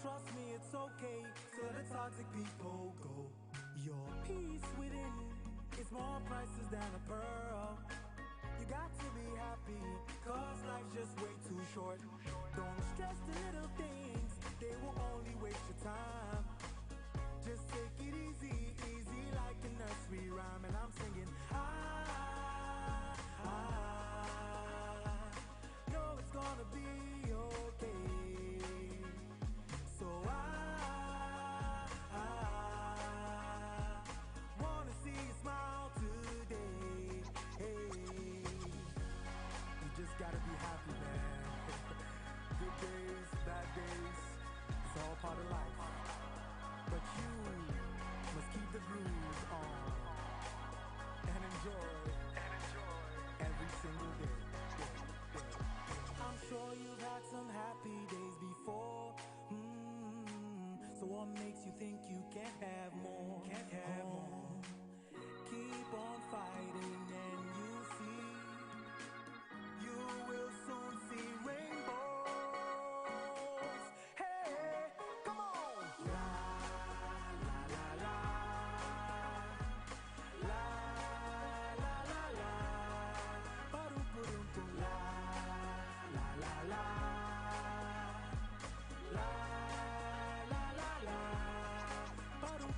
trust me, it's okay. So let the toxic people go. Your peace within is more priceless than a pearl. You got to be happy, cause life's just way too short. Don't stress the little things, they will only waste your time. Just take it easy, easy like a nursery rhyme. And I'm singing, I know it's gonna be okay. So I wanna see you smile today. Hey, you just gotta be happy, man. Good days, bad days, it's all part of life. But you must keep the groove on and enjoy every single day. I'm sure you've had some happy days before. So what makes you think you can't have more? Keep on fighting and you'll see. You will soon see rainbows. Hey, come on! La la la la, la la la la, ba-dum ba-dum boom, la la la la, la la la la, ba-dum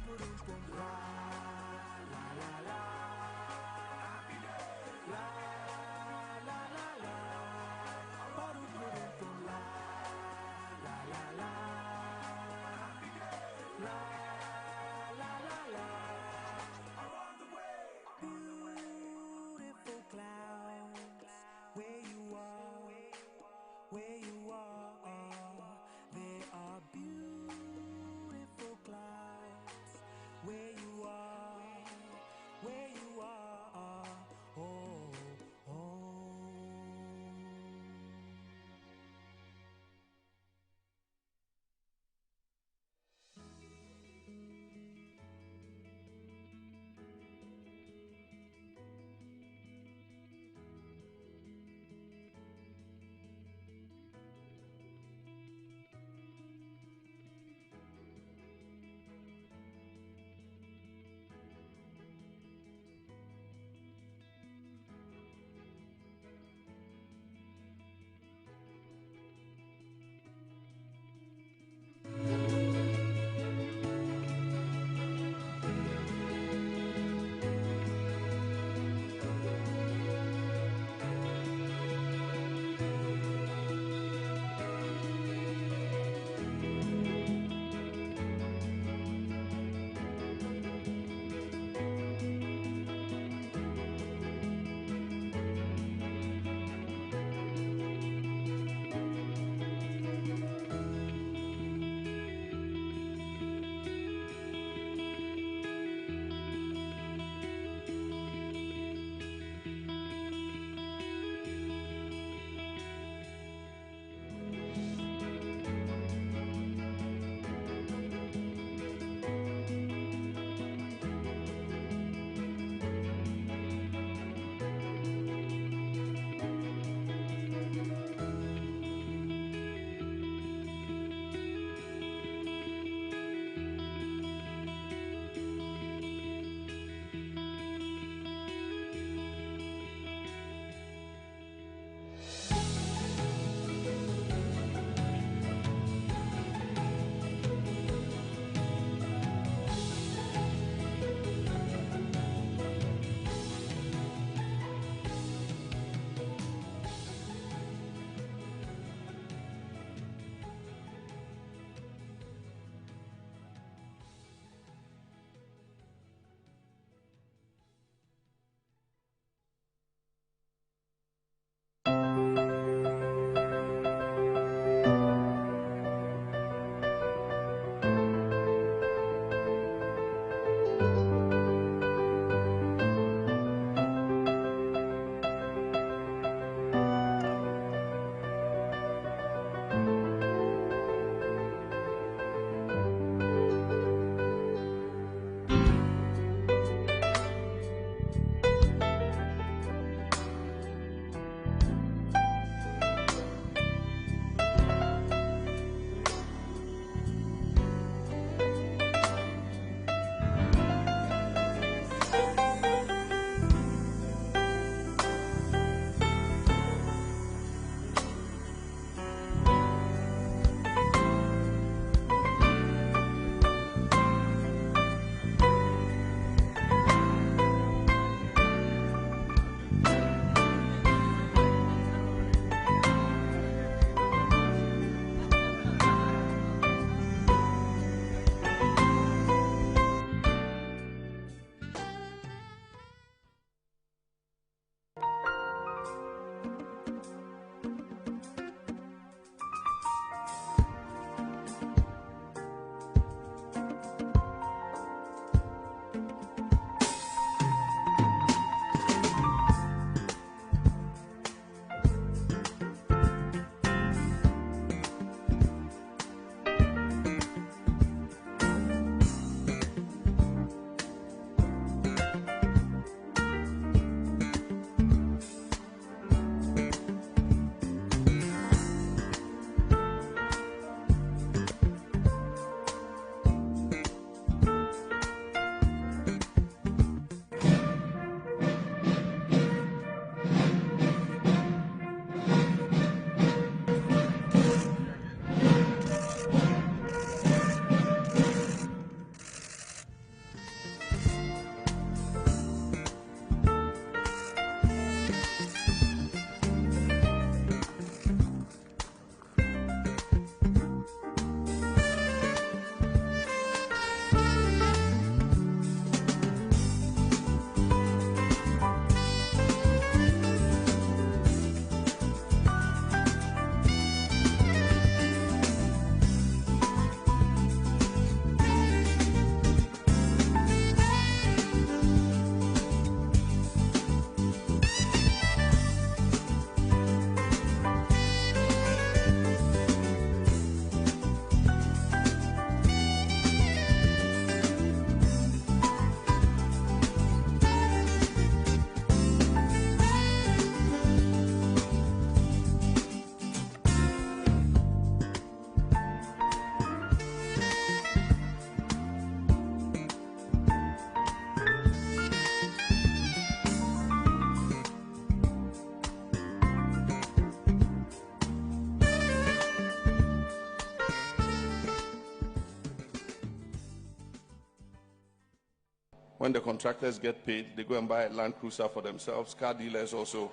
when the contractors get paid, they go and buy a Land Cruiser for themselves. Car dealers also,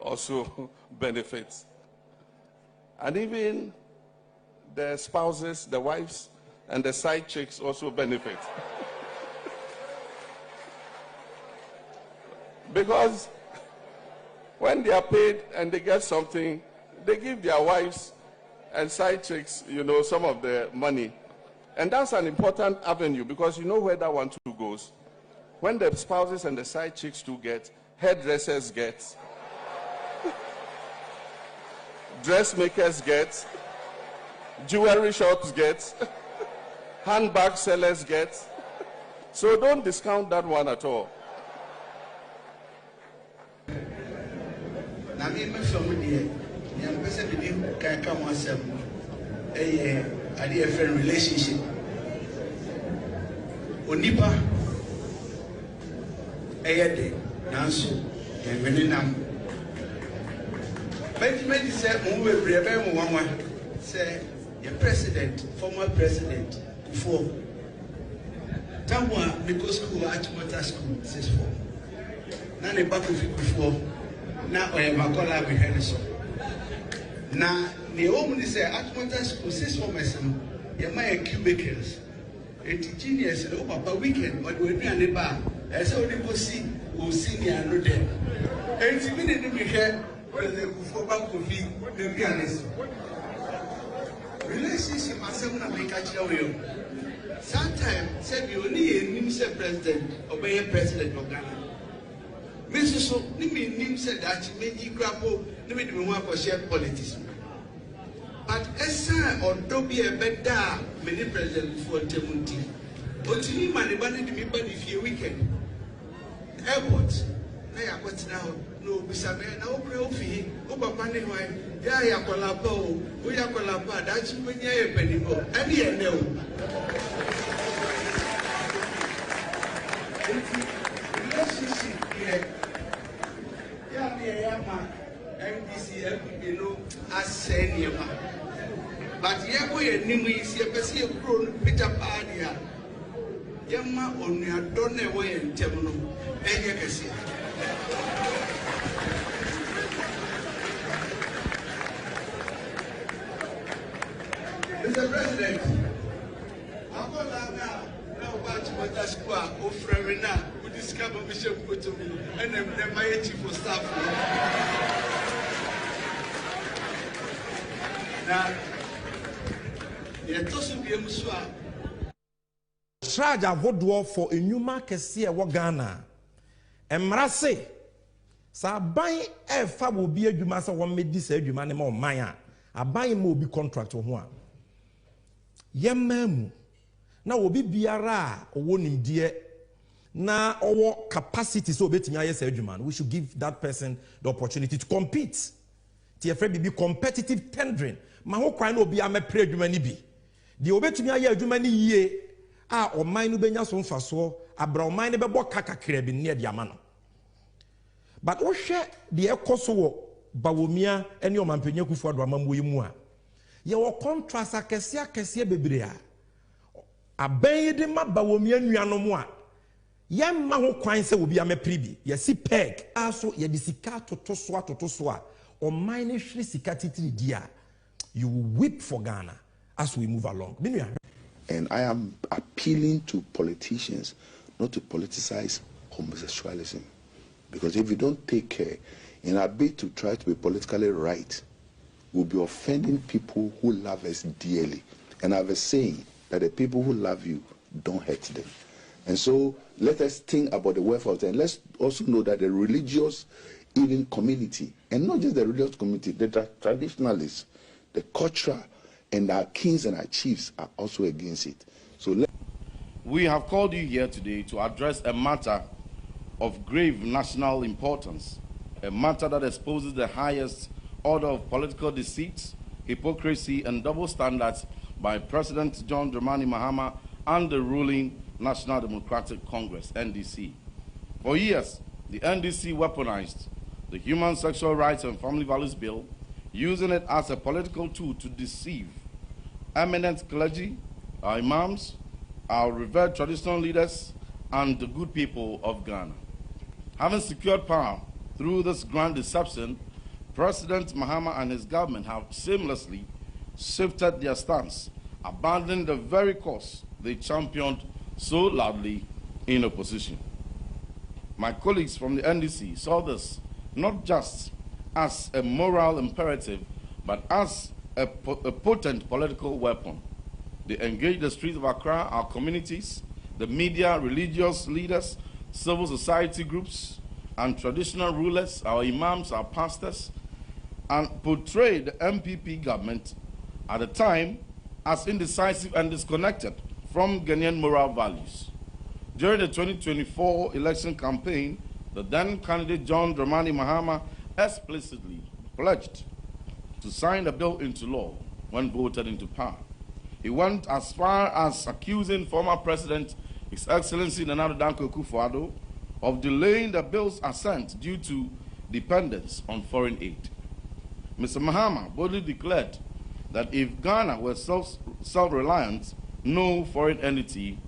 also benefit. And even the spouses, the wives, and the side chicks also benefit. Because when they are paid and they get something, they give their wives and side chicks, some of the money. And that's an important avenue, because you know where that one too goes. When the spouses and the side chicks too get, hairdressers get, dressmakers get, jewelry shops get, handbag sellers get. So don't discount that one at all. A friend relationship. Onipa Ayade Nansu and Veninam. Benjamin said, Move Brebe Mama, say, your president, former president, before. Tamwa, because school at Motor School, says for. None back of it before. Now I am a collab with Henderson. Now, the woman say, at Motor School, says for my son, you're my cubicles. 80 genius, oh, Papa, weekend, but we're doing a bar. I saw the pussy who sing and no dead. 80 minutes in the head, where they go for back of you, the pianist. Relationship, I said, when I make a child. Sometimes, said you only a new president, obey a president of Ghana. Mrs. So, Nimi said that she made you grapple, Nimi to work for shared politics. But Essa or Toby a better many president for Temunti. But to me, man, money to me, but if you weekend. Airport. I got now, no, Bisabe, no, Profi, Opa why, Yaya Colabo, Uya Colapa, that's when you're a penny go. And you know. Relationship here. Yeah, MDC, you know, as senior. But Yako, you is your Pessia grown Peter Padia. Yamma on your donor way in Temno, and you can see. Mr. President, I'm going to now watch what that's squad of Fremina who discovered Bishop Kutomi and then my chief of staff. Now, you're tossing the Muswa. Charge a vote for a new market here, Ghana. Emrase, so buy a fab will be a Jumasa one made this a Jumanimo Maya. I buy him will be contract or one. Yememu. Now will be Biara or one in dear. Now our capacity so betting I say we should give that person the opportunity to compete. TFA be competitive tendering. My whole crime will be a pray be. The obetumi aye adwuma ni yie a oman no benya so mfaso abra oman ne bebo kaka krebi ne de ama no. But wo hwe de ekoso wo bawomia ene omampanya kufu ado amamwo yi mu a ye wo contrast akese bebre a aban de ma bawomia nuanom a ye ma ho kwan se obi amepre bi ye si peg aso ye de sika toto so a oman ne hwere sika titiri dia you will weep for Ghana as we move along. And I am appealing to politicians not to politicize homosexualism. Because if we don't take care, in our bid to try to be politically right, we'll be offending people who love us dearly. And I have a saying that the people who love you, don't hurt them. And so let us think about the welfare of them. Let's also know that the religious even community, and not just the religious community, the traditionalists, the cultural, and our kings and our chiefs are also against it. So we have called you here today to address a matter of grave national importance, a matter that exposes the highest order of political deceit, hypocrisy, and double standards by President John Dramani Mahama and the ruling National Democratic Congress, NDC. For years, the NDC weaponized the Human Sexual Rights and Family Values Bill, using it as a political tool to deceive eminent clergy, our imams, our revered traditional leaders, and the good people of Ghana. Having secured power through this grand deception, President Mahama and his government have seamlessly shifted their stance, abandoning the very cause they championed so loudly in opposition. My colleagues from the NDC saw this not just as a moral imperative, but as a potent political weapon. They engaged the streets of Accra, our communities, the media, religious leaders, civil society groups, and traditional rulers, our imams, our pastors, and portrayed the MPP government at the time as indecisive and disconnected from Ghanaian moral values. During the 2024 election campaign, the then candidate John Dramani Mahama explicitly pledged to sign the bill into law when voted into power. He went as far as accusing former President, His Excellency Nana Danko Akufo-Addo, of delaying the bill's assent due to dependence on foreign aid. Mr. Mahama boldly declared that if Ghana were self-reliant, no foreign entity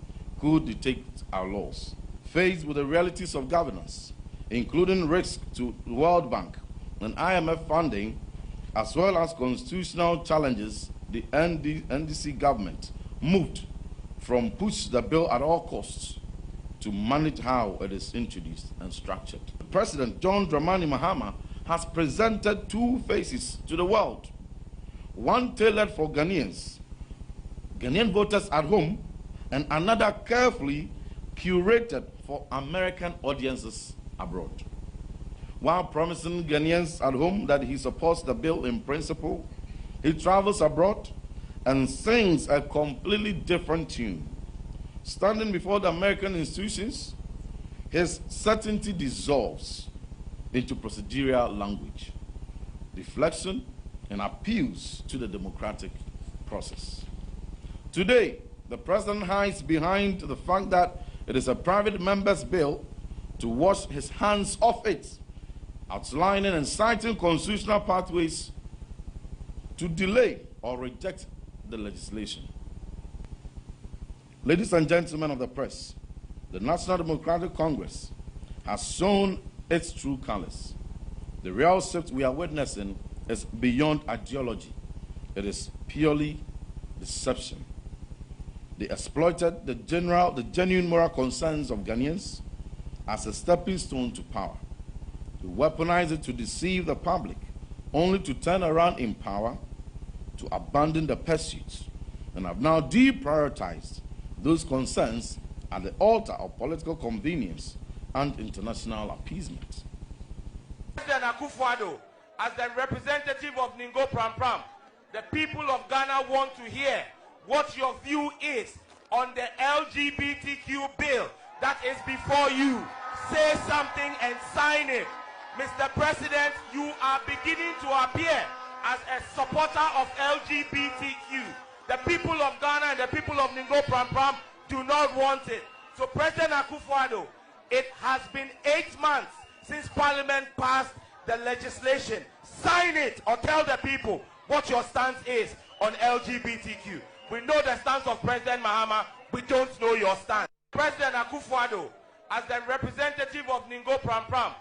could dictate our laws. Faced with the realities of governance, including risk to the World Bank and IMF funding, as well as constitutional challenges, the NDC government moved from push the bill at all costs to manage how it is introduced and structured. President John Dramani Mahama has presented two faces to the world, one tailored for Ghanaian voters at home, and another carefully curated for American audiences abroad. While promising Ghanaians at home that he supports the bill in principle, he travels abroad and sings a completely different tune. Standing before the American institutions, his certainty dissolves into procedural language, deflection, and appeals to the democratic process. Today, the president hides behind the fact that it is a private member's bill to wash his hands off it, outlining and citing constitutional pathways to delay or reject the legislation. Ladies and gentlemen of the press, the National Democratic Congress has shown its true colors. The real shift we are witnessing is beyond ideology. It is purely deception. They exploited the genuine moral concerns of Ghanaians as a stepping stone to power. They weaponized it to deceive the public, only to turn around in power to abandon the pursuits, and have now deprioritized those concerns at the altar of political convenience and international appeasement. President Akufo-Addo, as the representative of Ningo Pram Pram, the people of Ghana want to hear what your view is on the LGBTQ bill that is before you. Say something and sign it. Mr. President, you are beginning to appear as a supporter of LGBTQ. The people of Ghana and the people of Ningo Pram Pram do not want it. So President Akufo-Addo, it has been 8 months since Parliament passed the legislation. Sign it or tell the people what your stance is on LGBTQ. We know the stance of President Mahama. We don't know your stance. President Akufo-Addo, as the representative of Ningo Pram Pram,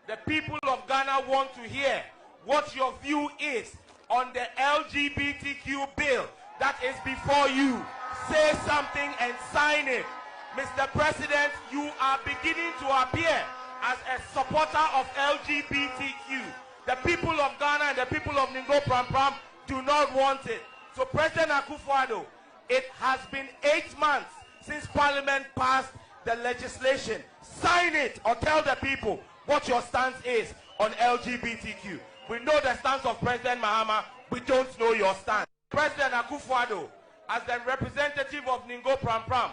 the people of Ghana want to hear what your view is on the LGBTQ bill that is before you. Say something and sign it. Mr. President, you are beginning to appear as a supporter of LGBTQ. The people of Ghana and the people of Ningo Pram Pram do not want it. So President Akufo-Addo, it has been 8 months since Parliament passed the legislation. Sign it or tell the people what your stance is on LGBTQ. We know the stance of President Mahama. We don't know your stance. President Akufo-Addo, as the representative of Ningo Pram Pram,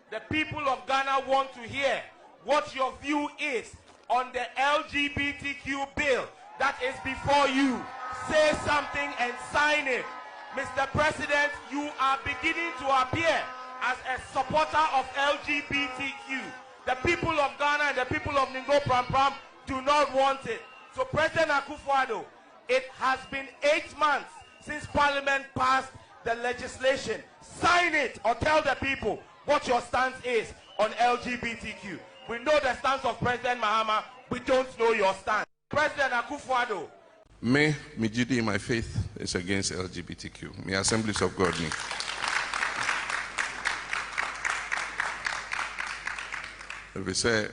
the people of Ghana want to hear what your view is on the LGBTQ bill that is before you. Say something and sign it. Mr. President, you are beginning to appear as a supporter of LGBTQ. The people of Ghana and the people of Ningo Pram Pram do not want it. So President Akufo-Addo, it has been 8 months since Parliament passed the legislation. Sign it or tell the people what your stance is on LGBTQ. We know the stance of President Mahama. We don't know your stance. President Akufo-Addo. Me duty in my faith is against LGBTQ. Me Assemblies of God me. If we say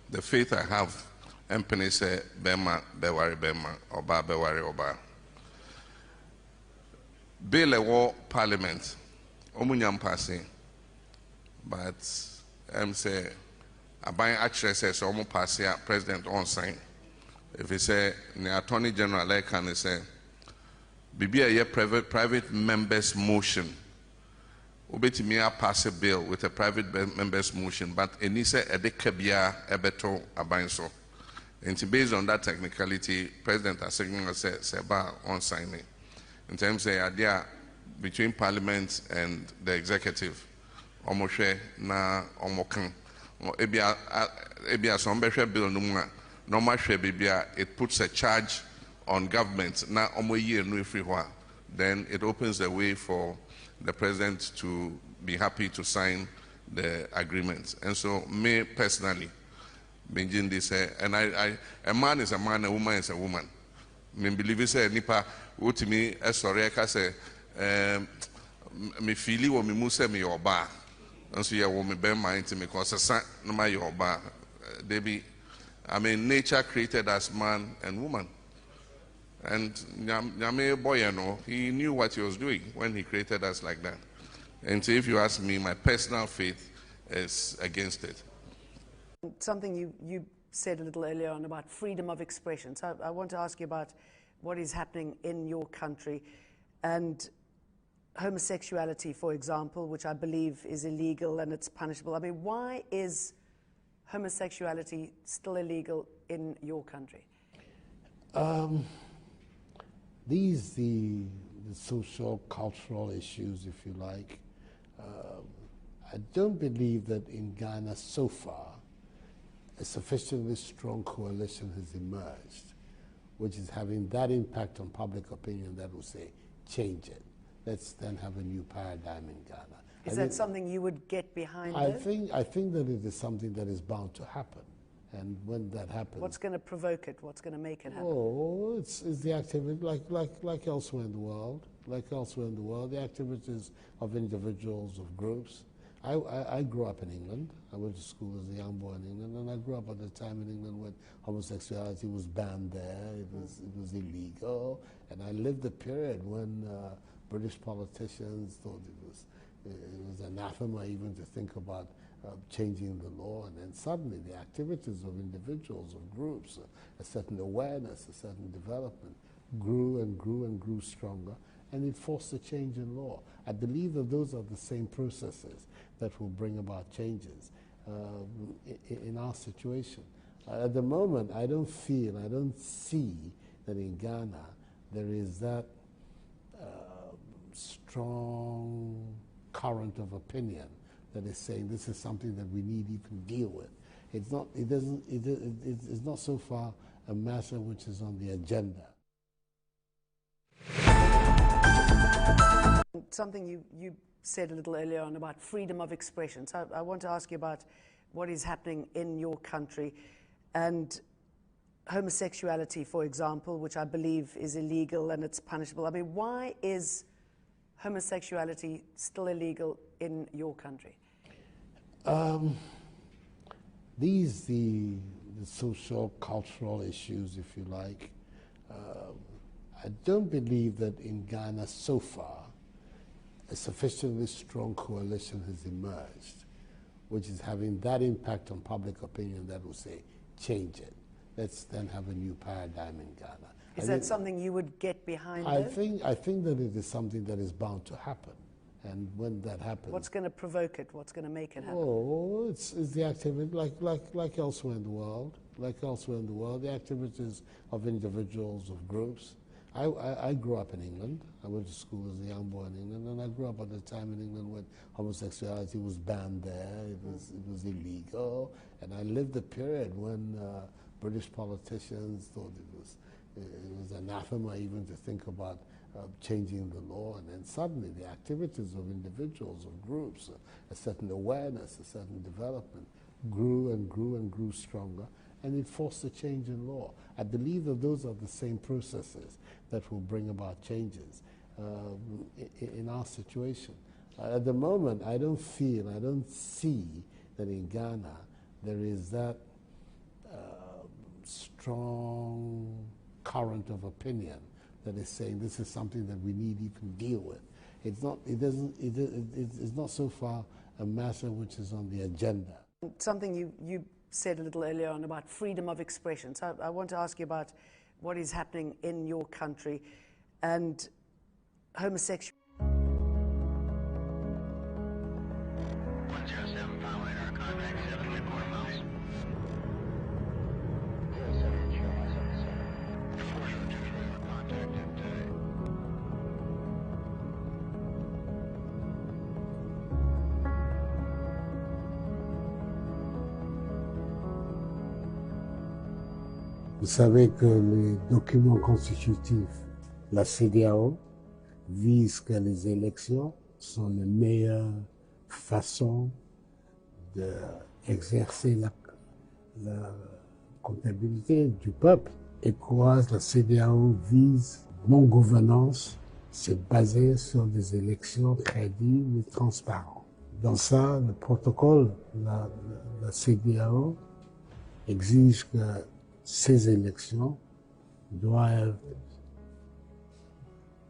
the faith I have, empany say bema bewari bema, oba bewari oba. Bill a war parliament, omunyam passing, but say aban actually says omu passing president on sign. If he say the attorney general like can say bibi a private members motion. Obetimi pass a bill with a private members motion, but any say a dekabia ebeto abanso. And based on that technicality, President Asegna said Seba on signing. In terms of the idea between Parliament and the executive, Omoshe na Omokan, Ebia Sombeshe bill numwa, normal bibia, it puts a charge on government na Omoye no free. Then it opens the way for the president to be happy to sign the agreement. And so, me personally, Benjin this, and a man is a man, a woman is a woman. Me believe it say nipa utimi sorry I say me fili wo me muse me yoba. And so yeah, wo me be mind to me cause no my yoba. Debi, I mean nature created us man and woman. And Nyame boy, you know, he knew what he was doing when he created us like that. And so if you ask me, my personal faith is against it. Something you said a little earlier on about freedom of expression. So I want to ask you about what is happening in your country and homosexuality, for example, which I believe is illegal and it's punishable. I mean, why is homosexuality still illegal in your country? These the social, cultural issues, if you like. I don't believe that in Ghana so far a sufficiently strong coalition has emerged, which is having that impact on public opinion that will say, change it. Let's then have a new paradigm in Ghana. Is that something you would get behind? I think that it is something that is bound to happen. And when that happens, what's going to provoke it? What's going to make it happen? Oh, it's the activity like elsewhere in the world. Like elsewhere in the world, the activities of individuals, of groups. I grew up in England. I went to school as a young boy in England, and I grew up at the time in England when homosexuality was banned there. It was illegal, and I lived a period when British politicians thought it was anathema even to think about changing the law, and then suddenly the activities of individuals, of groups, a certain awareness, a certain development grew and grew and grew stronger, and it forced a change in law. I believe that those are the same processes that will bring about changes in our situation. At the moment, I don't see that in Ghana there is that strong current of opinion that is saying this is something that we need to even deal with. It's not so far a matter which is on the agenda. Something you said a little earlier on about freedom of expression. So I want to ask you about what is happening in your country and homosexuality, for example, which I believe is illegal and it's punishable. I mean, why is homosexuality still illegal in your country? These the social, cultural issues, if you like. I don't believe that in Ghana so far a sufficiently strong coalition has emerged, which is having that impact on public opinion that will say, change it. Let's then have a new paradigm in Ghana. Is that something you would get behind? I think that it is something that is bound to happen. And when that happens, what's going to provoke it? What's going to make it happen? Oh, it's the activity like elsewhere in the world. Like elsewhere in the world, the activities of individuals, of groups. I grew up in England. I went to school as a young boy in England, and I grew up at the time in England when homosexuality was banned there. It was illegal, and I lived a period when British politicians thought it it was anathema even to think about changing the law, and then suddenly the activities of individuals, of groups, a certain awareness, a certain development grew and grew and grew stronger, and it forced a change in law. I believe that those are the same processes that will bring about changes in our situation. At the moment, I don't see that in Ghana there is that strong current of opinion that is saying this is something that we need to even deal with. It's not so far a matter which is on the agenda. Something you said a little earlier on about freedom of expression. So I want to ask you about what is happening in your country and homosexuality. 107 power radar contact 7 midcourt miles. Vous savez que les documents constitutifs, la CEDEAO, visent que les élections sont la meilleure façon d'exercer la comptabilité du peuple. Et quoi la CEDEAO vise non-gouvernance, c'est basé sur des élections crédibles et transparentes. Dans ça, le protocole, la CEDEAO exige que ces élections doivent être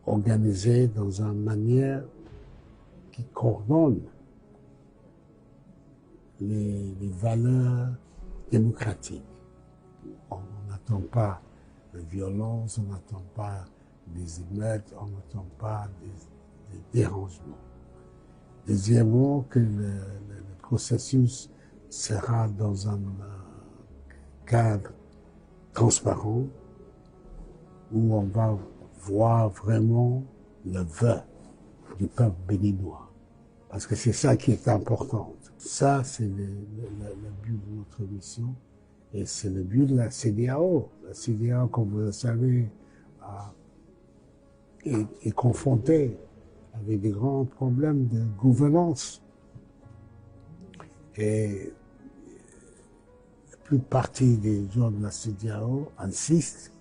organisées dans une manière qui coordonne les valeurs démocratiques. On n'attend pas de violence, on n'attend pas des émeutes, on n'attend pas des dérangements. Deuxièmement, que le processus sera dans un cadre transparent où on va voir vraiment le vœu du peuple béninois. Parce que c'est ça qui est important. Ça, c'est le but de notre mission et c'est le but de la CEDEAO. La CEDEAO, comme vous le savez, est confrontée avec des grands problèmes de gouvernance. Et toute partie des gens de la CEDEAO insistent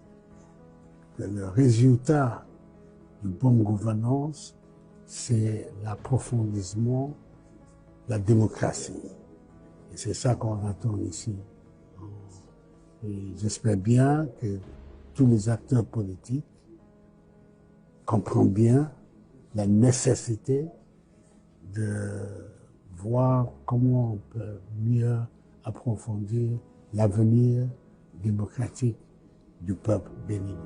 que le résultat de bonne gouvernance, c'est l'approfondissement de la démocratie. Et c'est ça qu'on attend ici. Et j'espère bien que tous les acteurs politiques comprennent bien la nécessité de voir comment on peut mieux approfondir l'avenir démocratique du peuple béninois.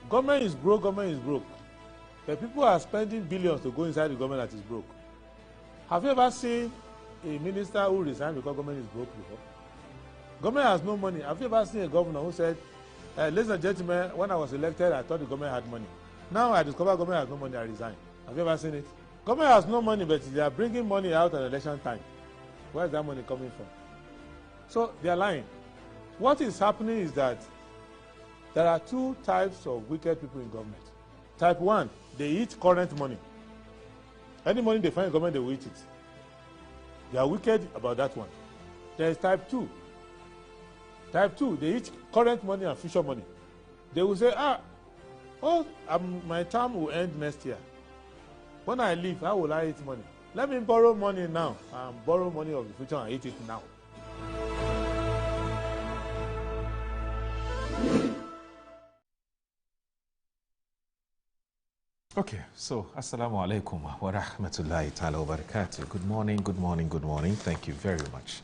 Government is broke, government is broke. The people are spending billions to go inside the government that is broke. Have you ever seen a minister who resigned because government is broke before? Government has no money. Have you ever seen a governor who said, ladies and gentlemen, when I was elected, I thought the government had money. Now I discover government has no money, I resign. Have you ever seen it? Government has no money, but they are bringing money out at election time. Where is that money coming from? So they are lying. What is happening is that there are two types of wicked people in government. Type 1, they eat current money. Any money they find in government, they will eat it. They are wicked about that one. There is type 2. Type 2, they eat current money and future money. They will say, my term will end next year. When I leave, how will I eat money? Let me borrow money now and borrow money of the future and eat it now. Okay, so assalamu alaikum wa rahmatullahi ta'ala wa barakatuh. Good morning, good morning, good morning. Thank you very much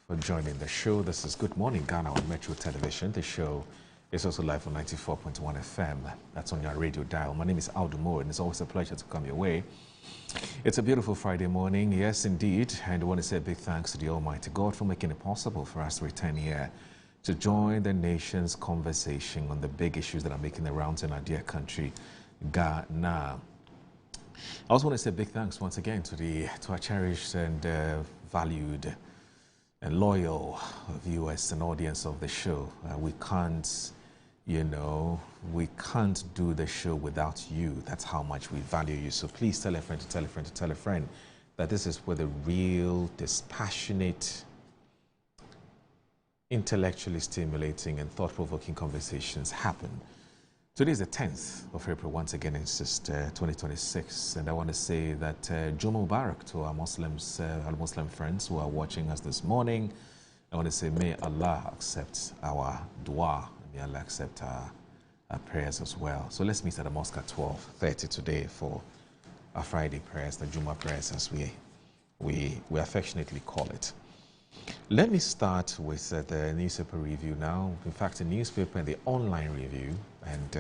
for joining the show. This is Good Morning Ghana on Metro Television. The show is also live on 94.1 FM. That's on your radio dial. My name is Aldo Moore, and it's always a pleasure to come your way. It's a beautiful Friday morning, yes indeed, and I want to say a big thanks to the Almighty God for making it possible for us to return here to join the nation's conversation on the big issues that are making the rounds in our dear country, Ghana. I also want to say a big thanks once again to our cherished and valued and loyal viewers and audience of the show. We can't do the show without you. That's how much we value you. So please tell a friend to tell a friend to tell a friend that this is where the real, dispassionate, intellectually stimulating and thought-provoking conversations happen. Today is the 10th of April, once again, it's just 2026, and I want to say that Juma Mubarak to our Muslim friends who are watching us this morning. I want to say, may Allah accept our dua, may Allah accept our prayers as well. So let's meet at the mosque at 12:30 today for our Friday prayers, the Juma prayers as we affectionately call it. Let me start with the newspaper review now. In fact, the newspaper and the online review. And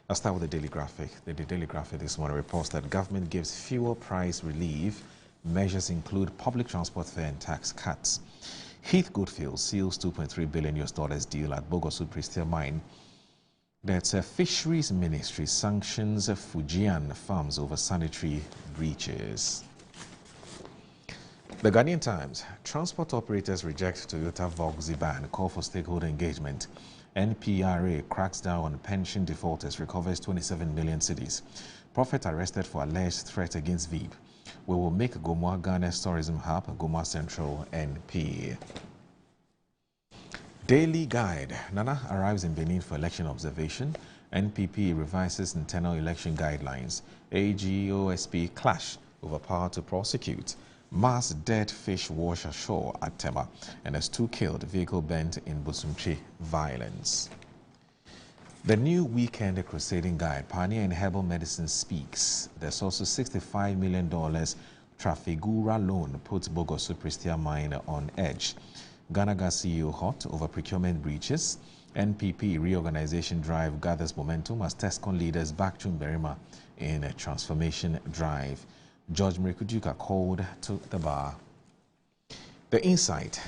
I'll start with the Daily Graphic. The Daily Graphic this morning reports that government gives fuel price relief. Measures include public transport fare and tax cuts. Heath Goodfield seals $2.3 billion deal at Bogosu Prestia Mine. That's a Fisheries Ministry sanctions Fujian farms over sanitary breaches. The Ghanaian Times, transport operators reject Toyota Volkswagen ban, call for stakeholder engagement. NPRA cracks down on pension defaulters, recovers 27 million cedis. Prophet arrested for alleged threat against VIB. We will make Gomwa Ghana's tourism hub, Gomwa Central NP. Daily Guide, Nana arrives in Benin for election observation. NPP revises internal election guidelines. AGOSP clash over power to prosecute. Mass dead fish wash ashore at Tema, and as 2 killed, vehicle bent in Busumchi violence. The new weekend crusading guide, Pioneer in Herbal Medicine speaks. There's also $65 million Trafigura loan puts Bogosu Prestia mine on edge. Ghana Gas CEO hot over procurement breaches. NPP reorganization drive gathers momentum as TESCON leaders back to Mberima in a transformation drive. George Mrikuduka called to the bar. The Insight.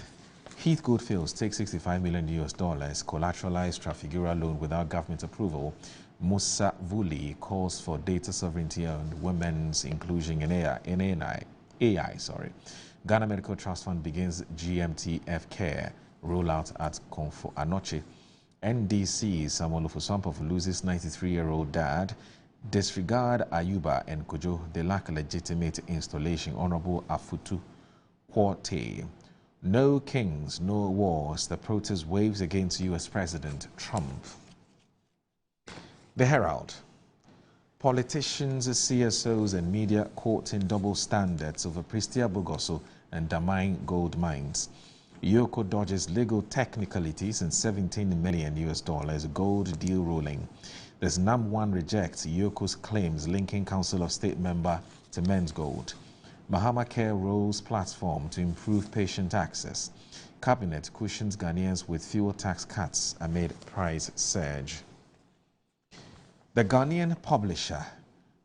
Heath Goodfields takes $65 million collateralized Trafigura loan without government approval. Musa Vuli calls for data sovereignty and women's inclusion in AI. Ghana Medical Trust Fund begins GMTF care rollout at Konfo Anoche. NDC Samuel Ofusampof loses 93-year-old dad. Disregard Ayuba and Kojo, they lack legitimate installation. Honorable Afutu Kwote. No kings, no wars. The protest waves against U.S. President Trump. The Herald. Politicians, CSOs and media quoting double standards over Prestia Bogoso and Damine gold mines. Yoko dodges legal technicalities and $17 million gold deal ruling. There's NAM1 rejects Yoko's claims linking Council of State member to Men's Gold. Mahama Care rolls platform to improve patient access. Cabinet cushions Ghanaians with fuel tax cuts amid price surge. The Ghanaian publisher,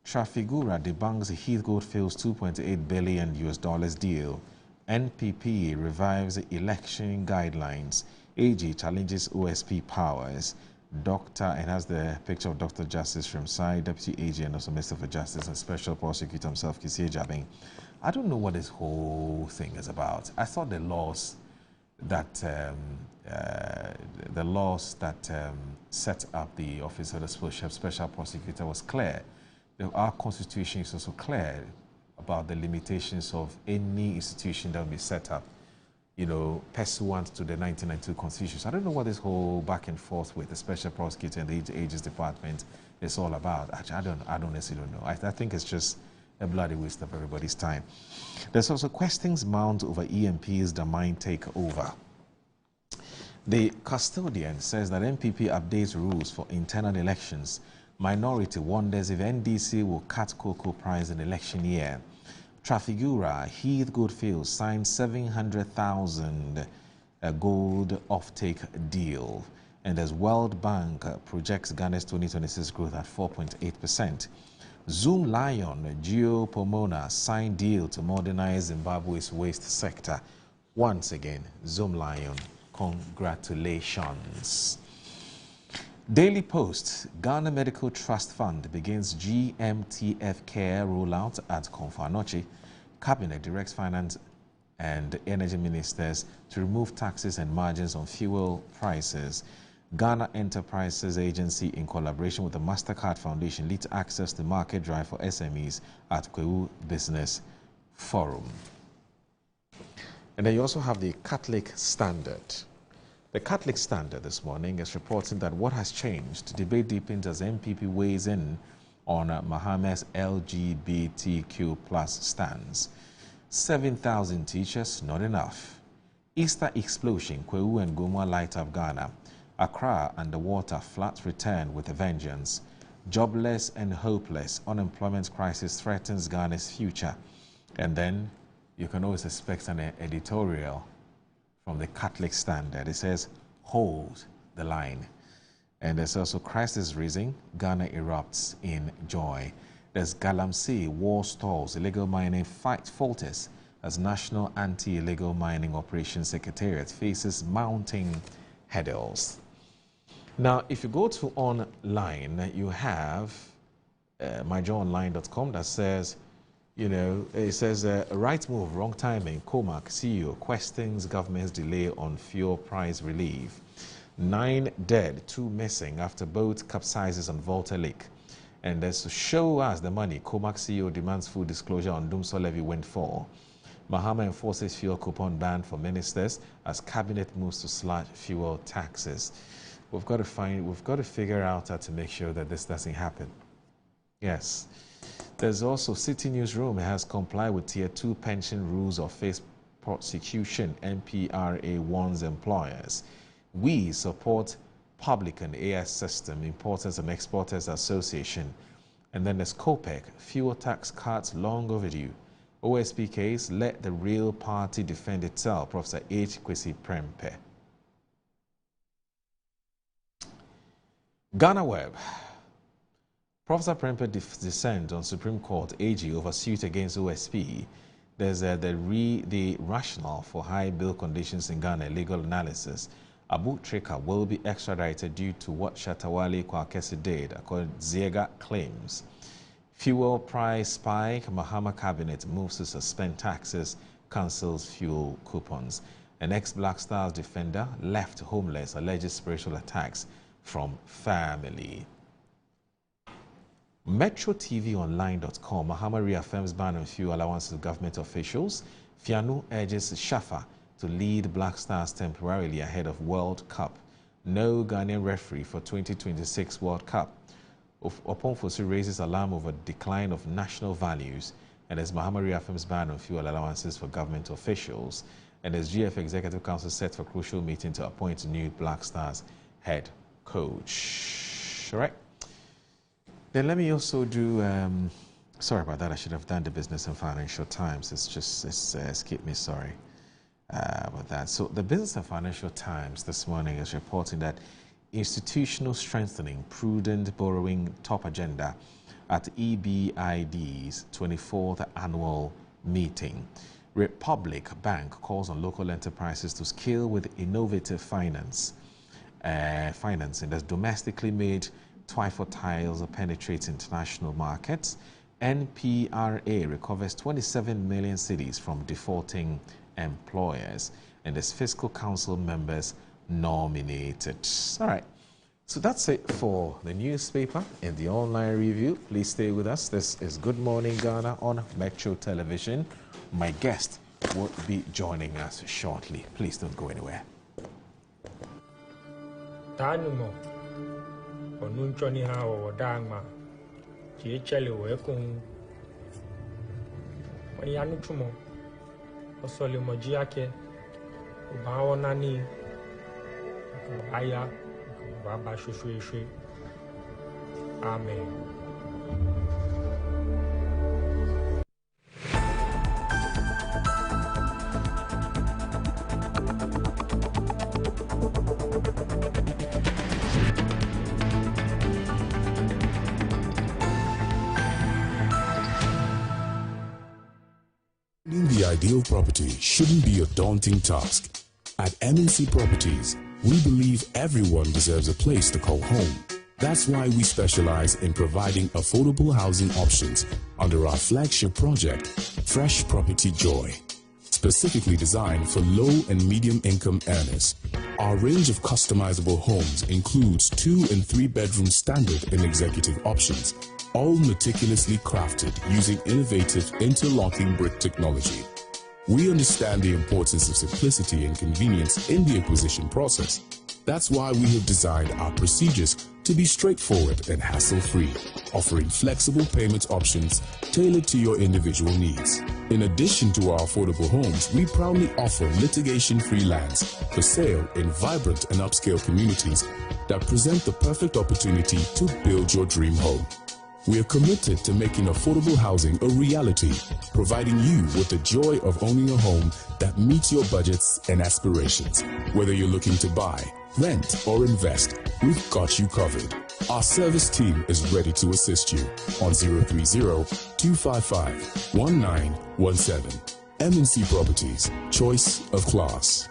Trafigura debunks Heath Goldfield's $2.8 billion deal. NPP revives election guidelines. AG challenges OSP powers. And has the picture of Dr. Justice from side, Deputy AG and also Minister for Justice and Special Prosecutor himself, Kisie Jabing. I don't know what this whole thing is about. I thought the laws that set up the office of the Special Prosecutor was clear. Our Constitution is also clear about the limitations of any institution that will be set up, you know, pursuant to the 1992 Constitution. So I don't know what this whole back and forth with the Special Prosecutor and the Ages Department is all about. Actually, I don't necessarily know. I think it's just a bloody waste of everybody's time. There's also questions mount over EMP's domain takeover. The custodian says that MPP updates rules for internal elections. Minority wonders if NDC will cut cocoa price in election year. Trafigura, Heath Goodfield signed 700,000 gold offtake deal. And as World Bank projects Ghana's 2026 growth at 4.8%. Zoom Lion, Geo Pomona signed deal to modernize Zimbabwe's waste sector. Once again, Zoom Lion, congratulations. Daily Post, Ghana Medical Trust Fund begins GMTF care rollout at Konfanochi. Cabinet directs Finance and Energy Ministers to remove taxes and margins on fuel prices. Ghana Enterprises Agency, in collaboration with the MasterCard Foundation, leads access to market drive for SMEs at Kwewu Business Forum. And then you also have the Catholic Standard. The Catholic Standard this morning is reporting that what has changed. Debate deepens as MPP weighs in on Mohammed's LGBTQ plus stance. 7,000 teachers, not enough. Easter explosion, Kwewu and Goma light up Ghana. Accra underwater, floods return with a vengeance. Jobless and hopeless, unemployment crisis threatens Ghana's future. And then you can always expect an editorial from the Catholic Standard. It says, hold the line. And there's also crisis rising, Ghana erupts in joy. There's Galamsey, war stalls, illegal mining fight falters as National Anti-Illegal Mining Operations Secretariat faces mounting hurdles. Now, if you go to online, you have myjoyonline.com that says, you know, it says, right move, wrong timing. Comac CEO questions government's delay on fuel price relief. 9 dead, 2 missing after boat capsizes on Volta Lake. And there's to show us the money. Comac CEO demands full disclosure on Dumso levy windfall. Mahama enforces fuel coupon ban for ministers as cabinet moves to slash fuel taxes. We've got to figure out how to make sure that this doesn't happen. Yes. There's also City Newsroom has complied with Tier 2 pension rules of face prosecution. NPRA warns employers. We support Public and AS System, Importers and Exporters Association. And then there's COPEC, fuel tax cuts long overdue. OSP case, let the real party defend itself. Professor H. Kwesi Prempeh. Ghana Web. Professor Prempeh dissent on Supreme Court AG over suit against OSP. There's the rationale for high bail conditions in Ghana, legal analysis. Abu Trika will be extradited due to what Shatawale Kwakesi did, according to Ziega claims. Fuel price spike, Mahama cabinet moves to suspend taxes, cancels fuel coupons. An ex-Black Stars defender left homeless, alleges spiritual attacks from family. MetroTVOnline.com, Mahama reaffirms ban on fuel allowances to government officials. Fianu urges Shafa to lead Black Stars temporarily ahead of World Cup. No Ghanaian referee for 2026 World Cup. Oponfosu raises alarm over decline of national values. And as Mahama reaffirms ban on fuel allowances for government officials. And as GF Executive Council set for crucial meeting to appoint new Black Stars head coach. All right. Then let me also do, sorry about that, I should have done the Business and Financial Times. It's escaped me, sorry about that. So the Business and Financial Times this morning is reporting that institutional strengthening, prudent borrowing top agenda at EBID's 24th annual meeting. Republic Bank calls on local enterprises to scale with innovative financing that's domestically made Twyford tiles penetrate international markets. NPRA recovers 27 million cedis from defaulting employers. And as fiscal council members nominated. All right. So that's it for the newspaper and the online review. Please stay with us. This is Good Morning Ghana on Metro Television. My guest will be joining us shortly. Please don't go anywhere. Tanumo, Onunchoni ha or Dangma, Chicheli Wekung, Yanutumo, Osolimo Giake, Ubao Nani, Aya, Baba Shushui. Amen. The ideal property shouldn't be a daunting task. At MNC Properties, we believe everyone deserves a place to call home. That's why we specialize in providing affordable housing options under our flagship project, Fresh Property Joy. Specifically designed for low and medium income earners, our range of customizable homes includes 2 and 3 bedroom standard and executive options, all meticulously crafted using innovative interlocking brick technology. We understand the importance of simplicity and convenience in the acquisition process. That's why we have designed our procedures to be straightforward and hassle-free, offering flexible payment options tailored to your individual needs. In addition to our affordable homes, we proudly offer litigation-free lands for sale in vibrant and upscale communities that present the perfect opportunity to build your dream home. We are committed to making affordable housing a reality, providing you with the joy of owning a home that meets your budgets and aspirations. Whether you're looking to buy, rent, or invest, we've got you covered. Our service team is ready to assist you on 030-255-1917. MNC Properties, choice of class.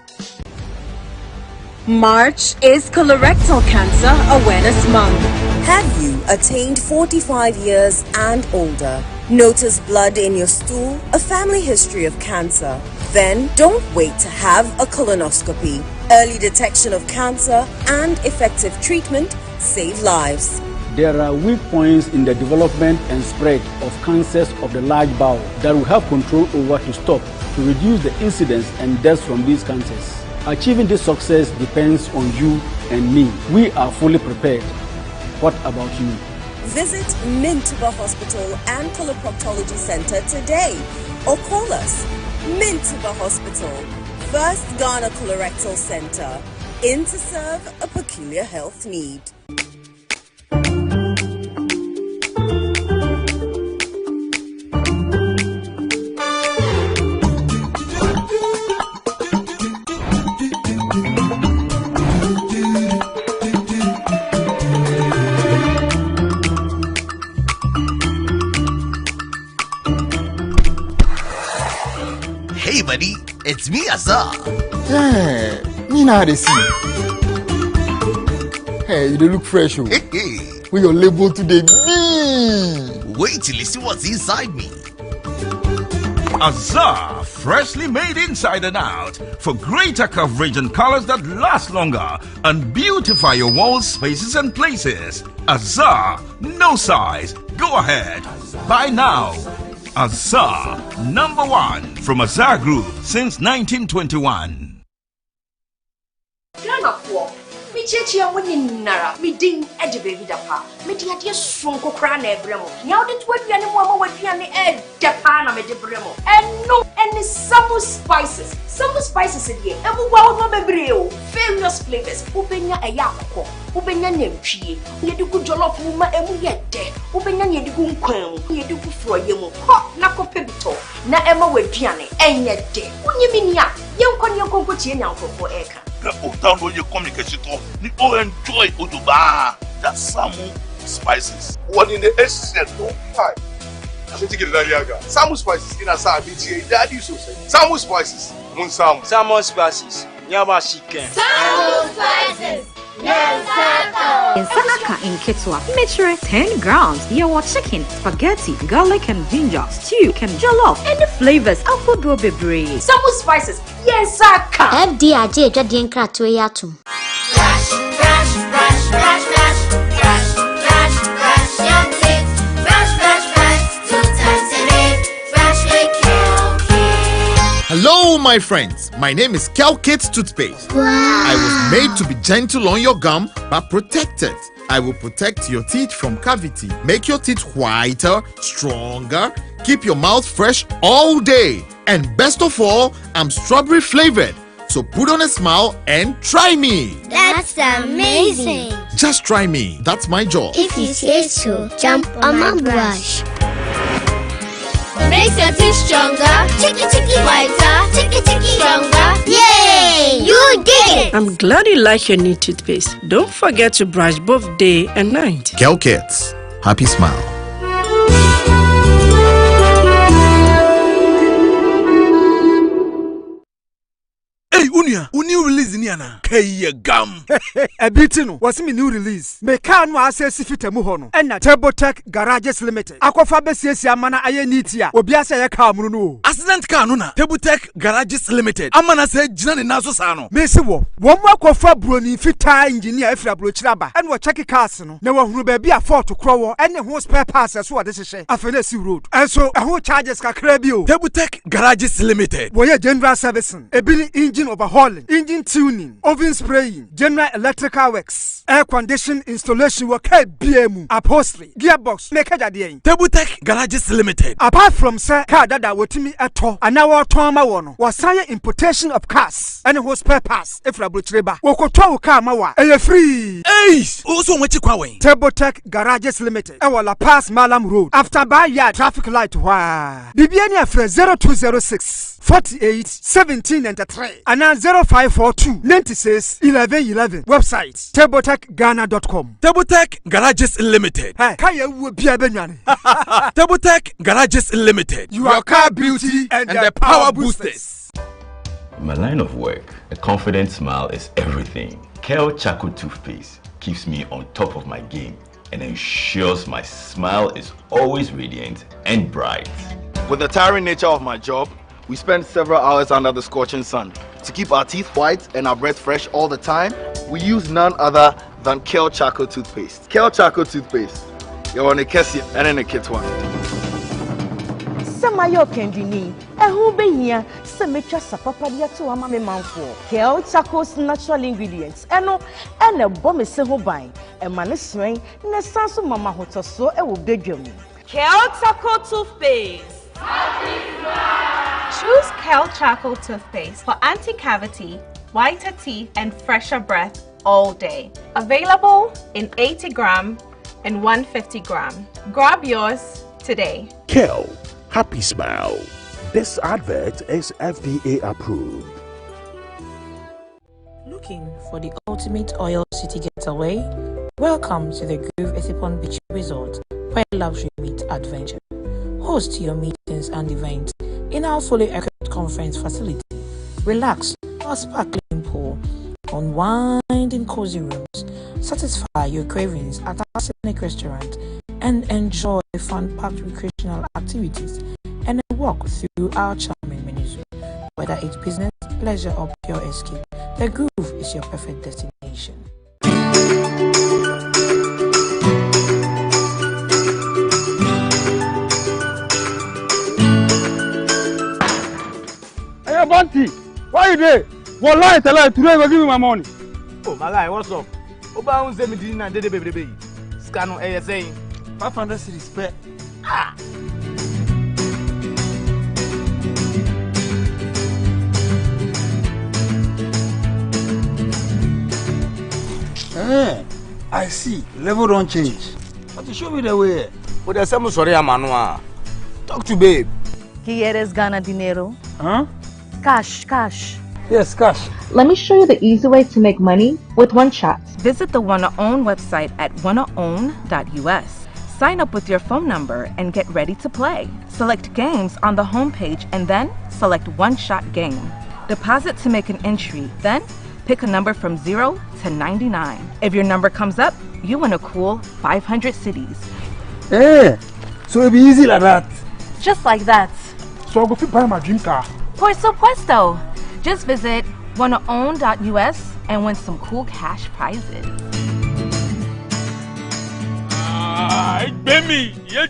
March is Colorectal Cancer Awareness Month. Have you attained 45 years and older? Notice blood in your stool, a family history of cancer? Then don't wait to have a colonoscopy. Early detection of cancer and effective treatment save lives. There are weak points in the development and spread of cancers of the large bowel that we have control over to stop, to reduce the incidence and deaths from these cancers. Achieving this success depends on you and me. We are fully prepared. What about you? Visit Mintuba Hospital and Coloproctology Center today or call us. Mintuba Hospital, First Ghana Colorectal Center, in to serve a peculiar health need. Hey buddy, it's me Azar. Hey, me now they see. Hey, you don't look fresh. Oh. Hey. With your label today. Wait till you see what's inside me. Azar, freshly made inside and out for greater coverage and colors that last longer and beautify your walls, spaces and places. Azar, no size. Go ahead. Buy now. Azar, #1 from Azar Group since 1921. Ghana for me chechi woni nara me din ede baby da pa me di ade sonko kra na ebremo nya ode to aduane mo ama waduane ede pa na me de bremo eno any some spices dey emu wa no bebre o various flavors ubenya eya akoko ubenya nantwie ye di ku jollof ma emu ye de ubenya ye di ku nkwan ye di ku froye mu ho na kope bito na ema waduane enye de unyimi nia ye nkon tie nyankofo eka Autant de communication, ni all enjoy Oduba. That's some spices. What in the essence? Hi. I think it's Daliaga. Some spices in a Sabi, Daddy so say. Some spices. Munsam. Some spices. Nyama chicken. Some spices. In Sanaka in Kitwa, measure 10 grams. Your chicken, spaghetti, garlic and ginger, stew, can jollof, and the flavors of Bebre. Some spices, yes, Saka. FDIJ Jadien Kratwe Yatum. Rush. brush, brush, brush, brush, brush your teeth. Brush, brush, brush, 2 times a day. Brush with Kel-Kit. Hello, my friends. My name is Kel-Kit's toothpaste. Wow. I was made to be gentle on your gum, but protected. I will protect your teeth from cavity, make your teeth whiter, stronger, keep your mouth fresh all day. And best of all, I'm strawberry flavored. So put on a smile and try me. That's amazing. Just try me. That's my job. If you say so, jump on my brush. Makes your teeth stronger, chicky chicky whiter, chicky chicky stronger. Yay! You did it! I'm glad you like your new toothpaste. Don't forget to brush both day and night. Kel-Kit. Happy smile. Hey, Unia, new release in Yana. Kaya gum. A bitino was me new release. Me can no access fit muhono. And na Turbotech Garages Limited. Akwafa besiesi amana aye nitia. Obi ase ya ka amunu no. Accident car no na. Turbotech Garages Limited. Amana se jina ne naso sa no. Me se wo akwafa broni fita engineer efra abrochiraba. And wo check cars no. Na wo hunu ba bi a fault kro wo. And ho spare parts so wo de hyehyɛ. Afene si road. And so ho charges kakra bi o. Turbotech Garages Limited. Wo ye general servicing. Ebi engine overhauling, engine tuning, oven spraying, general electrical works, air condition installation work, BMU, upholstery, gearbox, make a day. Turbotech Garages Limited. Apart from sir, car that wotimi ato, and now our Toma one was science importation of cars and whose spare parts. If I butcher Wokoto car mawa, a free. Ace, also what you call Turbotech Garages Limited. Our La Paz Malam Road. After Bayard traffic light. Wow. Bibiania for 0206. 48 1793 and now 0542 96 1111. Website turbotechghana.com. Turbotech Garages Limited. Hey, kaya wo bia benyane. Turbotech Garages Limited. Your car beauty and the power boosters. In my line of work, a confident smile is everything. Kel Charcoal toothpaste keeps me on top of my game and ensures my smile is always radiant and bright. With the tiring nature of my job, we spend several hours under the scorching sun. To keep our teeth white and our breath fresh all the time, we use none other than Kel Charcoal toothpaste. Kel Charcoal toothpaste. You're on a Kessie and in a kit one. Samayo Kendini, a who be here, Samacha Sapapadia to a mammy man for Kel Charcoal's natural ingredients, and a bomb is so buying, a man is swing, and a sans of Mamma Hoto so a will beg you. Kel Charcoal toothpaste. Choose Kel Charcoal toothpaste for anti-cavity, whiter teeth, and fresher breath all day. Available in 80 gram and 150 gram. Grab yours today. Kel, happy smile. This advert is FDA approved. Looking for the ultimate oil city getaway? Welcome to the Groove Ethipon Beach Resort, where luxury meets adventure. Host your meetings and events in our fully equipped conference facility. Relax our sparkling pool, unwind in cozy rooms, satisfy your cravings at our scenic restaurant, and enjoy fun-packed recreational activities and a walk through our charming menus. Whether it's business, pleasure, or pure escape, the Groove is your perfect destination. Hey, Bunty, why you there? What lie tell I today go give me my money. Oh, my guy, what's up? Oba unze me dinner dede baby. Scan on ASA. 500 cedis per. Ah. I see. Level don't change. But you show me the way. But there's some sorry, Amanua. Talk to babe. ¿Quieres ganar dinero? Huh? Cash. Yes, cash. Let me show you the easy way to make money with One Shot. Visit the WannaOwn website at wannaown.us. Sign up with your phone number and get ready to play. Select games on the homepage and then select One Shot Game. Deposit to make an entry, then pick a number from 0 to 99. If your number comes up, you win a cool 500 cities. Hey, so it'll be easy like that. Just like that. So I'll go buy my dream car. Por supuesto. Just visit wannaown.us and win some cool cash prizes.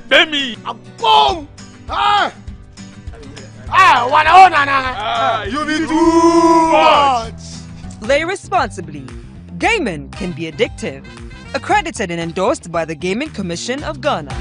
Gbemi. Boom! You be too much. Play responsibly. Gaming can be addictive. Accredited and endorsed by the Gaming Commission of Ghana.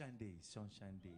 Sunshine Day, Sunshine Day.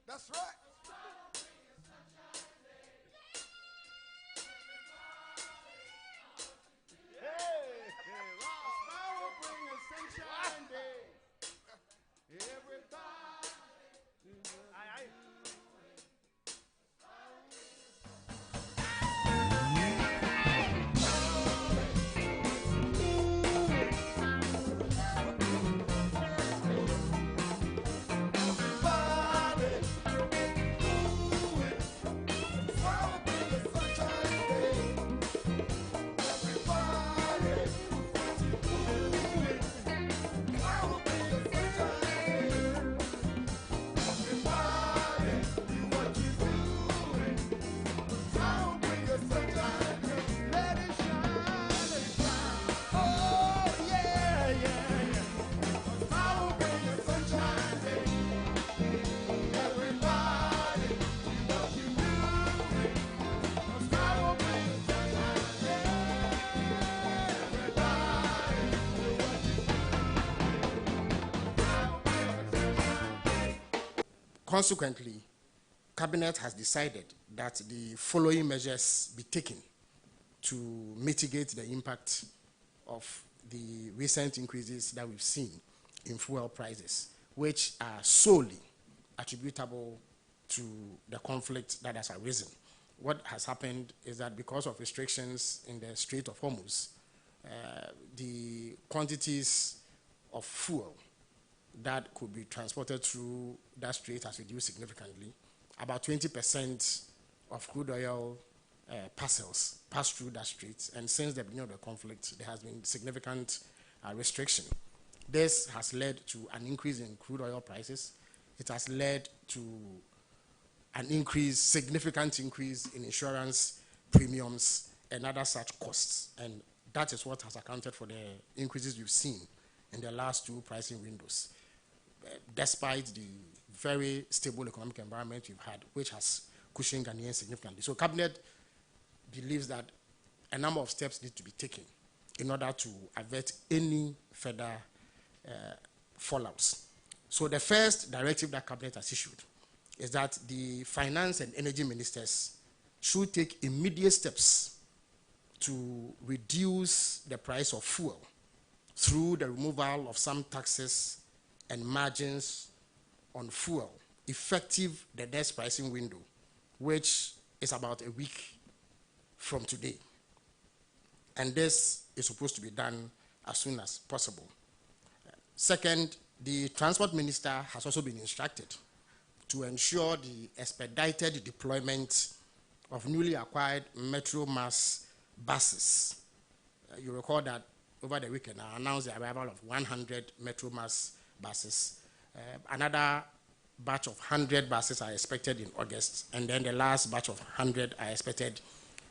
That's right. Consequently, Cabinet has decided that the following measures be taken to mitigate the impact of the recent increases that we've seen in fuel prices, which are solely attributable to the conflict that has arisen. What has happened is that because of restrictions in the Strait of Hormuz, the quantities of fuel that could be transported through that strait has reduced significantly. About 20% of crude oil parcels pass through that strait, and since the beginning of the conflict, there has been significant restriction. This has led to an increase in crude oil prices. It has led to an increase, significant increase in insurance premiums and other such costs, and that is what has accounted for the increases you've seen in the last two pricing windows, despite the very stable economic environment we've had, which has cushioned Ghanaians significantly. So Cabinet believes that a number of steps need to be taken in order to avert any further fallouts. So the first directive that Cabinet has issued is that the finance and energy ministers should take immediate steps to reduce the price of fuel through the removal of some taxes and margins on fuel, effective the next pricing window, which is about a week from today. And this is supposed to be done as soon as possible. Second, the transport minister has also been instructed to ensure the expedited deployment of newly acquired Metro Mass buses. You recall that over the weekend I announced the arrival of 100 Metro Mass buses. Another batch of 100 buses are expected in August, and then the last batch of 100 are expected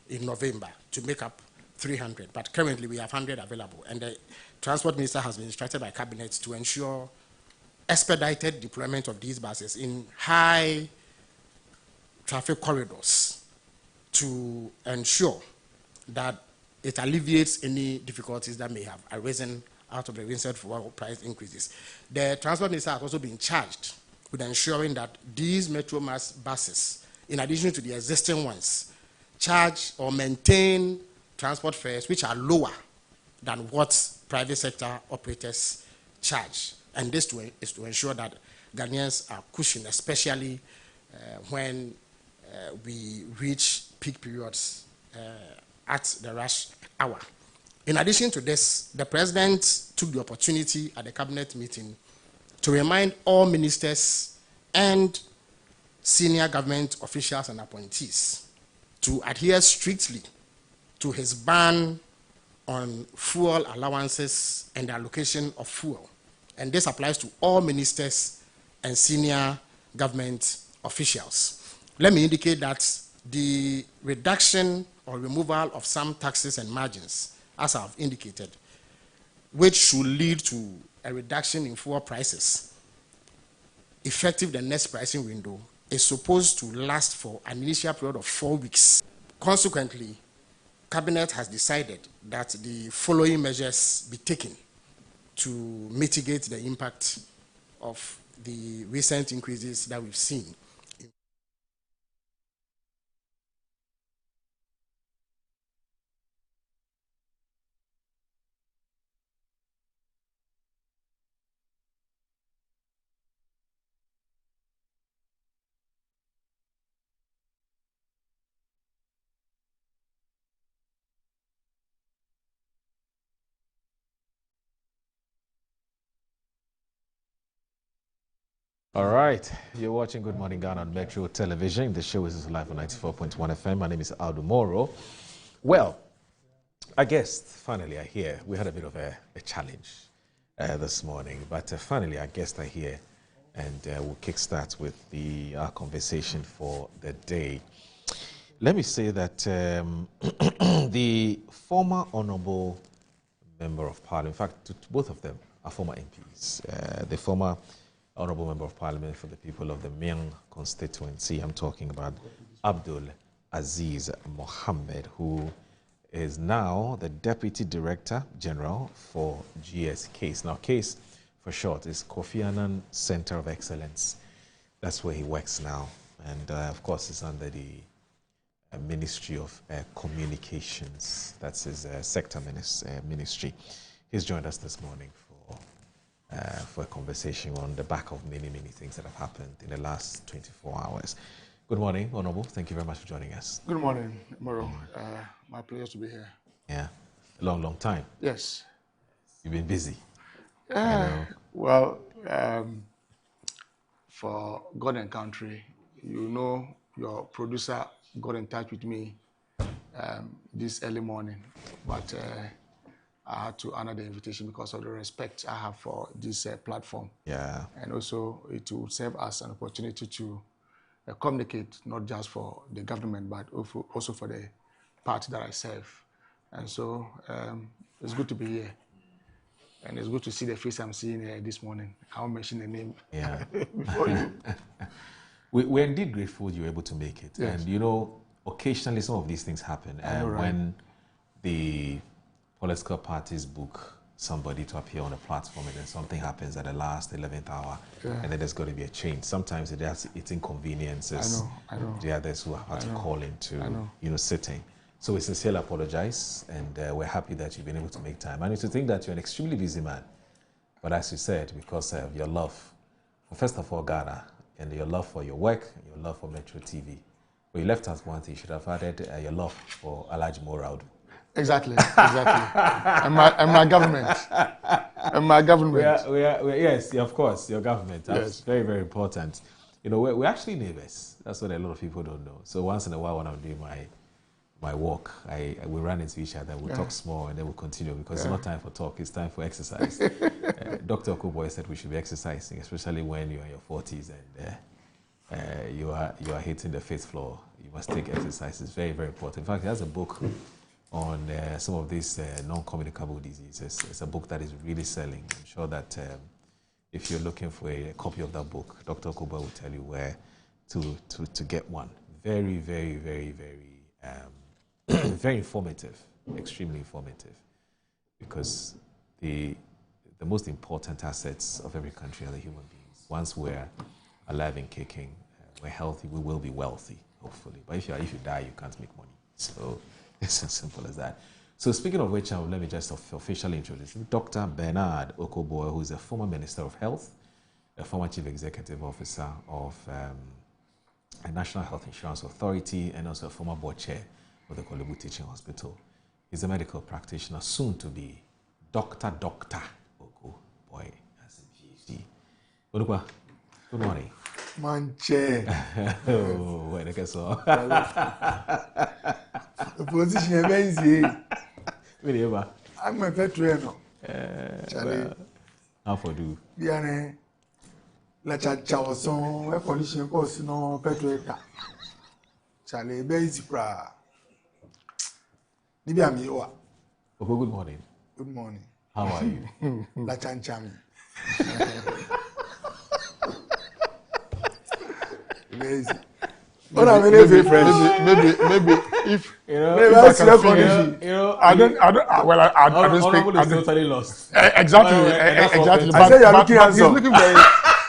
in November to make up 300. But currently we have 100 available, and the transport minister has been instructed by Cabinet to ensure expedited deployment of these buses in high traffic corridors to ensure that it alleviates any difficulties that may have arisen out of the recent fuel price increases. The transport minister has also been charged with ensuring that these Metro Mass buses, in addition to the existing ones, charge or maintain transport fares which are lower than what private sector operators charge. And this is to ensure that Ghanaians are cushioned, especially when we reach peak periods at the rush hour. In addition to this, the President took the opportunity at the Cabinet meeting to remind all ministers and senior government officials and appointees to adhere strictly to his ban on fuel allowances and the allocation of fuel. And this applies to all ministers and senior government officials. Let me indicate that the reduction or removal of some taxes and margins, as I've indicated, which should lead to a reduction in fuel prices, effective the next pricing window, is supposed to last for an initial period of 4 weeks. Consequently, Cabinet has decided that the following measures be taken to mitigate the impact of the recent increases that we've seen. All right, you're watching Good Morning Ghana on Metro Television. The show is live on 94.1 FM. My name is Aldo Moro. Well, I guess finally I hear we had a bit of a challenge this morning, but finally I guess I hear, and we'll kickstart with our conversation for the day. Let me say that the former Honourable Member of Parliament, in fact, both of them are former MPs. The former Honourable Member of Parliament for the people of the Miang constituency, I'm talking about Abdul Aziz Mohammed, who is now the Deputy Director General for GS CASE. Now, CASE, for short, is Kofi Annan Center of Excellence. That's where he works now. And, of course, it's under the Ministry of Communications. That's his sector ministry. He's joined us this morning for a conversation on the back of many, many things that have happened in the last 24 hours. Good morning, Honourable. Thank you very much for joining us. Good morning, Moro. My pleasure to be here. Yeah, a long, long time. Yes. You've been busy. Well, for God and Country, you know, your producer got in touch with me this early morning, but I had to honor the invitation because of the respect I have for this platform. Yeah. And also it will serve as an opportunity to communicate not just for the government, but also for the party that I serve. And so it's good to be here. And it's good to see the face I'm seeing here this morning. I won't mention the name before you. We're indeed grateful you were able to make it. Yes. And you know, occasionally some of these things happen. Right. When the political parties book somebody to appear on a platform and then something happens at the last 11th hour, and then there's got to be a change. Sometimes it inconveniences I know. the others who have had to call into sitting. So we sincerely apologize, and we're happy that you've been able to make time. I need to think that you're an extremely busy man, but as you said, because of your love for, first of all, Ghana, and your love for your work, and your love for Metro TV. But you left us one thing, you should have added your love for Alhaji Moraudu. Exactly. and my government. And my government. Yes, of course, your government. That's Yes. very, very important. You know, we're actually neighbors. That's what a lot of people don't know. So once in a while when I'm doing my walk, we run into each other, we'll talk small, and then we'll continue because it's not time for talk, it's time for exercise. Dr. Okuboy said we should be exercising, especially when you're in your 40s and you are hitting the fifth floor. You must take exercise. It's very, very important. In fact, he has a book on some of these non-communicable diseases. It's a book that is really selling. I'm sure that if you're looking for a copy of that book, Dr. Okuboy will tell you where to get one. Very, very, very, very, very informative, extremely informative, because the most important assets of every country are the human beings. Once we're alive and kicking, we're healthy, we will be wealthy, hopefully. But if you die, you can't make money. So it's as simple as that. So speaking of which, let me just officially introduce Dr. Bernard Okuboy, who is a former Minister of Health, a former Chief Executive Officer of a National Health Insurance Authority, and also a former board chair of the Kolebu Teaching Hospital. He's a medical practitioner, soon to be Dr. Okuboy, as a PhD. Good morning. Manche. Oh, wait, I guess so. The position is easy. I'm a veteran. How for do? Diane, la chawason, a condition course no petreta. Charlie, basic pra. Good morning. Good morning. How are you? La chanchami. Amazing. What I mean is maybe if maybe I see a condition. I don't speak. I'm totally lost. Exactly. I say you're looking handsome.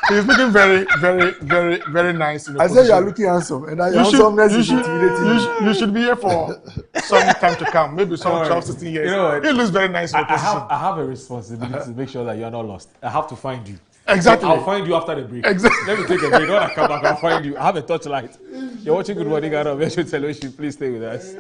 He's looking very, very, very, very nice. I said you are looking handsome, and your handsomeness is intimidating. You should be here for some time to come, maybe some 12, 16 years. You know what? He looks very nice in the position. I have a responsibility to make sure that you're not lost. I have to find you. Exactly. I'll find you after the break. Exactly. Let me take a break. When I come back, I'll find you. I have a torchlight. You're watching Good Morning Ghana on Metro Television. Please stay with us.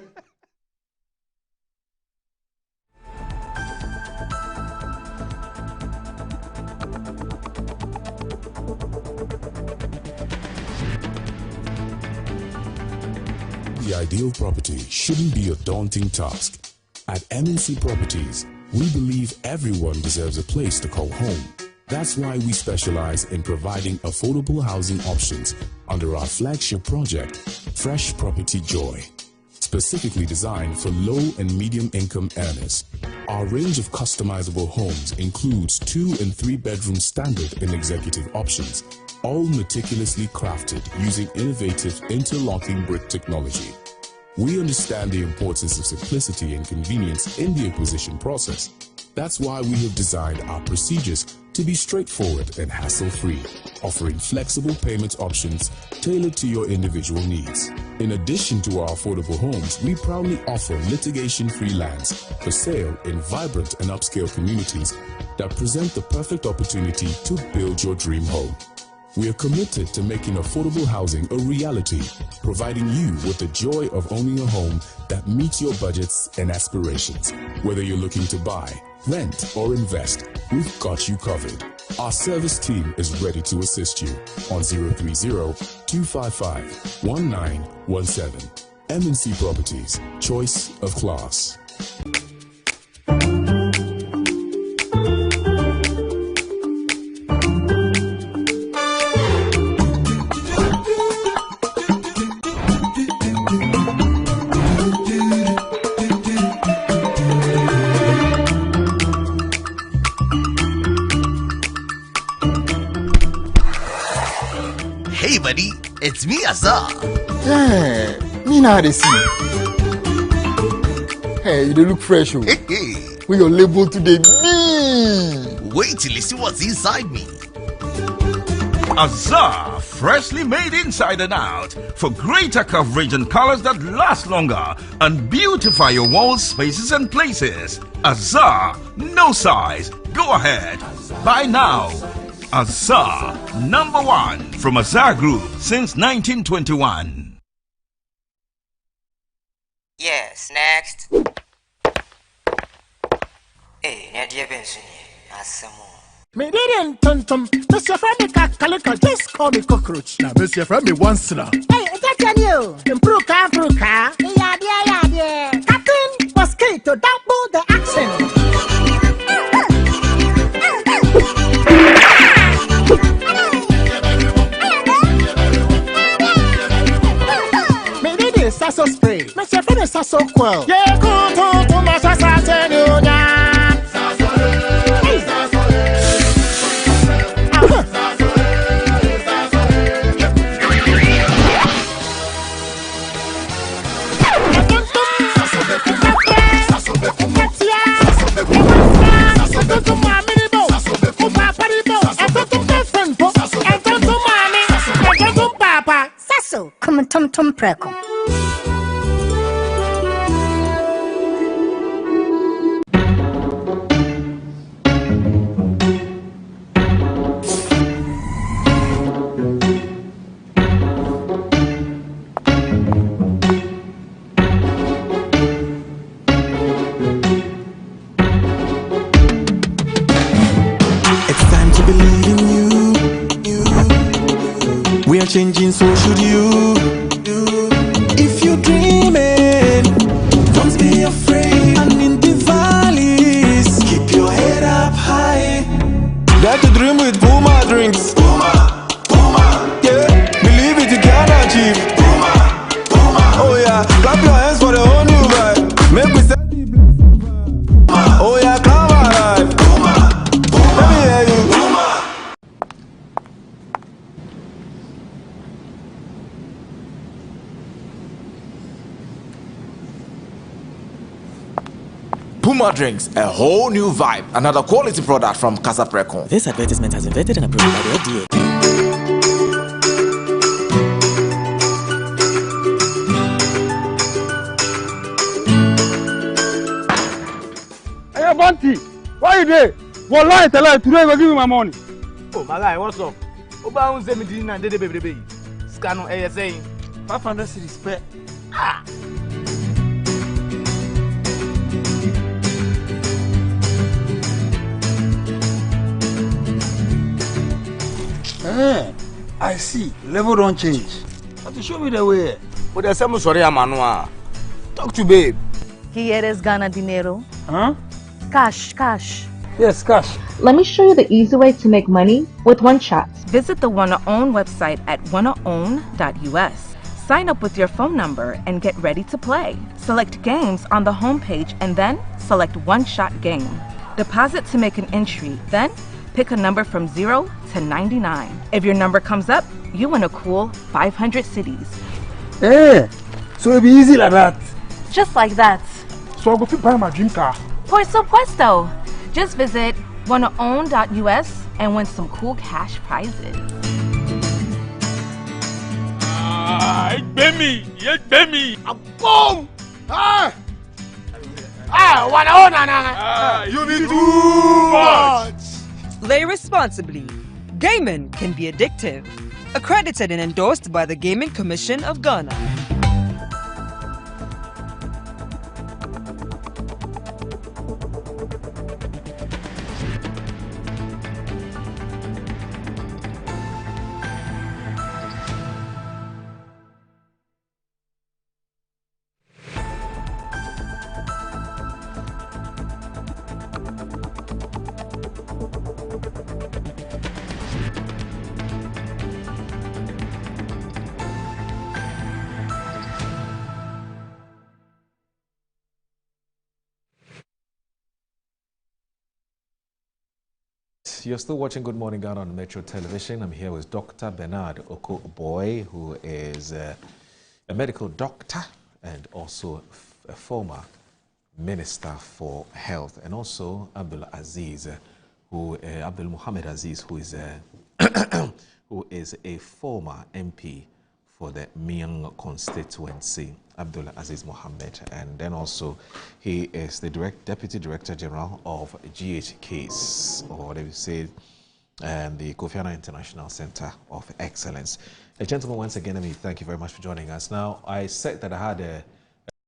The ideal property shouldn't be a daunting task. At MNC Properties, we believe everyone deserves a place to call home. That's why we specialize in providing affordable housing options under our flagship project, Fresh Property Joy. Specifically designed for low and medium income earners. Our range of customizable homes includes 2 and 3 bedroom standard and executive options, all meticulously crafted using innovative interlocking brick technology. We understand the importance of simplicity and convenience in the acquisition process. That's why we have designed our procedures to be straightforward and hassle-free, offering flexible payment options tailored to your individual needs. In addition to our affordable homes, we proudly offer litigation-free lands for sale in vibrant and upscale communities that present the perfect opportunity to build your dream home. We are committed to making affordable housing a reality, providing you with the joy of owning a home that meets your budgets and aspirations. Whether you're looking to buy, rent, or invest, we've got you covered. Our service team is ready to assist you on 030-255-1917. MNC Properties, choice of class. Hey buddy, it's me Azar. Yeah, me now they see. Hey, you look fresh. Oh. Hey. With your label today, me. Wait till you see what's inside me. Azar, freshly made inside and out for greater coverage and colors that last longer and beautify your walls, spaces and places. Azar, no size. Go ahead. Buy now. Azar, #1 from Azar Group since 1921. Yes, next. Hey, Nadia Benson, Me didn't tum. Mr. Friend Kalika, just call me cockroach. Now, Mr. Friend me once now. Hey, that's you. Improve. Yeah. Captain Mosquito, double the action. Sasso spray. Mr. Friend is Sasso quell. Yeah, go to my Sasso, come on, Tom Preco. Changing, so should you. If you're dreaming, don't be afraid. And in the valleys, keep your head up high. Dare to dream with Puma drinks. Puma, yeah. Believe it, you can achieve. Puma. Oh yeah, clap your hands for the whole new vibe. Make we set the bliss. Oh yeah, come alive. Let me hear you. Puma Drinks, a whole new vibe. Another quality product from Casa Precon. This advertisement has been vetted and approved by the FDA. 20. Why you there? Wallahi, today you go give me my money. Oh, my guy, what's up? Oba un 17 and dede baby. Scan on ASA. 500 cedis per. Ah. I see. Level don't change. But to show me the way. But there's some sorry, Amanua. Talk to babe. ¿Quieres ganar dinero? Huh? Cash. Yes, cash. Let me show you the easy way to make money with one chat. Visit the Wanna Own website at wannaown.us. Sign up with your phone number and get ready to play. Select games on the homepage and then select one-shot game. Deposit to make an entry, then pick a number from 0 to 99. If your number comes up, you win a cool 500 cities. Hey, so it'll be easy like that. Just like that. So I'll go fit buy my dream car. Por supuesto. Just visit wannaown.us and win some cool cash prizes. Baby. Boom! You be too much. Play responsibly. Gaming can be addictive. Accredited and endorsed by the Gaming Commission of Ghana. You're still watching Good Morning Ghana on Metro Television. I'm here with Dr. Bernard Okoboy, who is a medical doctor and also a former Minister for Health, and also Abdul Muhammad Aziz, who is a former MP for the Miang constituency, Abdul Aziz Mohammed, and then also he is the Deputy Director General of GHKs, or they say the Kofi Annan International Center of Excellence. Gentlemen, once again, thank you very much for joining us. Now, I said that I had a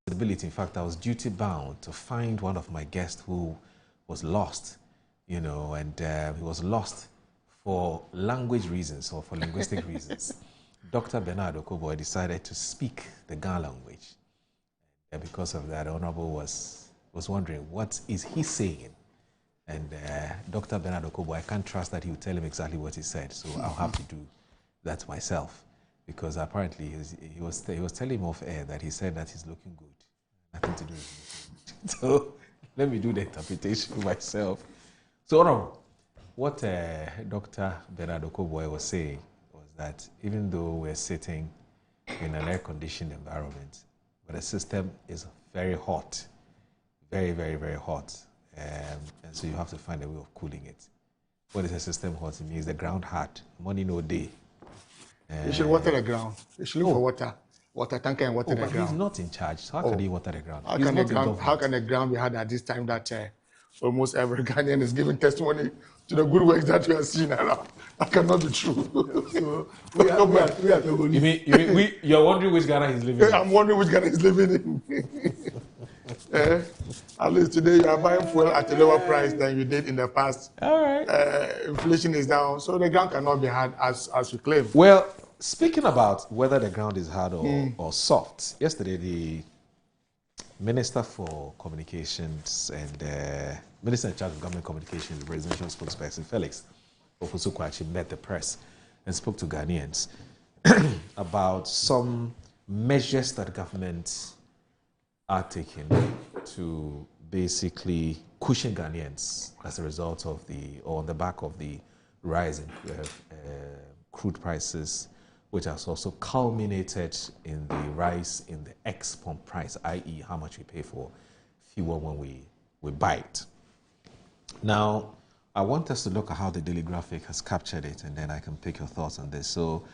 responsibility. In fact, I was duty bound to find one of my guests who was lost, and he was lost for language reasons or for linguistic reasons. Dr. Bernard Okoboy decided to speak the Ga language. And because of that, Honorable was wondering, what is he saying? And Dr. Bernard Okoboy, I can't trust that he will tell him exactly what he said, so I'll have to do that myself. Because apparently he was telling him off air that he said that he's looking good. Nothing to do with it. So let me do the interpretation myself. So, Honorable, what Dr. Bernard Okoboy was saying that even though we're sitting in an air-conditioned environment, but the system is very hot, very, very, very hot, and so you have to find a way of cooling it. What is the system hot? It means the ground hot, money no day. You should water the ground. You should look for water tanker and water the but ground. He's not in charge. So how can he water the ground? How can the ground be hard at this time that almost every Ghanaian is giving testimony to the good works that we are seeing around? That cannot be true. So we are you mean you're wondering which Ghana he's living in? I'm wondering which Ghana he's living in. At least today you are buying fuel at a lower price than you did in the past. All right. Inflation is down, so the ground cannot be hard as you claim. Well, speaking about whether the ground is hard or soft, yesterday the Minister for Communications and Minister in charge of Government Communications, the presidential spokesperson Felix Ofusukwachi, met the press and spoke to Ghanaians about some measures that government are taking to basically cushion Ghanaians as a result of on the back of the rise in crude prices, which has also culminated in the rise in the ex-pump price, i.e. how much we pay for fuel when we buy it. Now, I want us to look at how the Daily Graphic has captured it, and then I can pick your thoughts on this. So,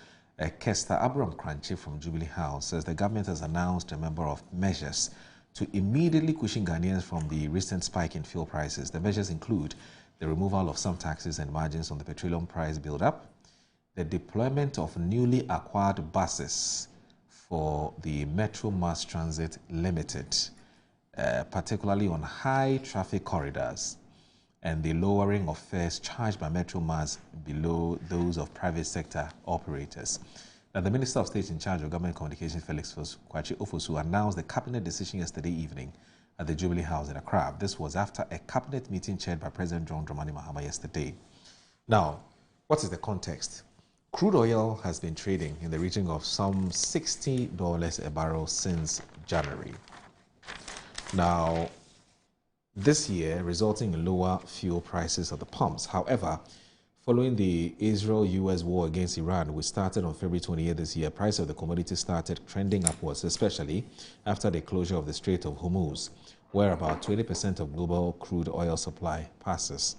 Kester Abraham Crunchy from Jubilee House says the government has announced a number of measures to immediately cushion Ghanaians from the recent spike in fuel prices. The measures include the removal of some taxes and margins on the petroleum price build-up, the deployment of newly acquired buses for the Metro Mass Transit Limited, particularly on high traffic corridors, and the lowering of fares charged by Metro Mass below those of private sector operators. Now, the Minister of State in charge of Government Communications, Felix Kwachi Ofosu, announced the cabinet decision yesterday evening at the Jubilee House in Accra. This was after a cabinet meeting chaired by President John Dramani Mahama yesterday. Now, what is the context? Crude oil has been trading in the region of some $60 a barrel since January. Now, this year, resulting in lower fuel prices at the pumps. However, following the Israel-US war against Iran, which started on February 28 this year, price of the commodity started trending upwards, especially after the closure of the Strait of Hormuz, where about 20% of global crude oil supply passes.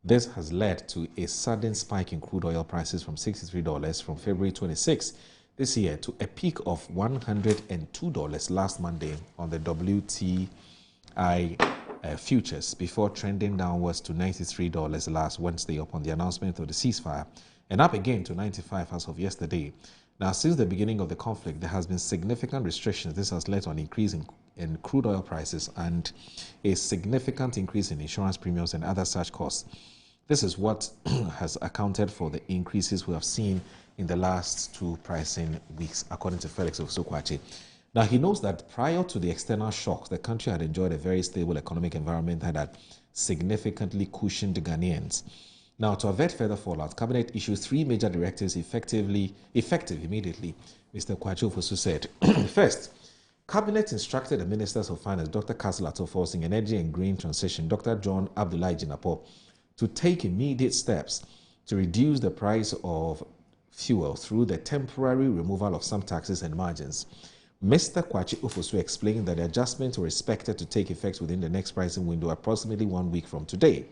This has led to a sudden spike in crude oil prices from $63 from February 26 this year to a peak of $102 last Monday on the WTI futures, before trending downwards to $93 last Wednesday upon the announcement of the ceasefire, and up again to $95 as of yesterday. Now, since the beginning of the conflict, there has been significant restrictions. This has led to an increase in crude oil prices and a significant increase in insurance premiums and other such costs. This is what has accounted for the increases we have seen in the last two pricing weeks, according to Felix Kwachi. Now, he knows that prior to the external shocks, the country had enjoyed a very stable economic environment that had significantly cushioned Ghanaians. Now, to avert further fallout, Cabinet issued 3 major directives effective immediately, Mr. Kwachi Ofosu said. First, Cabinet instructed the Ministers of Finance, Dr. Castle Atto-Forcing, Energy and Green Transition, Dr. John Abdullahi Jinapo, to take immediate steps to reduce the price of fuel through the temporary removal of some taxes and margins. Mr. Kwachi Ofosu explained that the adjustments were expected to take effect within the next pricing window, approximately 1 week from today.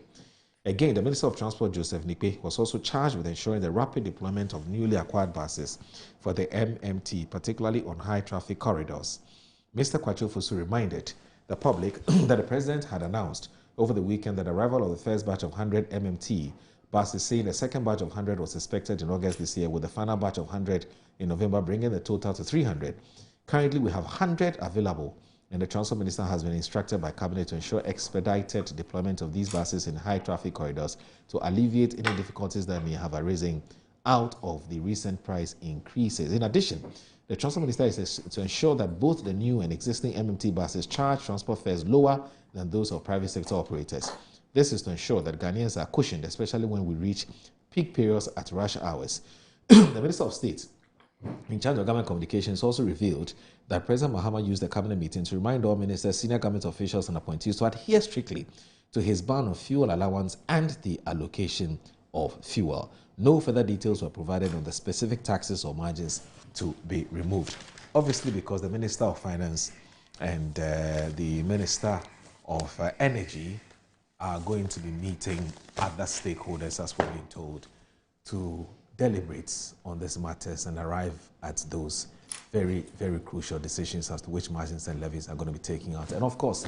Again, the Minister of Transport, Joseph Nikpe, was also charged with ensuring the rapid deployment of newly acquired buses for the MMT, particularly on high traffic corridors. Mr. Kwachi Ofosu reminded the public that the President had announced over the weekend that the arrival of the first batch of 100 MMT buses, saying the second batch of 100 was expected in August this year, with the final batch of 100 in November, bringing the total to 300. Currently, we have 100 available, and the Transport Minister has been instructed by Cabinet to ensure expedited deployment of these buses in high traffic corridors to alleviate any difficulties that may have arisen out of the recent price increases. In addition, the Transport Minister is to ensure that both the new and existing MMT buses charge transport fares lower than those of private sector operators. This is to ensure that Ghanaians are cushioned, especially when we reach peak periods at rush hours. The Minister of State in charge of government communications also revealed that President Mahama used the cabinet meeting to remind all ministers, senior government officials and appointees to adhere strictly to his ban on fuel allowance and the allocation of fuel. No further details were provided on the specific taxes or margins to be removed. Obviously, because the Minister of Finance and the Minister of Energy are going to be meeting other stakeholders, as we've been told, to deliberate on these matters and arrive at those very, very crucial decisions as to which margins and levies are going to be taken out. And of course,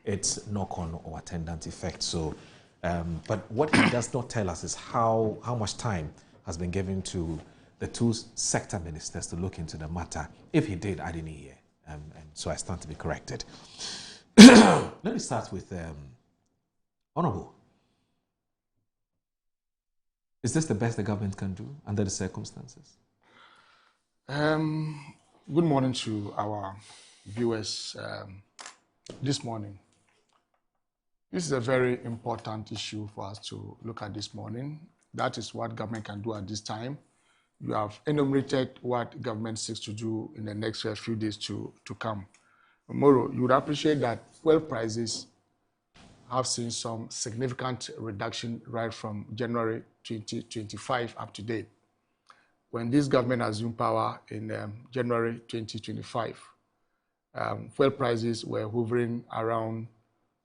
it's knock-on or attendant effect. So, but what he does not tell us is how much time has been given to the two sector ministers to look into the matter. If he did, I didn't hear. And so I stand to be corrected. Let me start with Honorable. Is this the best the government can do under the circumstances? Good morning to our viewers this morning. This is a very important issue for us to look at this morning. That is what government can do at this time. You have enumerated what government seeks to do in the next few days to come. Tomorrow, you would appreciate that fuel prices have seen some significant reduction right from January 2025 up to date. When this government assumed power in January 2025, fuel prices were hovering around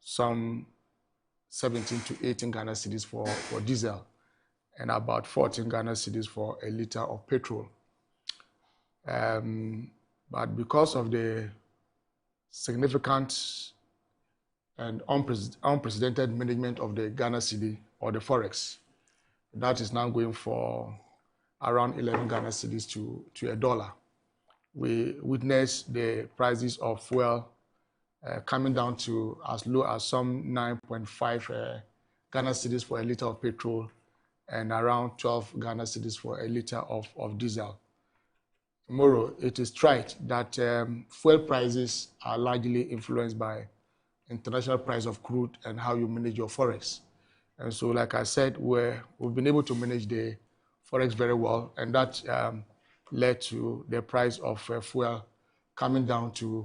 some 17 to 18 Ghana cedis for diesel and about 14 Ghana cedis for a liter of petrol. But because of the significant and unprecedented management of the Ghana cedi or the forex. That is now going for around 11 Ghana cedis to $1. We witnessed the prices of fuel coming down to as low as some 9.5 Ghana cedis for a liter of petrol and around 12 Ghana cedis for a liter of diesel. Tomorrow, it is trite that fuel prices are largely influenced by international price of crude and how you manage your forex. And so, like I said, we've been able to manage the forex very well, and that led to the price of fuel coming down to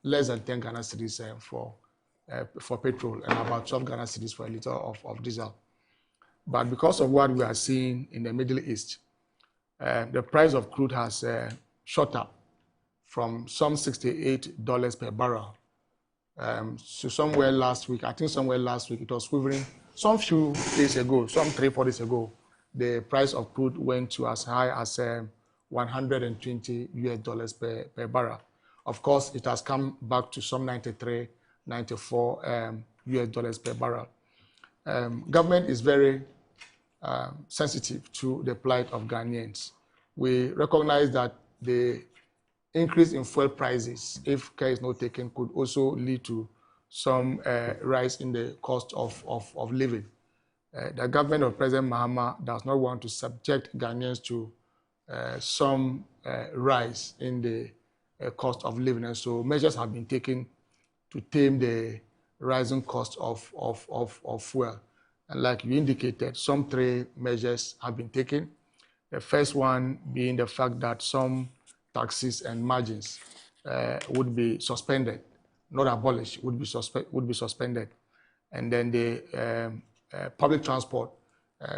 less than 10 Ghana cedis for petrol and about 12 Ghana cedis for a liter of diesel. But because of what we are seeing in the Middle East, the price of crude has shot up from some $68 per barrel to somewhere last week. I think somewhere last week it was hovering. Some few days ago, some 3-4 days ago, the price of crude went to as high as $120 per barrel. Of course, it has come back to some $93, $94 per barrel. Government is very sensitive to the plight of Ghanaians. We recognize that the increase in fuel prices, if care is not taken, could also lead to some rise in the cost of living. The government of President Mahama does not want to subject Ghanaians to some rise in the cost of living, and so measures have been taken to tame the rising cost of fuel. And like you indicated, some 3 measures have been taken. The first one being the fact that some taxes and margins would be suspended, not abolished, would be suspended. And then the public transport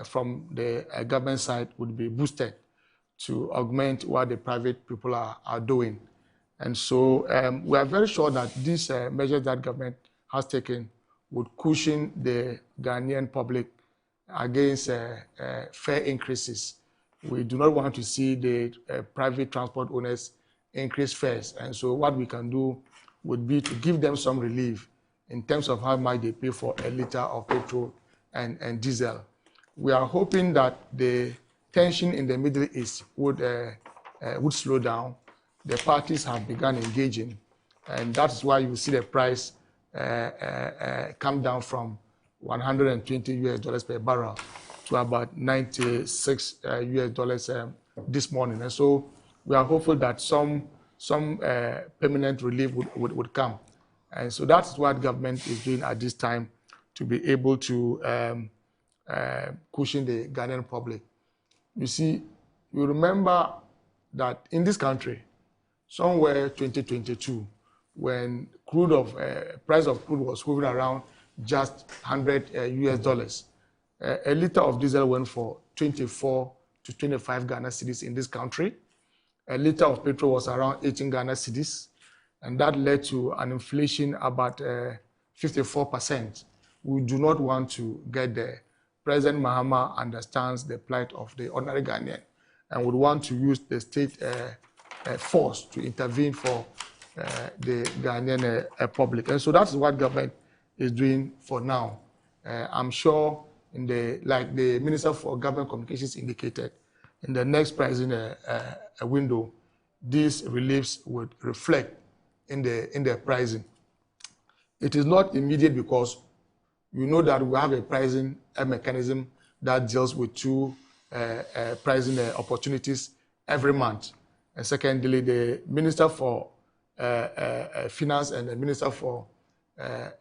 from the government side would be boosted to augment what the private people are doing. And so we are very sure that these measures that government has taken would cushion the Ghanaian public against fare increases. We do not want to see the private transport owners increase fares. And so what we can do would be to give them some relief in terms of how much they pay for a liter of petrol and diesel. We are hoping that the tension in the Middle East would slow down. The parties have begun engaging, and that's why you see the price come down from $120 per barrel to about $96 this morning. And so we are hopeful that some permanent relief would come. And so that's what government is doing at this time to be able to cushion the Ghanaian public. You see, you remember that in this country, somewhere 2022, when price of crude was hovering around just $100 a liter of diesel went for 24 to 25 Ghana cedis in this country. A liter of petrol was around 18 Ghana cedis, and that led to an inflation about 54%. We do not want to get there. President Mahama understands the plight of the ordinary Ghanaian and would want to use the state force to intervene for the Ghanaian public. And so that's what government is doing for now. I'm sure, like the Minister for Government Communications indicated, in the next pricing window, these reliefs would reflect in the pricing. It is not immediate because you know that we have a pricing mechanism that deals with 2 pricing opportunities every month. And secondly, the Minister for Finance and the Minister for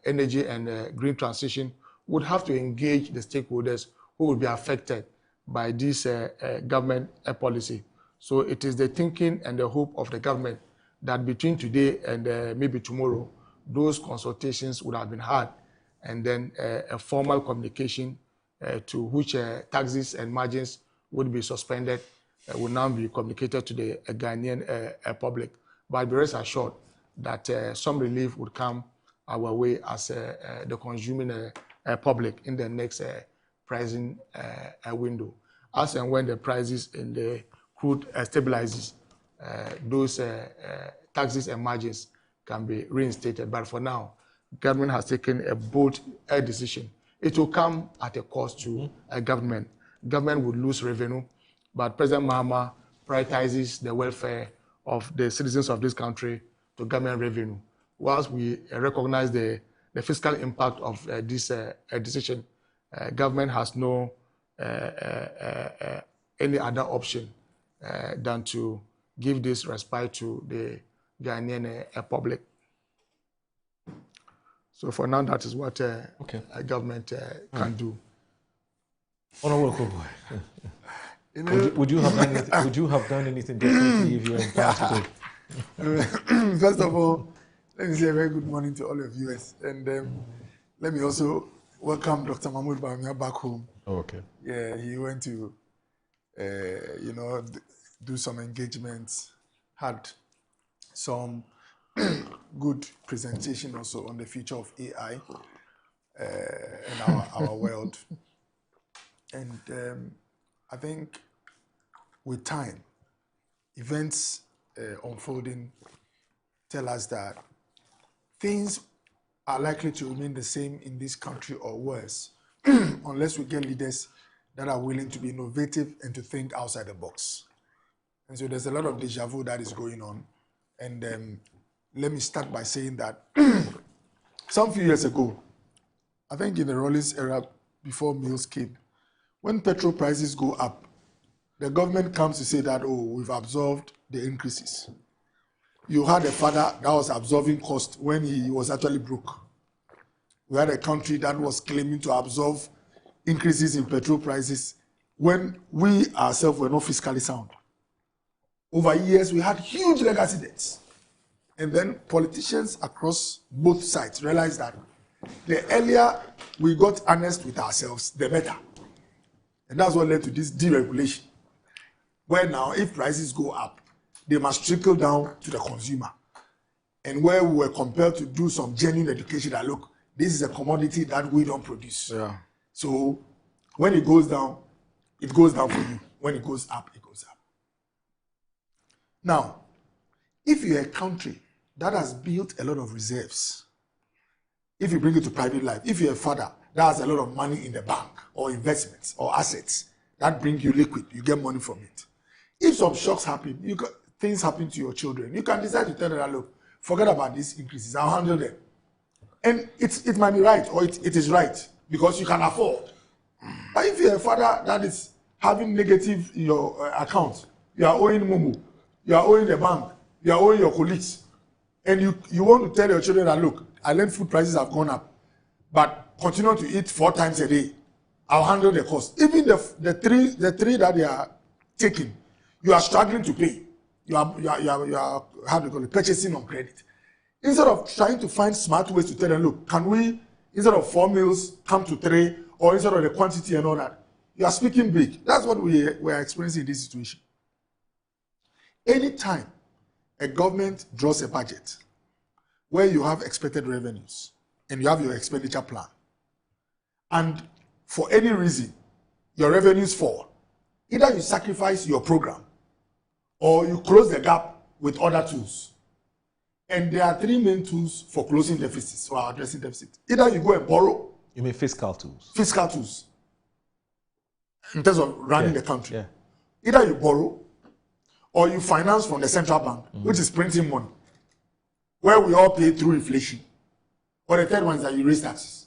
Energy and Green Transition would have to engage the stakeholders who will be affected by this government policy. So it is the thinking and the hope of the government that between today and maybe tomorrow, those consultations would have been had, and then a formal communication to which taxes and margins would be suspended will now be communicated to the Ghanaian public. But be rest assured that some relief would come our way as the consuming public in the next pricing window. As and when the prices in the crude stabilizes, those taxes and margins can be reinstated. But for now, government has taken a bold decision. It will come at a cost to a government. Government would lose revenue, but President Mahama prioritizes the welfare of the citizens of this country to government revenue. Whilst we recognize the fiscal impact of this decision, government has no any other option than to give this respite to the Ghanaian public. So for now, that is what a government can do. Honorable Kobo, would you have done anything differently if you were in power today? First of all, let me say a very good morning to all of you, and let me also welcome Dr. Mahmoud Bawumia back home. Oh, okay. Yeah, he went to, do some engagements, had some good presentation also on the future of AI in our world. And I think with time, events unfolding tell us that things are likely to remain the same in this country or worse unless we get leaders that are willing to be innovative and to think outside the box. And so there's a lot of deja vu that is going on. And let me start by saying that some few years ago, I think in the Rawlings era before Mills came, when petrol prices go up, the government comes to say that, oh, we've absorbed the increases. You had a father that was absorbing cost when he was actually broke. We had a country that was claiming to absorb increases in petrol prices when we ourselves were not fiscally sound. Over years, we had huge legacy debts. And then politicians across both sides realized that the earlier we got honest with ourselves, the better. And that's what led to this deregulation, where now if prices go up, they must trickle down to the consumer. And where we were compelled to do some genuine education that, look, this is a commodity that we don't produce. Yeah. So when it goes down for you. When it goes up, it goes up. Now, if you're a country that has built a lot of reserves, if you bring it to private life, if you're a father that has a lot of money in the bank or investments or assets that bring you liquid, you get money from it. If some shocks happen, things happen to your children, you can decide to tell them, look, forget about these increases, I'll handle them. And it might be right, or it is right, because you can afford. But if you're a father that is having negative in your account, you are owing Mumu, you are owing the bank, you are owing your colleagues, and you want to tell your children that, look, I learned food prices have gone up, but continue to eat 4 times a day, I'll handle the cost. Even the three that they are taking, you are struggling to pay. You are how do you call it, purchasing on credit. Instead of trying to find smart ways to tell them, look, can we, instead of 4 meals, come to 3, or instead of the quantity and all that, you are speaking big. That's what we are experiencing in this situation. Anytime a government draws a budget where you have expected revenues and you have your expenditure plan, and for any reason your revenues fall, either you sacrifice your program or you close the gap with other tools. And there are 3 main tools for closing deficits or addressing deficits. Either you go and borrow. You mean fiscal tools? Fiscal tools. In terms of running the country. Yeah. Either you borrow or you finance from the central bank, which is printing money, where we all pay through inflation. Or the third one is that you raise taxes.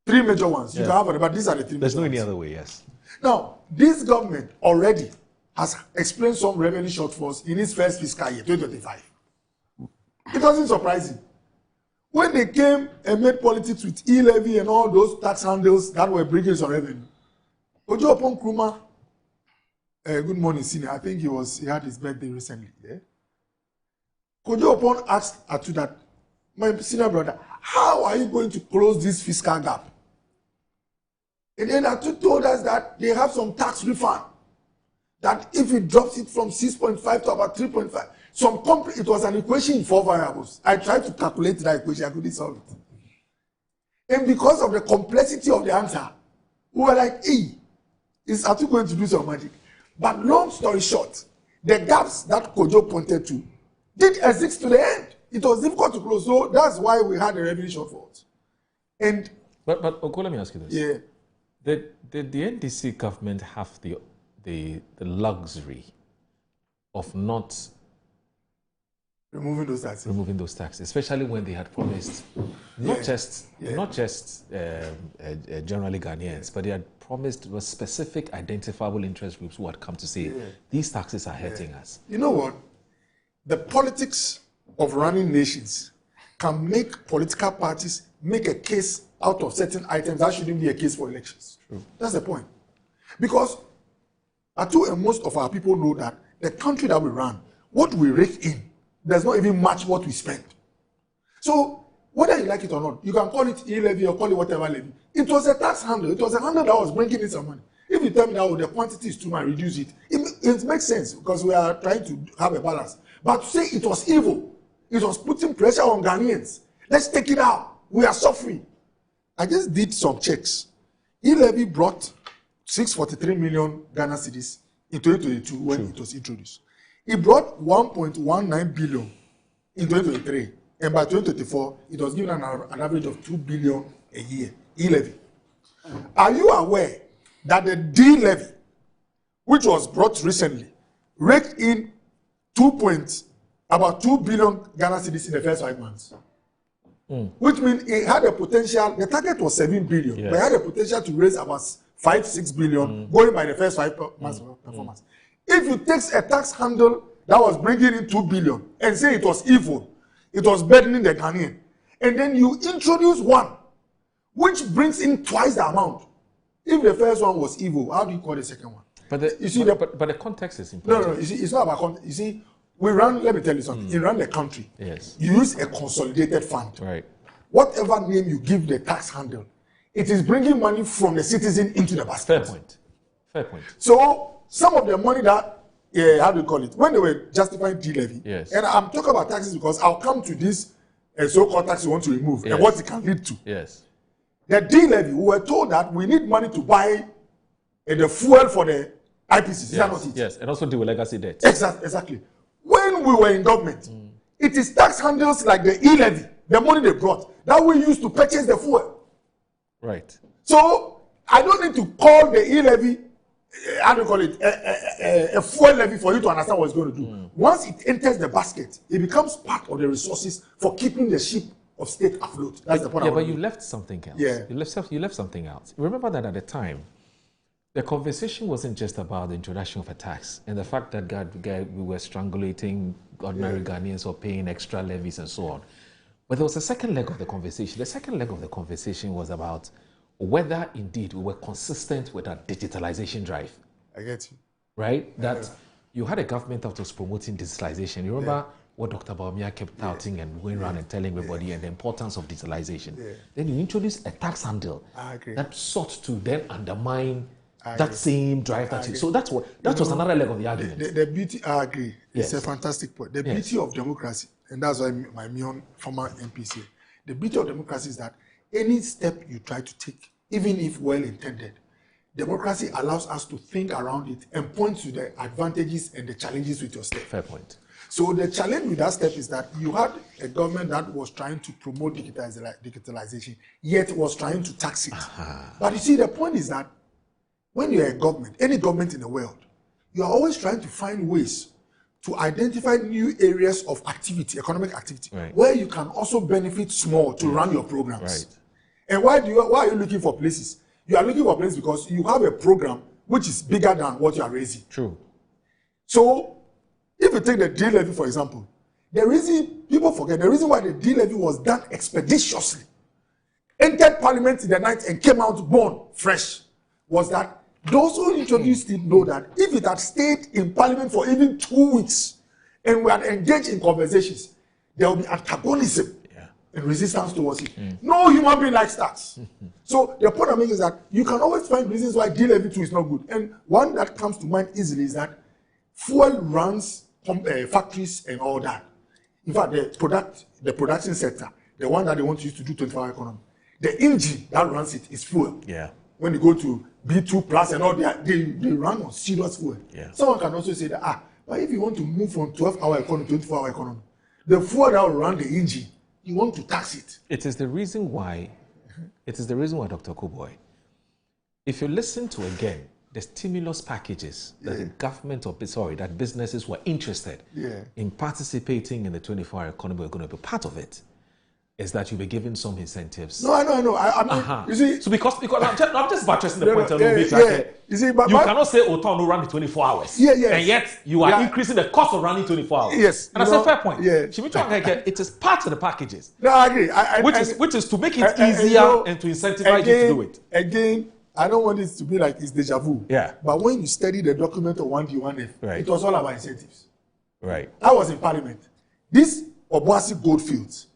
3 major ones. You can have it, but these are the 3 There's major no ones. any other way, yes. Now, this government already has explained some revenue shortfalls in its first fiscal year, 2025. It wasn't surprising. When they came and made politics with e-levy and all those tax handles that were bringing some revenue, Ojo Opon Nkrumah, good morning, senior. I think he had his birthday recently. Yeah? Ojo Opon asked Atu that, my senior brother, how are you going to close this fiscal gap? And then Atu told us that they have some tax refund. That if it drops it from 6.5 to about 3.5, it was an equation in 4 variables. I tried to calculate that equation, I couldn't solve it. And because of the complexity of the answer, we were like, hey, is Atu going to do some magic? But long story short, the gaps that Kojo pointed to did exist to the end. it was difficult to close. So that's why we had the revenue shortfalls. And but Oko, let me ask you this. Yeah. Did the NDC government have the luxury of not removing those taxes, especially when they had promised not just generally Ghanaians, but they had promised was specific identifiable interest groups who had come to say these taxes are hurting us. You know what? The politics of running nations can make political parties make a case out of certain items that shouldn't be a case for elections. True. That's the point. Because Atu and most of our people know that the country that we run, what we rake in, does not even match what we spend. So whether you like it or not, you can call it e-levy or call it whatever levy. It was a tax handle. It was a handle that was bringing in some money. If you tell me that the quantity is too much, reduce it, it makes sense because we are trying to have a balance. But to say it was evil, it was putting pressure on Ghanaians. Let's take it out. We are suffering. I just did some checks. E-levy brought 643 million Ghana cedis in 2022 when it was introduced. It brought 1.19 billion in 2023, and by 2024, it was given an average of 2 billion a year. E-levy. Are you aware that the D-levy, which was brought recently, raked in about 2 billion Ghana cedis in the first 5 months? Which means it had a potential, the target was 7 billion, but it had a potential to raise about 5-6 billion going by the first 5 months of performance. If you take a tax handle that was bringing in 2 billion and say it was evil, it was burdening the Ghanaian, and then you introduce one which brings in twice the amount. If the first one was evil, how do you call the second one? But the context is important. No, you see, it's not about context. You see, we run, let me tell you something, you run the country. Yes. You use a consolidated fund. Right. Whatever name you give the tax handle, it is bringing money from the citizen into the basket. Fair point. So some of the money that, how do you call it, when they were justifying D-levy, and I'm talking about taxes because I'll come to this so-called tax you want to remove and what it can lead to. Yes. The D-levy, we were told that we need money to buy the fuel for the IPCs. Is that not it? Yes, and also deal with legacy debt. Exactly. When we were in government, it is tax handles like the E-levy, the money they brought, that we used to purchase the fuel. Right. So I don't need to call the E-levy, how do you call it, a fuel levy for you to understand what it's going to do. Once it enters the basket, it becomes part of the resources for keeping the ship of state afloat. That's the point. Yeah, but you left something else. Yeah. You left something else. Remember that at the time, the conversation wasn't just about the introduction of a tax and the fact that we were strangulating ordinary Ghanaians or paying extra levies and so on. But there was a second leg of the conversation. The second leg of the conversation was about whether indeed we were consistent with our digitalization drive. I get you. Right? That you had a government that was promoting digitalization. You remember what Dr. Baumia kept touting and going around and telling everybody and the importance of digitalization. Then you introduced a tax handle that sought to then undermine that same drive. So that was another leg of the argument. The beauty, I agree. Yes. It's a fantastic point. The beauty of democracy, and that's why my former MP said, the beauty of democracy is that any step you try to take, even if well intended, democracy allows us to think around it and point to the advantages and the challenges with your step. Fair point. So the challenge with that step is that you had a government that was trying to promote digitalization, yet was trying to tax it. But you see, the point is that when you're a government, any government in the world, you are always trying to find ways to identify new areas of activity, economic activity, where you can also benefit small to run your programs. Right. And why are you looking for places? You are looking for places because you have a program which is bigger than what you are raising. True. So if you take the D-levy, for example, people forget the reason why the D-levy was done expeditiously, entered parliament in the night and came out born fresh, was that those who introduced it know that if it had stayed in parliament for even 2 weeks and we had engaged in conversations, there will be antagonism and resistance towards it. No human being likes tax. So the point I'm making is that you can always find reasons why D-levy 2 is not good. And one that comes to mind easily is that fuel runs factories and all that. In fact, the production sector, the one that they want to use to do 24-hour economy, the engine that runs it is fuel. Yeah. When you go to B2 plus and all that, they run on serious fuel. Yeah. Someone can also say that, but if you want to move from 12-hour economy to 24-hour economy, the fuel that will run the engine, you want to tax it. It is the reason why, Dr. Koboy, if you listen to again the stimulus packages that the government that businesses were interested in participating in the 24-hour economy were going to be part of it, is that you'll be given some incentives. No, I know. You see, so because I'm just buttressing the point a little bit. You see, you cannot say Oton will run the 24 hours. And yet you are increasing the cost of running 24 hours. Yes. And that's a fair point. It is part of the packages. No, I agree. Which is to make it easier and to incentivize you to do it. Again, I don't want it to be like it's deja vu. Yeah. But when you study the document of 1D, 1F, it was all about incentives. Right. I was in Parliament. This Obuasi Goldfields,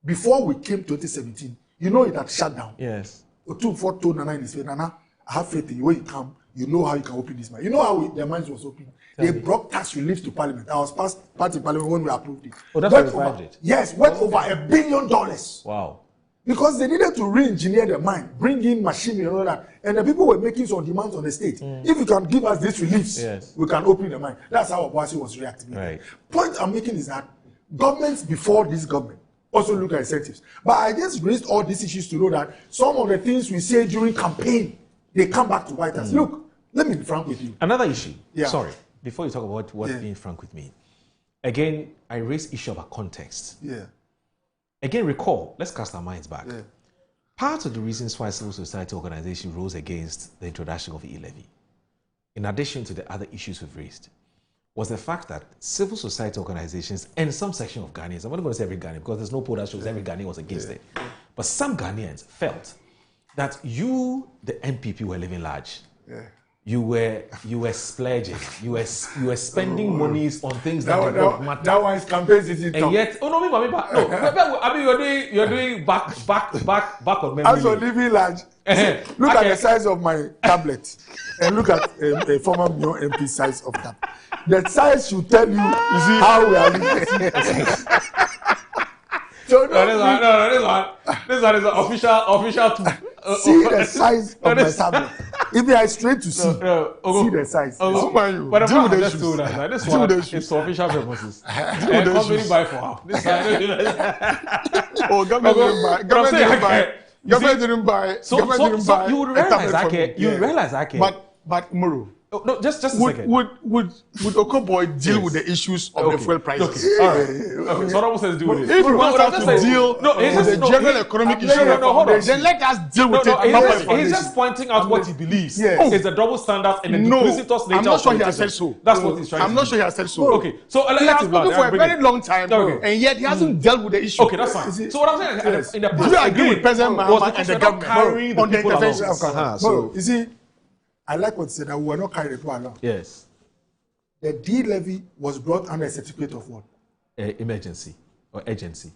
before we came 2017, you know it had shut down. Yes. Otu told Nana in his face, Nana, I have faith in you. When you come, you know how you can open this mine. You know how their minds was open. They brought tax relief to Parliament. I was part in Parliament when we approved it. Oh, that's why you revived it? Yes, worth over $1 billion. Wow. Because they needed to re-engineer the mine, bring in machinery and all that. And the people were making some demands on the state. If you can give us these reliefs, we can open the mine. That's how Obuasi was reactivated. Right. Point I'm making is that governments before this government also look at incentives. But I just raised all these issues to know that some of the things we say during campaign, they come back to bite us. Look, let me be frank with you. Another issue. Sorry, before you talk about what being frank with me. Again, I raised issue about context. Again, recall, let's cast our minds back. Part of the reasons why civil society organizations rose against the introduction of e-levy, in addition to the other issues we've raised, was the fact that civil society organizations and some section of Ghanaians, I'm not going to say every Ghanaian because there's no poll that shows every Ghanaian was against it, but some Ghanaians felt that you, the MPP, were living large. You were splurging. You were spending monies on things that did not matter. That one is campaign city. And yet, no. I mean, you're doing back on memory. As for living large, look at the size of my tablet, and look at a former Mion MP size of that. The size should tell you how we are living. So this one is an official tool. See the size of my tablet. If you are straight to see the size. But I'm not just told that. This one is for official purposes. Company buy for half. Government didn't buy. So you would realize, But Muru. No, just a second. Would Okoboy deal with the issues of the fuel prices? Okay, all right. Okay, so what else has to do with it? If he wants us to deal with the general economic issue, then let us deal with it. He's just pointing out what he believes is the double standard and the duplicitous nature. I'm not sure he has said so. That's what he's trying to do. I'm not sure he has said so. Okay, so he has spoken for a very long time, and yet he hasn't dealt with the issue. Okay, that's fine. So what I'm saying, in the past, do you agree with President Mahama and the government on the intervention? You see, I like what he said, that we were not carrying the people along. Yes. The D-levy was brought under a certificate of what? Emergency or agency.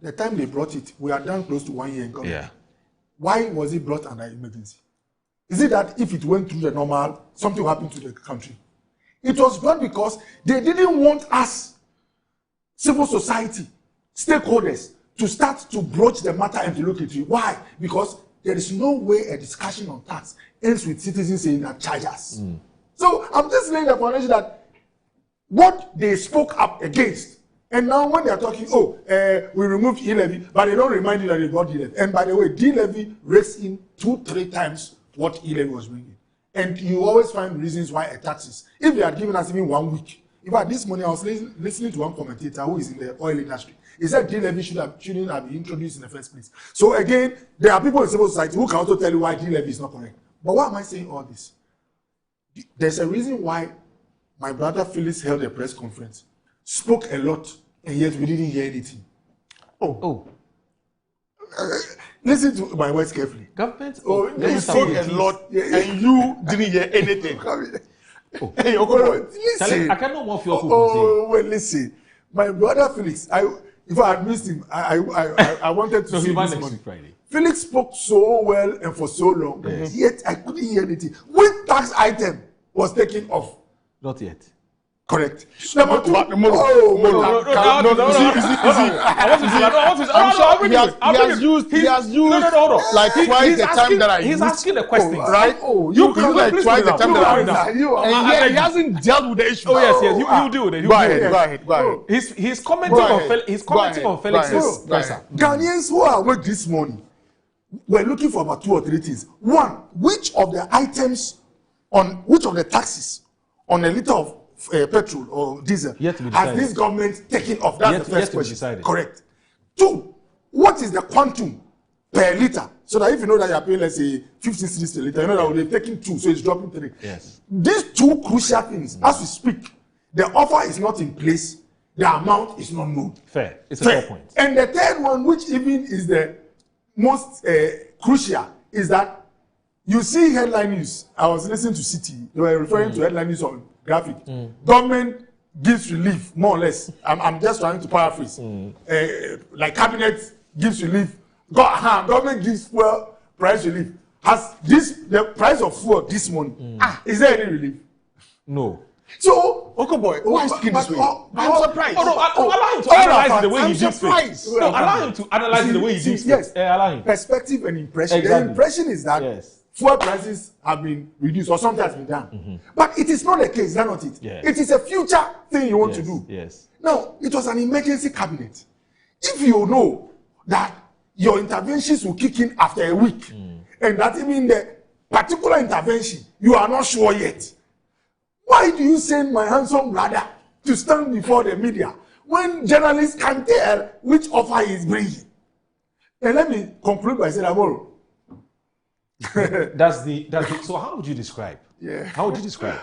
The time they brought it, we are done close to 1 year in government. Yeah. Why was it brought under emergency? Is it that if it went through the normal, something happened to the country? It was brought because they didn't want us, civil society, stakeholders, to start to broach the matter and to look into it. Why? Because there is no way a discussion on tax ends with citizens saying that charge us. So I'm just laying the foundation that what they spoke up against, and now when they are talking, we removed e-levy, but they don't remind you that they brought e-levy. And by the way, D-levy raised in 2-3 times what e-levy was bringing. And you always find reasons why a tax is. If they had given us even 1 week, in fact, this morning I was listening to one commentator who is in the oil industry. He said D-levy shouldn't have been introduced in the first place. So again, there are people in civil society who can also tell you why D-levy is not correct. But why am I saying all this? There's a reason why my brother Felix held a press conference, spoke a lot, and yet we didn't hear anything. Listen to my words carefully. Government. You spoke a lot, and you didn't hear anything. Hey, listen. I cannot more feel wait, listen. My brother Felix, if I had missed him, I wanted to see him this morning. Friday. Felix spoke so well and for so long, yet I couldn't hear anything. When tax item was taken off? Not yet. Correct. Number two. I'm sure he has used like twice the time that I used. He's asking the question, right? Oh, you like twice the time that I used. And yet he hasn't dealt with the issue. Oh yes, he'll deal with it. Go ahead. He's commenting on Felix's presser. Ghanaians who are awake this morning were looking for about 2 or 3 things. One, which of the taxes on a liter of petrol or diesel has this government taken off? That's the first question. Correct. 2, what is the quantum per liter? So that if you know that you are paying, let's say, 15 cedis per liter, you know that they've taken 2, so it's dropping 3. Yes. These 2 crucial things, as we speak, the offer is not in place, the amount is not known. Fair. It's a fair point. And the third one, which even is the most crucial, is that you see headline news. I was listening to City. They were referring to headline news on graphic. Government gives relief, more or less. I'm just trying to paraphrase. Like cabinet gives relief. Government gives fuel price relief. Has the price of fuel this morning? Is there any relief? No. So, Boy, why is it this way? I'm surprised. Allow him to analyze the way he deals with. No, allow him to analyze the way he deals with. Yes, allow him. Perspective and impression. Exactly. The impression is that fuel prices have been reduced or something has been done. But it is not the case, that's not it. It is a future thing you want to do. Yes. Now, it was an emergency cabinet. If you know that your interventions will kick in after a week, and that even the particular intervention, you are not sure yet, why do you send my handsome brother to stand before the media when journalists can tell which offer he is bringing? And let me conclude by saying, Amoro. So how would you describe? Yeah. How would you describe?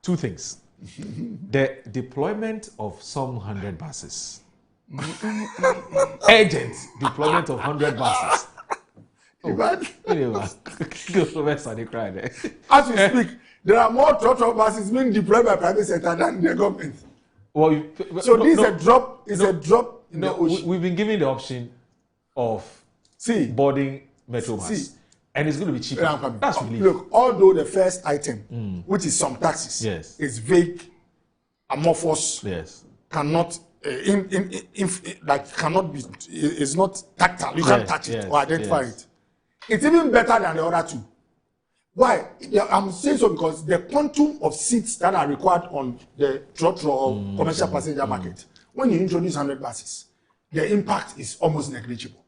2 things. The deployment of some 100 buses. Urgent deployment of 100 buses. As we speak, there are more trotro buses being deployed by private sector than the government. So this is a drop in the ocean. We've been given the option of boarding metro bus. And it's going to be cheaper. That's relief. Look, although the first item, which is some taxes, is vague, amorphous, cannot cannot be, is not tactile. You can't touch it or identify it. It's even better than the other 2. Why? I'm saying so because the quantum of seats that are required on the trotro or commercial passenger market, when you introduce 100 buses, the impact is almost negligible.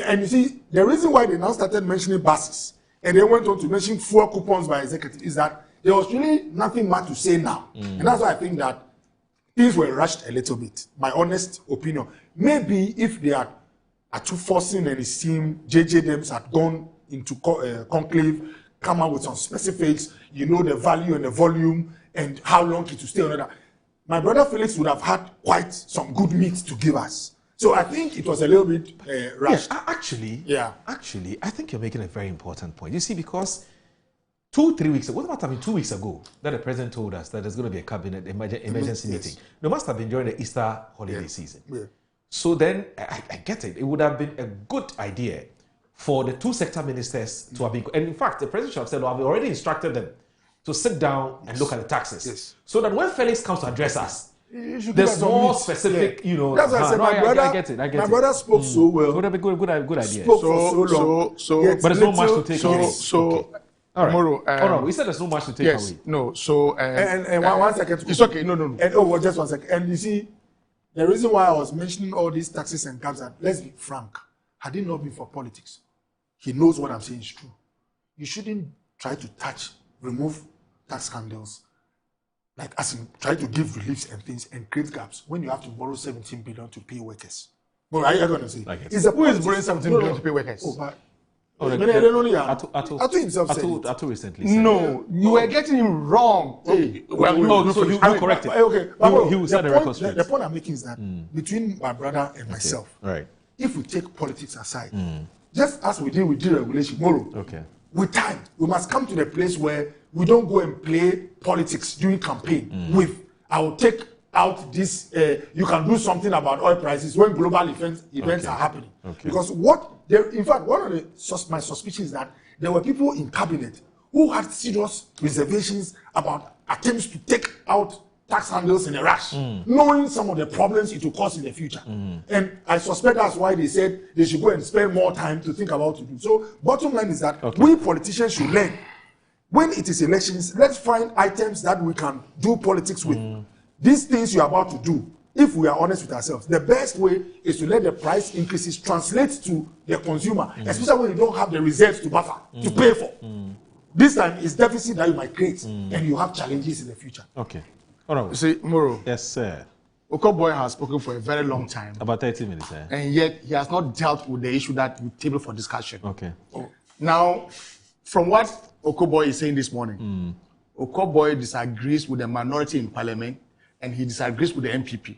And you see, the reason why they now started mentioning buses and they went on to mention fuel coupons by executives is that there was really nothing much to say now. And that's why I think that things were rushed a little bit, my honest opinion. Maybe if they are too forcing and it seemed JJ Dems had gone into conclave, come out with some specifics, you know, the value and the volume and how long it will stay on that. My brother Felix would have had quite some good meat to give us. So I think it was a little bit rushed. Actually, I think you're making a very important point. You see, because 2-3 weeks ago, what about 2 weeks ago, that the president told us that there's going to be a cabinet emergency meeting. It must have been during the Easter holiday season. So then, I get it. It would have been a good idea for the 2 sector ministers to have been, and in fact, the president should have said, I've already instructed them to sit down and look at the taxes. So that when Felix comes to address us, there's more specific, you know. That's why I said I get it. My brother spoke so well. Would have been good idea. Spoke for so long. But there's no much to take away. All right. Tomorrow, we said there's no much to take away. No, so and 1 second. It's okay. No. And just 1 second. And you see, the reason why I was mentioning all these taxes and cabs, that let's be frank, had it not been for politics, he knows what I'm saying is true. You shouldn't try to remove tax scandals, like as in try to give reliefs and things and create gaps when you have to borrow 17 billion to pay workers. But are you going to say? Who is borrowing 17 billion to pay workers? Atu himself said it. Atu recently said no, you were getting him wrong. So you correct it. Okay, he will set the record straight. The point I'm making is that between my brother and myself, if we take politics aside, just as we deal with deregulation tomorrow, with time, we must come to the place where we don't go and play politics during campaign with, I will take out this, you can do something about oil prices when global events are happening. Because in fact, one of my suspicions is that there were people in cabinet who had serious reservations about attempts to take out tax handles in a rush, knowing some of the problems it will cause in the future. And I suspect that's why they said they should go and spend more time to think about what to do. So bottom line is that we politicians should learn. When it is elections, let's find items that we can do politics with. These things you are about to do, if we are honest with ourselves, the best way is to let the price increases translate to the consumer, especially when you don't have the reserves to buffer, to pay for. This time is deficit that you might create, and you have challenges in the future. Okay. All right. You see, Moro. Yes, sir. Okoboy has spoken for a very long time. About 30 minutes, eh? And yet he has not dealt with the issue that we table for discussion. Okay. Now, from what Okoboy is saying this morning, Okoboy disagrees with the minority in parliament and he disagrees with the MPP.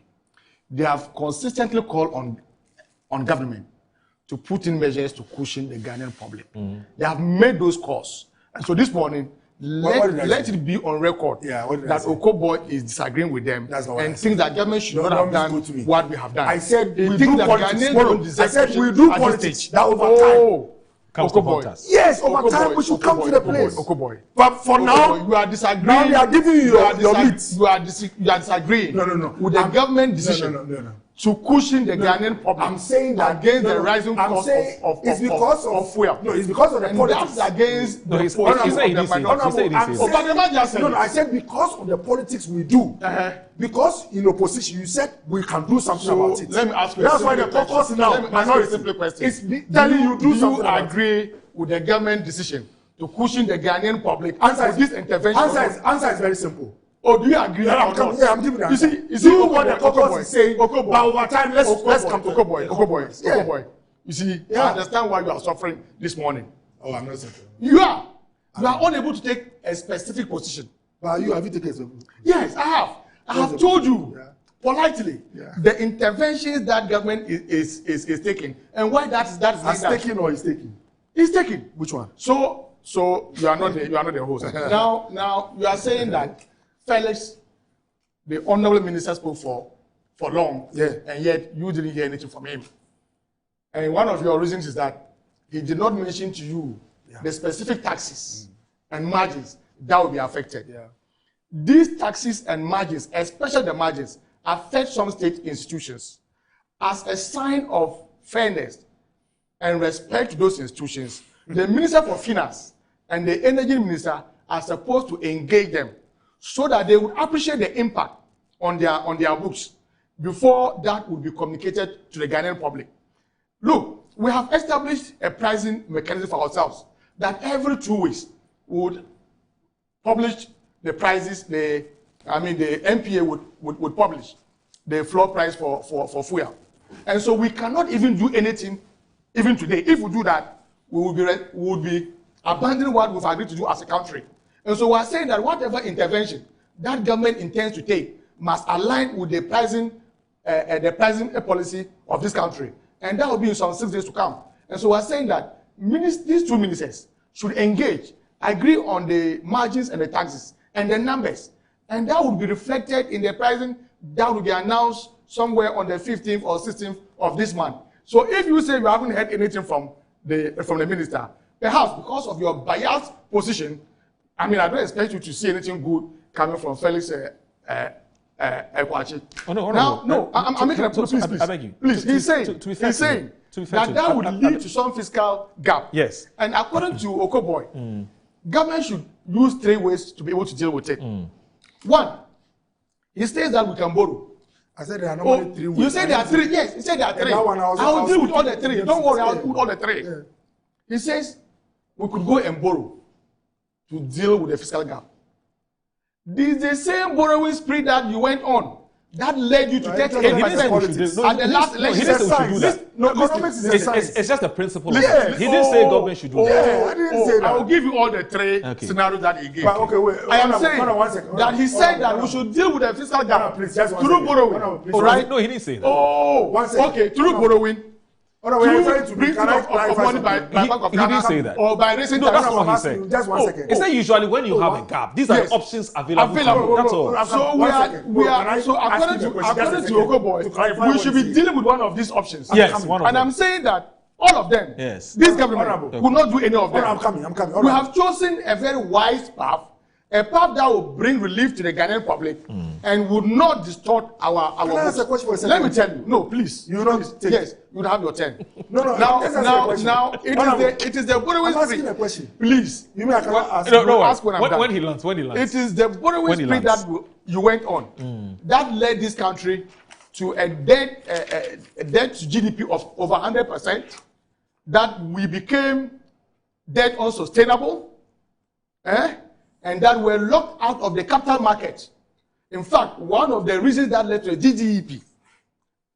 They have consistently called on government to put in measures to cushion the Ghanaian public. They have made those calls. And so this morning, let it be on record that Okoboy is disagreeing with them and thinks that government should not have done what we have done. I said we do politics. I said we do politics. That over time. Okoboy. Yes, over time we should come to the place. Okoboy. But for now, you are disagreeing. Now they are giving you your leads. You are disagreeing. No. With the government decision. No. To cushion the Ghanaian public. I'm saying that against the rising cost of fuel. No, it's because of the politics. That's against the I said because of the politics we do. Because in opposition, you said we can do something about it. Let me ask you. That's why the caucus now minority. Simple question. It's telling you do something. Do you agree with the government decision to cushion the Ghanaian public for this intervention? Answer is very simple. Oh, do you agree? I'm giving that. You see what the caucus is saying. But over time, let's come to Okoboy. You see, I understand why you are suffering this morning. Oh, I'm not suffering. You are unable to take a specific position. But have you taken a specific? Yes, I have. I have told you politely the interventions that government is taking and why that is taking or is taking. It's taking. Which one? So you are not the host. now you are saying that Felix, the honorable minister, spoke for long, and yet you didn't hear anything from him. And one of your reasons is that he did not mention to you the specific taxes and margins that will be affected. These taxes and margins, especially the margins, affect some state institutions. As a sign of fairness and respect to those institutions, the Minister for Finance and the Energy Minister are supposed to engage them so that they would appreciate the impact on their books before that would be communicated to the Ghanaian public. Look, we have established a pricing mechanism for ourselves that every 2 weeks would publish the prices. The MPA would publish the floor price for fuel, and so we cannot even do anything even today. If we do that, we would be abandoning what we've agreed to do as a country. And so we are saying that whatever intervention that government intends to take must align with the pricing policy of this country, and that will be in some 6 days to come. And so we are saying that these two ministers should engage, agree on the margins and the taxes and the numbers, and that will be reflected in the pricing that will be announced somewhere on the 15th or 16th of this month. So if you say you haven't heard anything from the minister, perhaps because of your biased position, I don't expect you to see anything good coming from Felix Ekwachi. I'm making a point. I beg you. Please, he's saying that would lead to some fiscal gap. Yes. And according to Okoboy, government should use 3 ways to be able to deal with it. One, he says that we can borrow. I said there are normally 3 ways. You said there are 3. Yes, he said there are 3. I will deal with all the 3. Don't worry, I'll do all the 3. Yeah. He says we could go and borrow to deal with the fiscal gap. This is the same borrowing spree that you went on that led you to take 8% at the last election. He didn't say we should do that. Economics is a science. It's just a principle. He didn't say government should do that. I didn't say that. I will give you all the 3 scenarios that he gave. But I am saying that he said that we should deal with the fiscal gap through borrowing. All right? No, he didn't say that. Okay, through borrowing. To bring of money by Bank of Ghana. He didn't say that. Or by raising taxes. That's what he said. Just 1 second. He said usually when you have a gap, these are the options available to you. That's all. So according to Okoboy, we should be dealing with one of these options. Yes, one of them. And I'm saying that all of them, this government will not do any of them. I'm coming. We have chosen a very wise path a path that will bring relief to the Ghanaian public and would not distort our. Can I ask a question for a second? Let me tell you. No, please. You don't take. Yes, you have your turn. No. Now, it is the borrowing spree. I'm asking a question. Please. You mean I cannot ask? No, ask when I'm done. When he lands. It is the borrowing spree that you went on that led this country to a debt to GDP of over 100%. That we became debt unsustainable, and that we're locked out of the capital market. In fact, one of the reasons that led to a GDP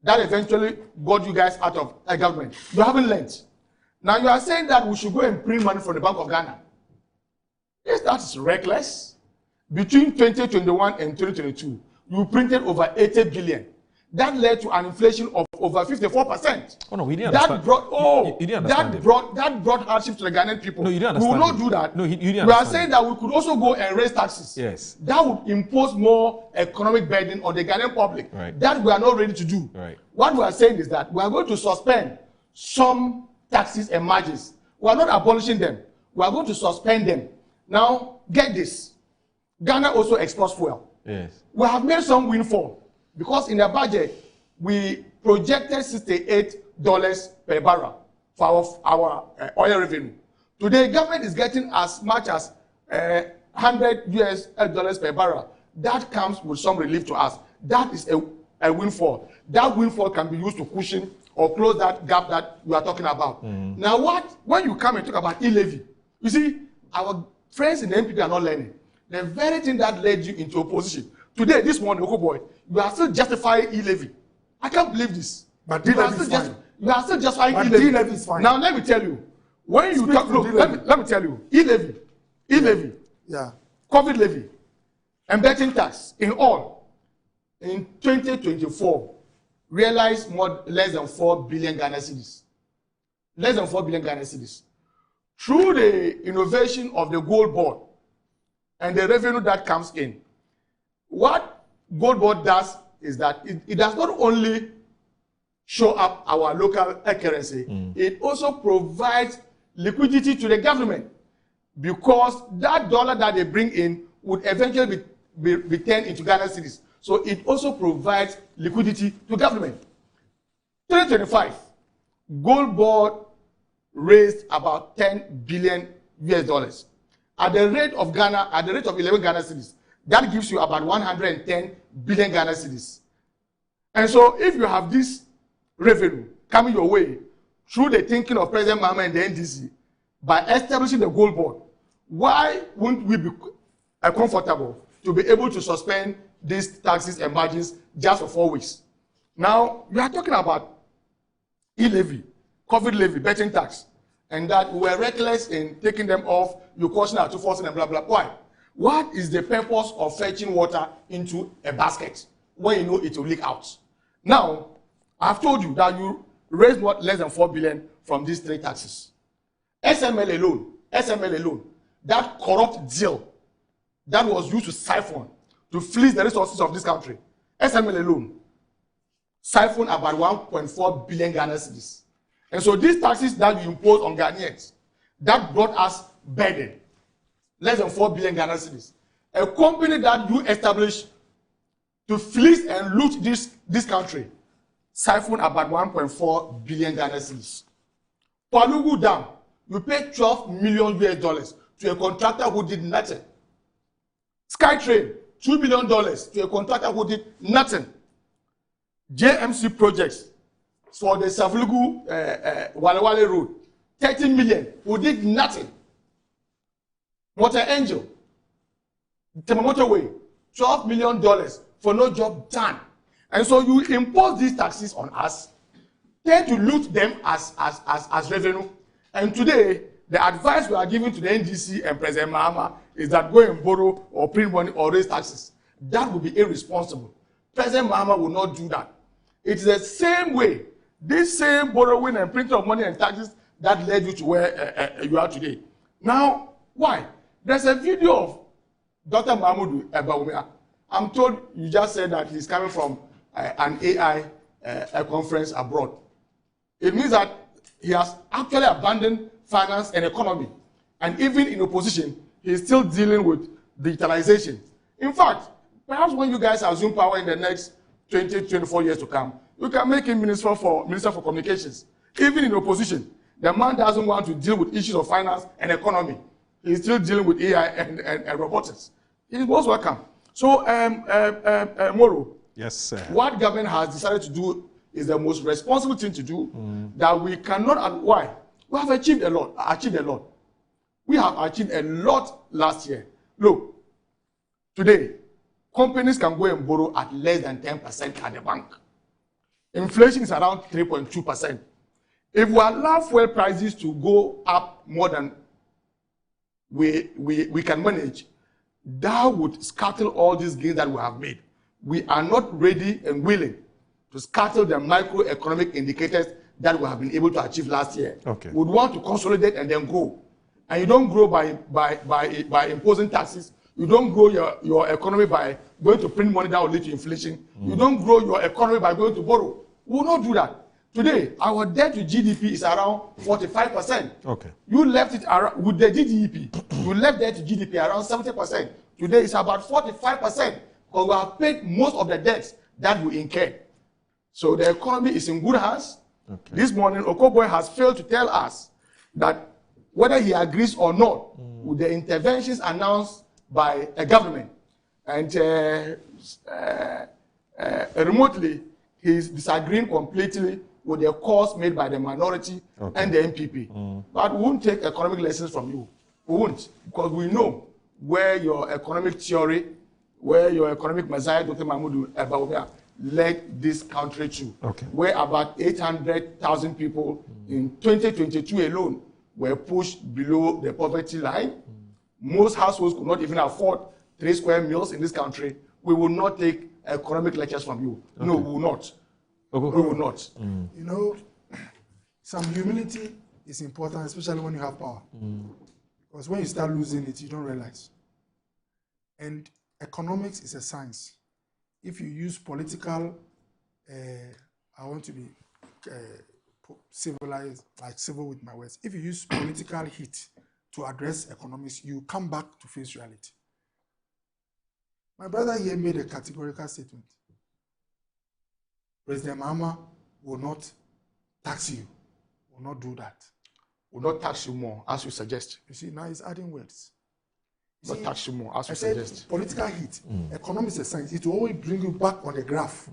that eventually got you guys out of a government. You haven't learned. Now you are saying that we should go and print money from the Bank of Ghana. Yes, that's reckless. Between 2021 and 2022, you printed over 80 billion. That led to an inflation of over 54%. Oh no, we didn't understand. That brought hardship to the Ghanaian people. No, you didn't understand. We will not do that. No, you didn't We are understand. saying that we could also go and raise taxes. Yes. That would impose more economic burden on the Ghanaian public. Right. That we are not ready to do. Right. What we are saying is that we are going to suspend some taxes and margins. We are not abolishing them. We are going to suspend them. Now, get this. Ghana also exports fuel. Yes. We have made some windfall because in the budget, we projected $68 per barrel for our oil revenue. Today, government is getting as much as $100 per barrel. That comes with some relief to us. That is a windfall. That windfall can be used to cushion or close that gap that we are talking about. Now, when you come and talk about e-levy, you see, our friends in the NPP are not learning. The very thing that led you into opposition. Today, this morning, Oko boy, you are still justifying e-levy. I can't believe this. But D-levy is fine. You are still justifying But e-levy. D-levy is fine. Now, let me tell you. When you talk, look, let me tell you. E-levy, Yeah. COVID levy, and betting tax, in all, in 2024, realized less than 4 billion Ghana cedis. Less than 4 billion Ghana cedis. Through the innovation of the gold board and the revenue that comes in, what gold board does is that it does not only show up our local currency, it also provides liquidity to the government because that dollar that they bring in would eventually be turned into Ghana cedis. So it also provides liquidity to government. 2025, gold board raised about $10 billion US. At the rate of 11 Ghana cedis, that gives you about 110 billion Ghana cedis. And so if you have this revenue coming your way through the thinking of President Mahama and the NDC, by establishing the gold board, why wouldn't we be comfortable to be able to suspend these taxes and margins just for 4 weeks? Now, we are talking about e-levy, COVID levy, betting tax, and that we were reckless in taking them off, you caution our 240 and blah, blah. Why? What is the purpose of fetching water into a basket when you know it will leak out? Now, I've told you that you raised less than 4 billion from these 3 taxes. SML alone, that corrupt deal that was used to siphon, to fleece the resources of this country, SML alone, siphoned about 1.4 billion Ghana cedis. And so these taxes that you impose on Ghanaians, that brought us burden, less than 4 billion Ghana cedis. A company that you established to fleece and loot this country, siphoned about 1.4 billion Ghana cedis. Palugu Dam, you paid $12 million US to a contractor who did nothing. SkyTrain, $2 million to a contractor who did nothing. JMC projects for the Savelugu Walewale Road, 30 million, who did nothing. Water Angel, Temamoto Way, $12 million for no job done. And so you impose these taxes on us, tend to loot them as revenue. And today, the advice we are giving to the NDC and President Mahama is that go and borrow or print money or raise taxes. That would be irresponsible. President Mahama will not do that. It's the same way, this same borrowing and printing of money and taxes that led you to where you are today. Now, why? There's a video of Dr. Mahmoud Ebawumia. I'm told you just said that he's coming from an AI conference abroad. It means that he has actually abandoned finance and economy. And even in opposition, he's still dealing with digitalization. In fact, perhaps when you guys assume power in the next 24 years to come, you can make him Minister for Communications. Even in opposition, the man doesn't want to deal with issues of finance and economy. He's still dealing with AI and robotics. He's most welcome. So, Moro. Yes, sir. What government has decided to do is the most responsible thing to do that we cannot. Why? We have achieved a lot. We have achieved a lot last year. Look, today, companies can go and borrow at less than 10% at the bank. Inflation is around 3.2%. If we allow fuel prices to go up more than we can manage, that would scuttle all these gains that we have made. We are not ready and willing to scuttle the microeconomic indicators that we have been able to achieve last year. Okay. We would want to consolidate and then grow. And you don't grow by imposing taxes. You don't grow your economy by going to print money that will lead to inflation. You don't grow your economy by going to borrow. We will not do that. Today, our debt to GDP is around 45%. Okay. You left it around, with the GDP, you left debt to GDP around 70%. Today, it's about 45%, because we have paid most of the debts that we incurred. So the economy is in good hands. Okay. This morning, Okoboy has failed to tell us that whether he agrees or not with the interventions announced by a government, and remotely, he's disagreeing completely with the calls made by the minority and the MPP. But we won't take economic lessons from you. We won't, because we know where your economic theory, where your economic messiah, Dr. Mahmoud Ebaobia, led this country to. Okay. Where about 800,000 people in 2022 alone were pushed below the poverty line. Most households could not even afford 3 square meals in this country. We will not take economic lectures from you. Okay. No, we will not. We will not. You know, some humility is important, especially when you have power. Because when you start losing it, you don't realize. And economics is a science. If you use political, I want to be civilized, like civil with my words. If you use political heat to address economics, you come back to face reality. My brother here made a categorical statement. President Mahama will not tax you, will not do that. Will not tax you more, as you suggest. You see, now he's adding words. Not tax you more, as you suggest. Political heat, economics is a science. It will always bring you back on the graph.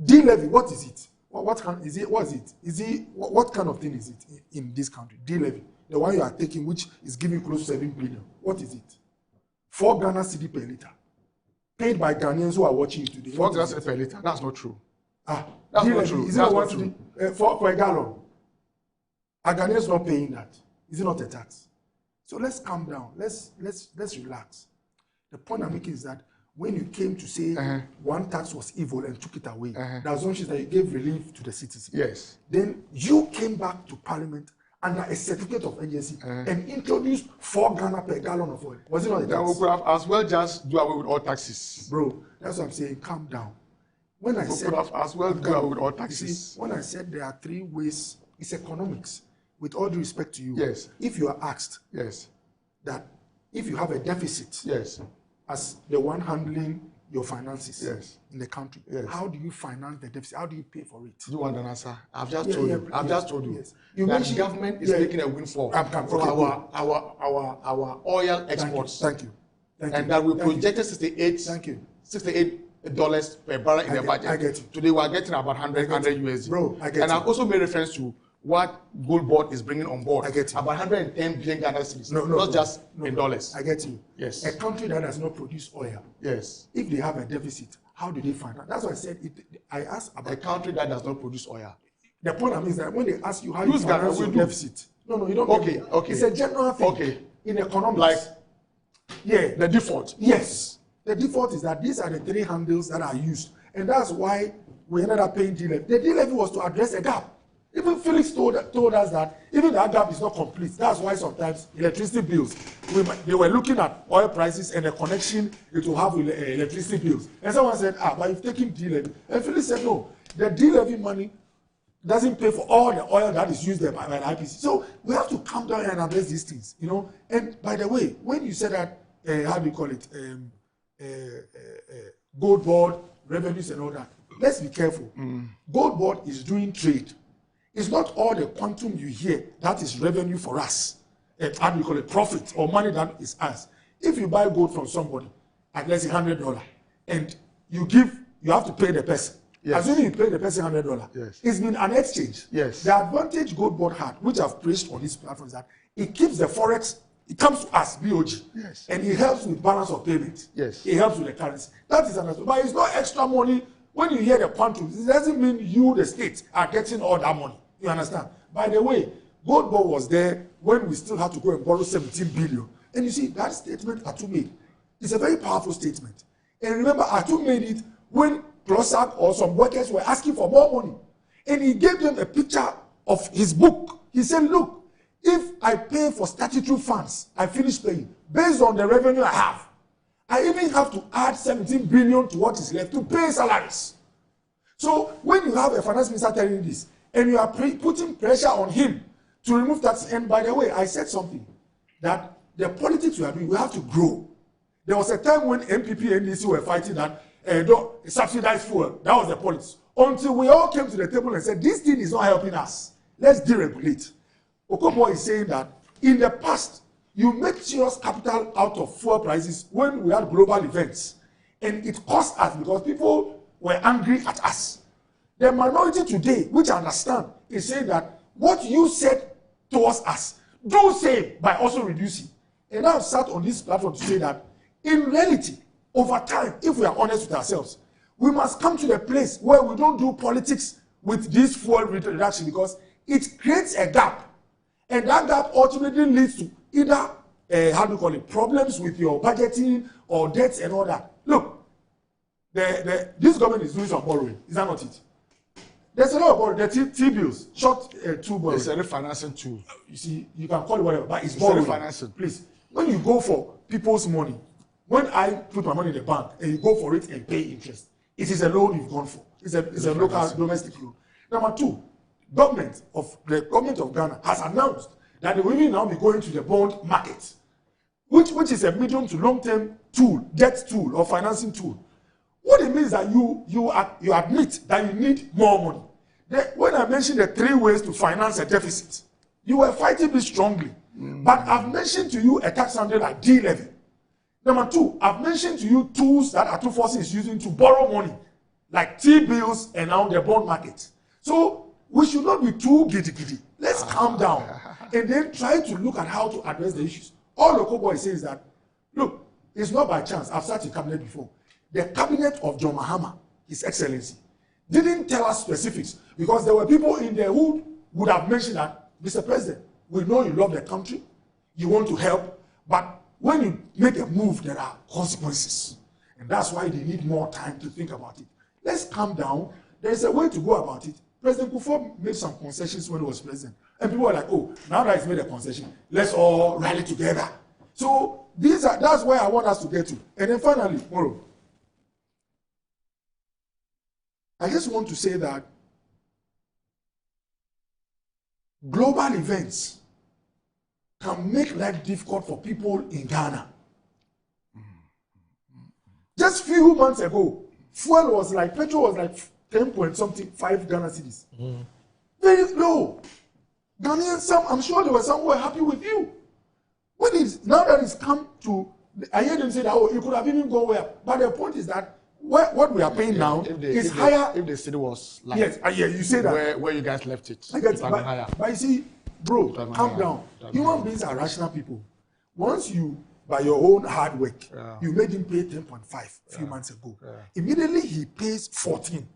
D-levy, what is it? What kind of thing is it in this country? D-levy, the one you are taking, which is giving close to 7 billion. What is it? 4 Ghana cedi per liter, paid by Ghanaians who are watching you today. 4 Ghana cedi per liter. That's not true. That's not true. Is it not true? For a gallon. Are Ghanaians not paying that? Is it not a tax? So let's calm down. Let's relax. The point I'm making is that when you came to say one tax was evil and took it away, the assumption is that you gave relief to the citizens. Yes. Then you came back to Parliament under a certificate of urgency and introduced 4 Ghana per gallon of oil. Was it not a tax? Then we could have as well just do away with all taxes. Bro, that's what I'm saying. Calm down. When I said could have as well do away with all taxes. See, when I said there are 3 ways, it's economics. With all due respect to you, yes. If you are asked, yes, that if you have a deficit, yes, as the one handling your finances, yes, in the country, yes, how do you finance the deficit? How do you pay for it? Do you want an answer? I've just told you. I've just told you. Yes. You mentioned government is making a windfall from our oil exports. Thank you. And that we projected $68 per barrel in the budget. I get you. Today we are getting about 100 USD. Bro, I get and I've also made reference to what Gold Board is bringing on board. I get you. About 110 billion Ghana cedis, not just in dollars. I get you. Yes. A country that does not produce oil. Yes. If they have a deficit, how do they find out? That's why I said I asked about a country that does not produce oil. The point I mean is that when they ask you how you finance your deficit, no, you don't. Okay. It's a general thing. Okay. In economics, like the default. Yes. The default is that these are the 3 handles that are used, and that's why we ended up paying D-levy. The D-levy was to address a gap. Even Felix told us that even that gap is not complete. That's why sometimes electricity bills, they were looking at oil prices and the connection it will have with electricity bills. And someone said, but you've taken D-levy. And Felix said, no, the D-levy money doesn't pay for all the oil that is used there by the IPC. So we have to calm down and address these things, you know. And by the way, when you said that how do you call it, gold board, revenues and all that. Let's be careful. Gold board is doing trade. It's not all the quantum you hear that is revenue for us. How do you call it, profit or money that is us. If you buy gold from somebody at let's say $100 and you have to pay the person. Yes. Assuming you pay the person $100, yes. It's been an exchange. Yes. The advantage Gold Board had, which I've praised on this platform, is that it keeps the forex. It comes to us, BOG, yes. And it helps with balance of payment. Yes. It helps with the currency. That is understood. But it's not extra money. When you hear the quantum, it doesn't mean you, the state, are getting all that money. You understand? By the way, Gold Board was there when we still had to go and borrow 17 billion. And you see, that statement Atu made, it's a very powerful statement. And remember, Atu made it when Closak or some workers were asking for more money. And he gave them a picture of his book. He said, look, if I pay for statutory funds, I finish paying. Based on the revenue I have, I even have to add 17 billion to what is left to pay salaries. So when you have a finance minister telling you this, and you are putting pressure on him to remove taxes, and by the way, I said something, that the politics we are doing, we have to grow. There was a time when MPP and NDC were fighting that subsidized fuel. That was the politics. Until we all came to the table and said, this thing is not helping us. Let's deregulate. Okobo is saying that in the past, you make serious capital out of fuel prices when we had global events. And it cost us because people were angry at us. The minority today, which I understand, is saying that what you said towards us, do same by also reducing. And I've sat on this platform to say that in reality, over time, if we are honest with ourselves, we must come to the place where we don't do politics with this fuel reduction because it creates a gap. And that gap ultimately leads to either, problems with your budgeting or debts and all that. Look, this government is doing some borrowing. Is that not it? There's a lot of borrowing. The T-bills, short two borrowing. It's a refinancing tool. You see, you can call it whatever, but it's borrowing. Refinancing. Please, when you go for people's money, when I put my money in the bank and you go for it and pay interest, it is a loan you've gone for. It's a local domestic loan. Number two, the government of Ghana has announced that they will even now be going to the bond market, which is a medium to long-term tool, debt tool or financing tool. What it means is that you admit that you need more money. When I mentioned the 3 ways to finance a deficit, you were fighting me strongly. But I've mentioned to you a tax handle like D-levy. Number 2, I've mentioned to you tools that Atu Force is using to borrow money, like T-bills and now the bond market. So we should not be too giddy. Let's calm down and then try to look at how to address the issues. All Okobo is saying is that, look, it's not by chance. I've sat in cabinet before. The cabinet of John Mahama, His Excellency, didn't tell us specifics because there were people in there who would have mentioned that, Mr. President, we know you love the country, you want to help, but when you make a move, there are consequences. And that's why they need more time to think about it. Let's calm down. There's a way to go about it. President Kufuor made some concessions when he was president. And people were like, oh, now that he's made a concession, let's all rally together. So that's where I want us to get to. And then finally, Moro, I just want to say that global events can make life difficult for people in Ghana. Just few months ago, petrol was like 10 point something, 5 Ghana cedis. Very low. Ghanaians, I'm sure there were some who were happy with you. Now that it's come to, I hear them say that, oh, it could have even gone where. But the point is that what we are paying now is higher. If the city was like, yes, you say that. Where you guys left it. But you see, bro, calm down. Human beings are rational people. Once you, by your own hard work, you made him pay 10.5 a few months ago. Immediately he pays 14.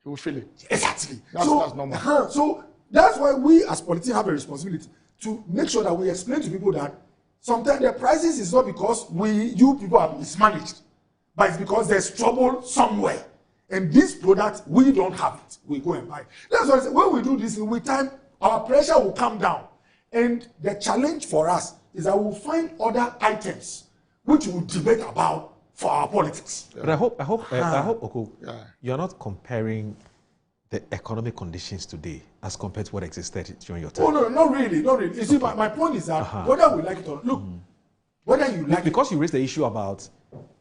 He will feel it. Exactly. That's normal. So that's why we as politicians have a responsibility to make sure that we explain to people that sometimes the prices is not because you people are mismanaged, but it's because there's trouble somewhere. And this product, we don't have it. We go and buy. That's why I say, when we do this, with time, our pressure will come down. And the challenge for us is that we'll find other items which we'll debate about for our politics. But I hope, Oko, you're not comparing the economic conditions today as compared to what existed during your time. Oh, no, not really. You see, my point is that whether we like it or not, look, when whether you like because you raised the issue about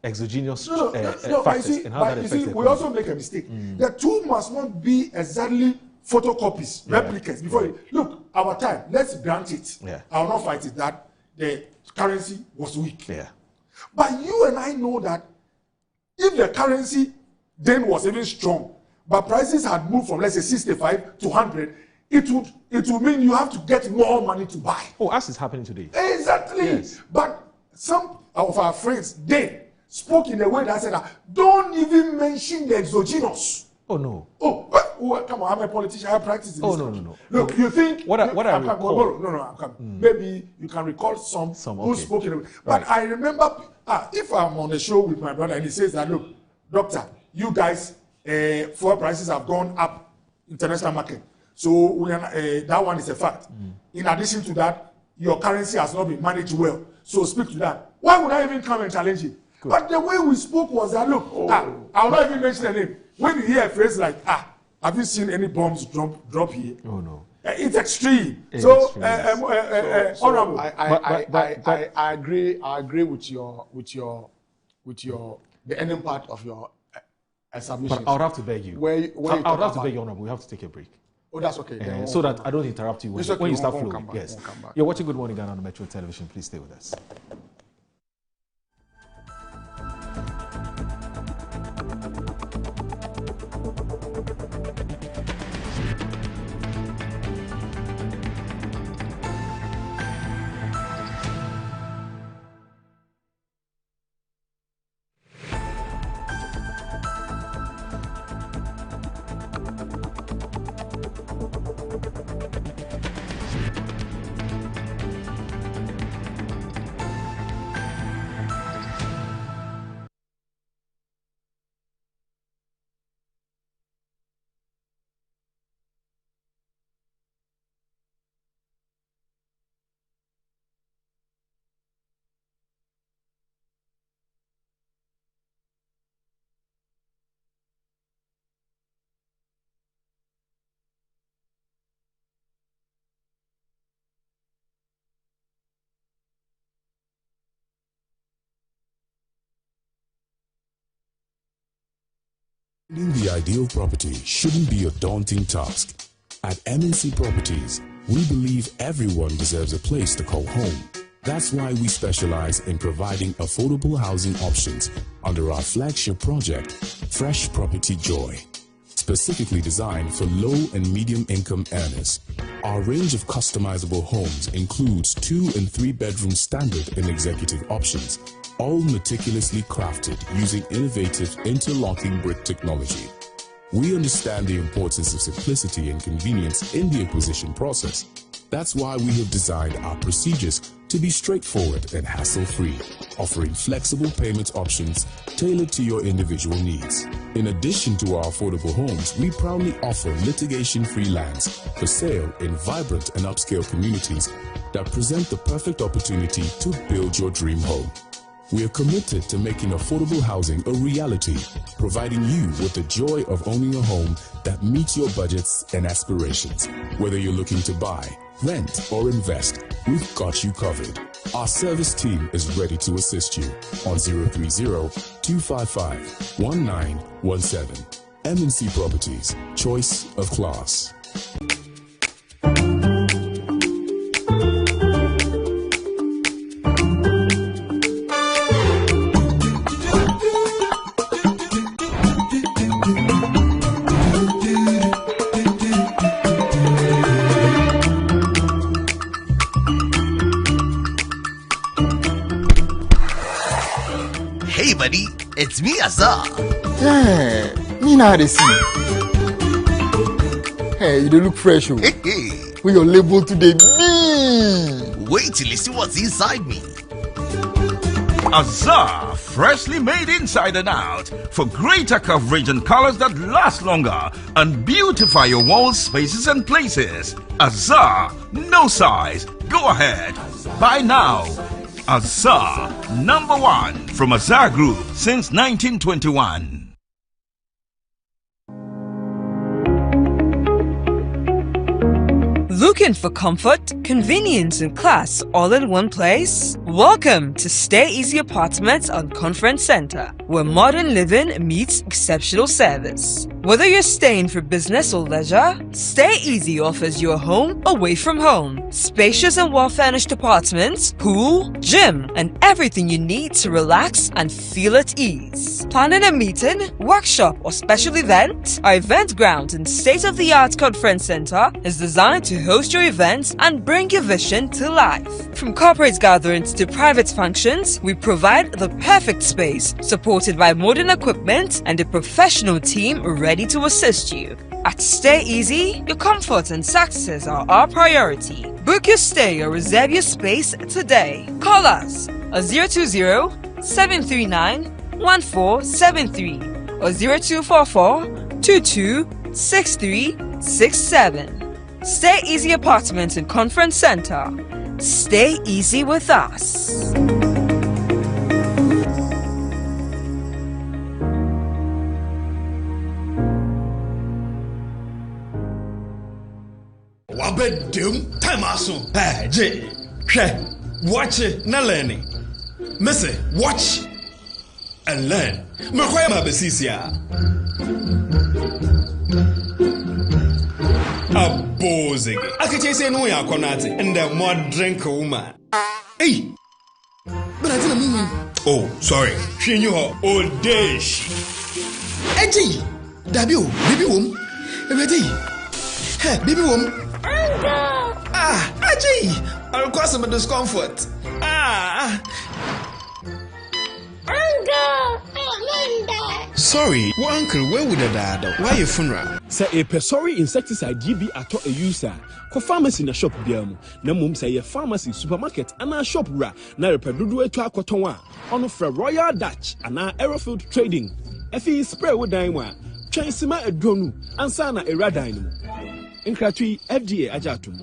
exogenous factors and how that affects the economy. We also make a mistake. The two must not be exactly photocopies, replicas. Before you look, our time. Let's grant it. I will not fight it that the currency was weak. But you and I know that if the currency then was even strong, but prices had moved from let's say 65 to 100, it would mean you have to get more money to buy. Oh, as is happening today. Exactly. Yes. But some of our friends they spoke in a way that said that don't even mention the exogenous. Oh no. Oh, come on, I'm a politician. I practice in this country. No. Look, you think what I recall? I'm coming. Maybe you can recall some who spoke in a way. But I remember if I'm on the show with my brother and he says that, look, doctor, you guys, fuel prices have gone up international market. So that one is a fact. In addition to that, your currency has not been managed well. So speak to that. Why would I even come and challenge it? Good. But the way we spoke was that, look, I will not even mention the name. When you hear a phrase like, have you seen any bombs drop here? Oh no. It's extreme. Honorable. I agree with the ending part of your submission. But I would have to beg you. I would have to beg you, Honorable. We have to take a break. Oh, that's okay. So that I don't interrupt you when you start flowing. Yes. You're watching Good Morning Ghana on Metro Television. Please stay with us. Finding the ideal property shouldn't be a daunting task. At MNC Properties, we believe everyone deserves a place to call home. That's why we specialize in providing affordable housing options under our flagship project, Fresh Property Joy. Specifically designed for low and medium income earners, our range of customizable homes includes 2 and 3 bedroom standard and executive options, all meticulously crafted using innovative interlocking brick technology. We understand the importance of simplicity and convenience in the acquisition process. That's why we have designed our procedures to be straightforward and hassle-free, offering flexible payment options tailored to your individual needs. In addition to our affordable homes, we proudly offer litigation-free lands for sale in vibrant and upscale communities that present the perfect opportunity to build your dream home. We are committed to making affordable housing a reality, providing you with the joy of owning a home that meets your budgets and aspirations. Whether you're looking to buy, rent, or invest, we've got you covered. Our service team is ready to assist you on 030-255-1917. MNC Properties, choice of class. Hey buddy, it's me Azar. Yeah, me now they see. Hey, you don't look fresh. Hey. With your label today. Wait till you see what's inside me. Azar, freshly made inside and out for greater coverage and colors that last longer and beautify your walls, spaces and places. Azar, no size. Go ahead. Buy now. Azar, #1 from Azar Group since 1921. Looking for comfort, convenience, and class all in one place? Welcome to Stay Easy Apartments on Conference Center, where modern living meets exceptional service. Whether you're staying for business or leisure, Stay Easy offers you a home away from home. Spacious and well-furnished apartments, pool, gym, and everything you need to relax and feel at ease. Planning a meeting, workshop, or special event? Our event ground and state-of-the-art conference center is designed to host your events and bring your vision to life. From corporate gatherings to private functions, we provide the perfect space, supported by modern equipment and a professional team ready to assist you. At Stay Easy, your comfort and success are our priority. Book your stay or reserve your space today. Call us at 020-739-1473 or 0244-226367. Stay Easy Apartments and Conference Center. Stay easy with us. Wabedum time aso. Hey, J. Watch it, na learning. Missy, watch and learn. Makwaya mabesisia. Abozing. Akache say no ya konate and the more drink woman. Hey. But I didn't mean. Oh, sorry. She knew her old days. Eji. Dabio, baby wom. Ready. Hey, baby wom. Ah, Aji. I'll cause some discomfort. Sorry, well, uncle, where would the dad? Why your funeral? Say a pessary insecticide GB at a user. Co pharmacy in a shop biamu. Na mum say a pharmacy supermarket and a shop ra. Na repedudu to a cotonwa. On for Royal Dutch and our Aerofield Trading. Effie spray with daimwa. Chansima a dronu and sana a radine. Incratui FDA ajatum.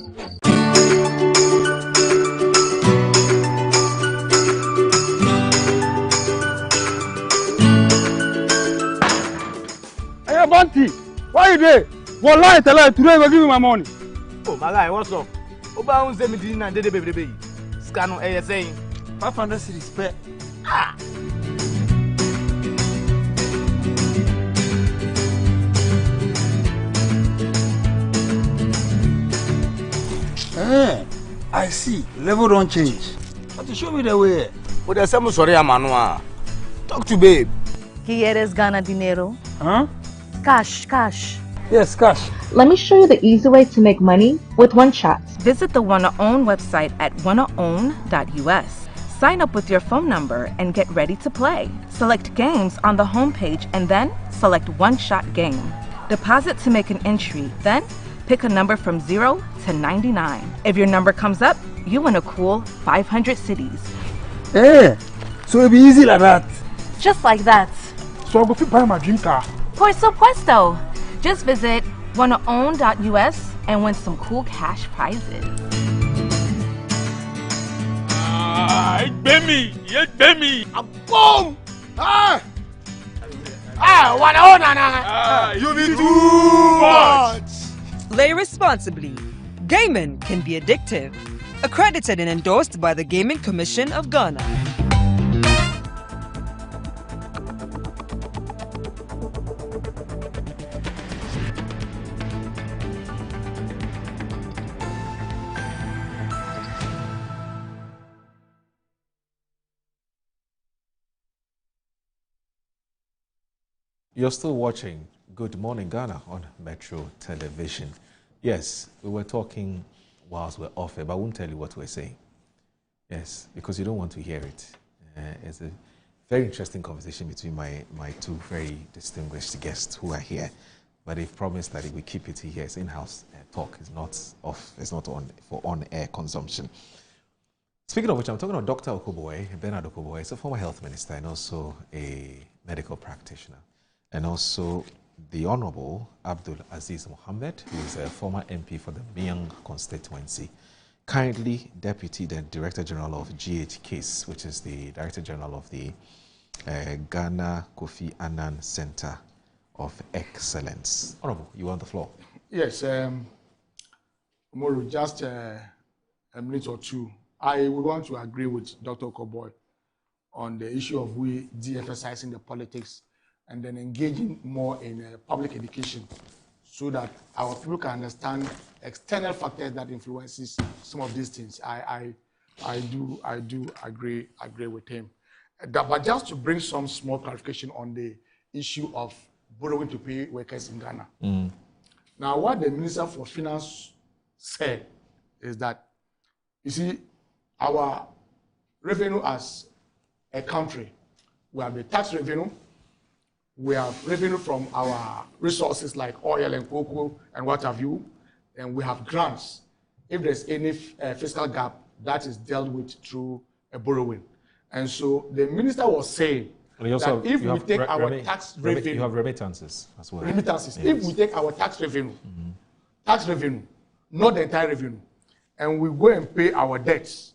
Hey, Bunty, why you there? One lie, tell her today will give you my money. Oh, my guy, what's up? Oba 17 and dede baby. Scan on ASA. 500 cities per. I see. Level don't change. But to show me the way. Well, there's some sorry, Manua. Talk to babe. ¿Quieres ganar dinero? Huh? Cash. Yes, cash. Let me show you the easy way to make money with one chat. Visit the WannaOwn website at wannaown.us. Sign up with your phone number and get ready to play. Select games on the homepage and then select one-shot game. Deposit to make an entry, then pick a number from 0 to 99. If your number comes up, you win a cool 500 cities. Hey, so it'll be easy like that. Just like that. So I'll go buy my dream car. Por supuesto. Just visit wannaown.us and win some cool cash prizes. Baby. Boom! You be too much. Play responsibly. Gaming can be addictive. Accredited and endorsed by the Gaming Commission of Ghana. You're still watching Good Morning Ghana on Metro Television. Yes, we were talking whilst we're off air, but I won't tell you what we're saying. Yes, because you don't want to hear it. It's a very interesting conversation between my two very distinguished guests who are here. But they've promised that if we keep it here, it's in-house talk. It's not off. It's not on for on-air consumption. Speaking of which, I'm talking about Dr. Okoboye, Bernard Okoboye. He's a former health minister and also a medical practitioner. And also the Honorable Abdul Aziz Mohammed, who is a former MP for the Miang constituency, currently Deputy Director General of GHKs, which is the Director General of the Ghana Kofi Annan Center of Excellence. Honorable, you on the floor. Yes, Moro, just a minute or two. I would want to agree with Dr. Koboy on the issue of we de-emphasizing the politics and then engaging more in public education so that our people can understand external factors that influences some of these things. I do agree with him. But just to bring some small clarification on the issue of borrowing to pay workers in Ghana. Now, what the Minister for Finance said is that, you see, our revenue as a country, we have the tax revenue, we have revenue from our resources like oil and cocoa and what have you, and we have grants. If there's any fiscal gap, that is dealt with through a borrowing. And so the minister was saying that if we take our tax revenue... You have remittances as well. Remittances. Yes. If we take our tax revenue, not the entire revenue, and we go and pay our debts,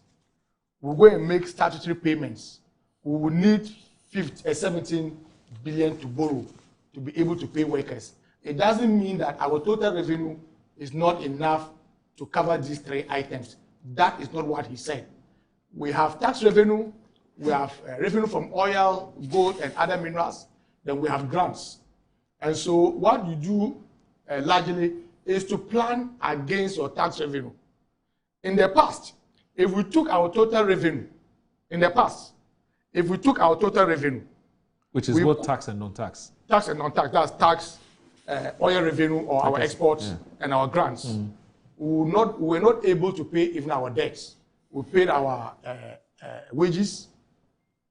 we go and make statutory payments, we will need 17 billion to borrow to be able to pay workers. It doesn't mean that our total revenue is not enough to cover these three items. That is not what he said. We have tax revenue, we have revenue from oil, gold, and other minerals, then we have grants. And so what you do largely is to plan against your tax revenue. In the past, if we took our total revenue, which is both tax and non-tax. Tax and non-tax, that's tax, oil revenue or our exports and our grants. We were not able to pay even our debts. We paid our wages,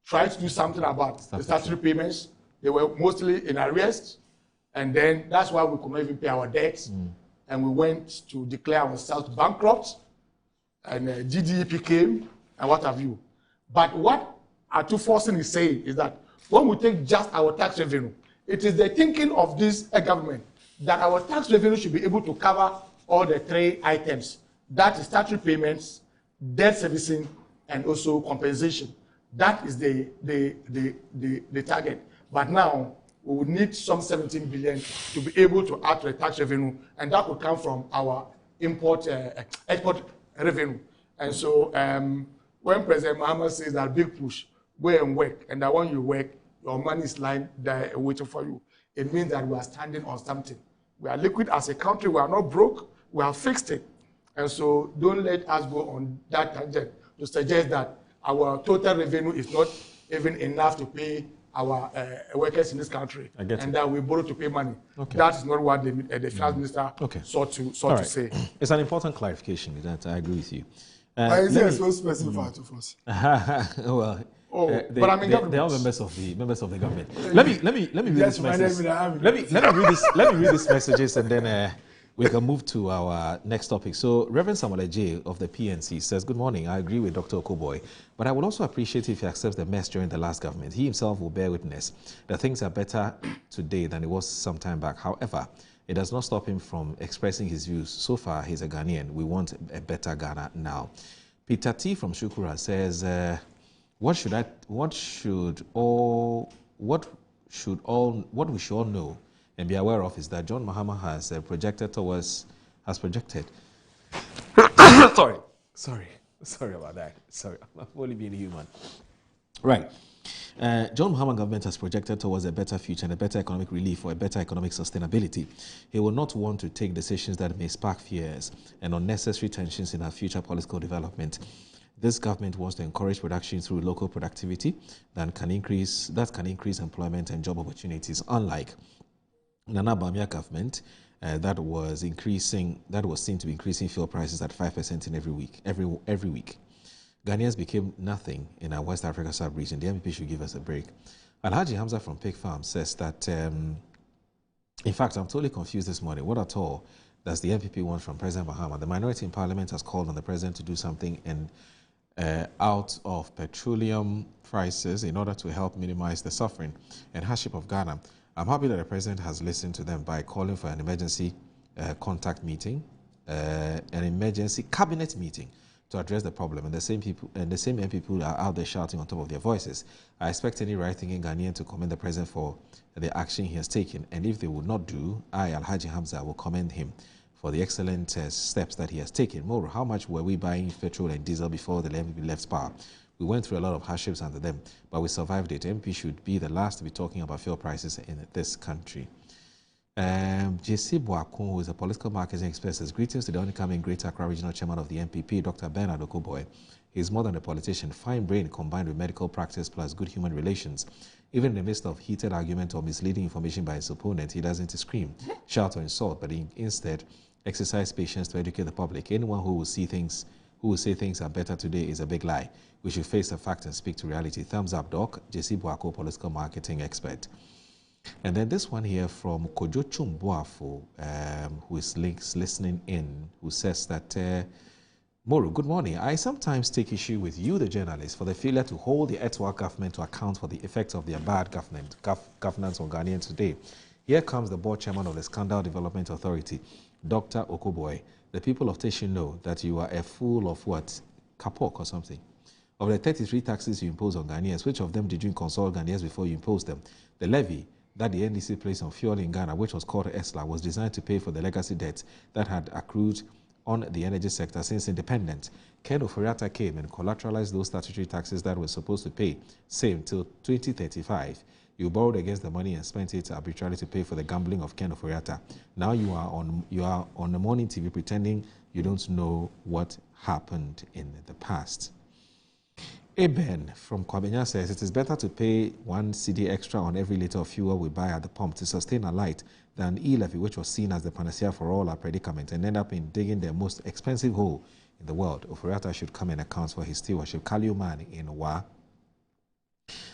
tried to do something about the statutory payments. They were mostly in arrears, and then that's why we could not even pay our debts. And we went to declare ourselves bankrupt, and GDP came, and what have you. But what Atu Forsen is saying is that when we take just our tax revenue, it is the thinking of this government that our tax revenue should be able to cover all the three items. That is statutory payments, debt servicing, and also compensation. That is the target. But now, we would need some 17 billion to be able to add to the tax revenue, and that would come from our export revenue. And so when President Mahama says that big push, go and work, and that when you work, your money is lying there waiting for you, it means that we are standing on something. We are liquid as a country, we are not broke, we have fixed it. And so don't let us go on that tangent to suggest that our total revenue is not even enough to pay our workers in this country, and that we borrow to pay money. That is not what the finance minister sought to say. It's an important clarification. That I agree with you. Is it so specific to us? Well, but I mean, they are members of the government. Let me read this message. Let me read these messages, and then we can move to our next topic. So Reverend Samuel J. of the PNC says, good morning. I agree with Dr. Okoboy, but I would also appreciate if he accepts the mess during the last government. He himself will bear witness that things are better today than it was some time back. However, it does not stop him from expressing his views. So far, he's a Ghanaian. We want a better Ghana now. Peter T. from Shukura says, what we should all know and be aware of is that John Mahama has projected. Sorry about that. Sorry, I'm only being human. Right. John Mahama government has projected towards a better future and a better economic relief or a better economic sustainability. He will not want to take decisions that may spark fears and unnecessary tensions in our future political development. This government wants to encourage production through local productivity that can increase employment and job opportunities, unlike Nana Bamia government that was seen to be increasing fuel prices at 5% in every week. Ghanaians became nothing in our West Africa sub-region. The MPP should give us a break. Alhaji Hamza from Pig Farm says that, in fact, I'm totally confused this morning. What at all does the MPP want from President Mahama? The minority in Parliament has called on the President to do something out of petroleum prices in order to help minimize the suffering and hardship of Ghana. I'm happy that the President has listened to them by calling for an emergency contact meeting, an emergency cabinet meeting to address the problem, and the same MPP are out there shouting on top of their voices. I expect any right-thinking Ghanaian to commend the President for the action he has taken, and if they would not do, I, Alhaji Hamza, will commend him for the excellent steps that he has taken. More, how much were we buying petrol and diesel before the MPP left power? We went through a lot of hardships under them, but we survived it. MP should be the last to be talking about fuel prices in this country. J.C. Boakun, who is a political marketing expert, says, greetings to the incoming Greater Accra Regional Chairman of the MPP, Dr. Bernard Okoboy. He is more than a politician, fine brain combined with medical practice plus good human relations. Even in the midst of heated argument or misleading information by his opponent, he doesn't scream, shout, or insult, but instead exercise patience to educate the public. Anyone who will say things are better today is a big lie. We should face the facts and speak to reality. Thumbs up, Doc. J.C. Boako, political marketing expert. And then this one here from Kojo Chumboafo, who is listening in, who says that, Moro, good morning. I sometimes take issue with you, the journalist, for the failure to hold the Etwa government to account for the effects of their bad governance on Ghanaians today. Here comes the board chairman of the Scandal Development Authority, Dr. Okoboy. The people of Teshi know that you are a fool of what? Kapok or something. Of the 33 taxes you impose on Ghanaians, which of them did you consult Ghanaians before you imposed them? The levy that the NDC placed on fuel in Ghana, which was called ESLA, was designed to pay for the legacy debts that had accrued on the energy sector since independence. Ken Oforiatta came and collateralized those statutory taxes that were supposed to pay, say, until 2035. You borrowed against the money and spent it arbitrarily to pay for the gambling of Ken Oforiatta. Now you are on the morning TV pretending you don't know what happened in the past. Eben from Kwabenya says, it is better to pay 1 cedi extra on every liter of fuel we buy at the pump to sustain a light than e-levy, which was seen as the panacea for all our predicament, and end up in digging the most expensive hole in the world. Oforiatta should come and account for his stewardship. Kaliuman in Wa.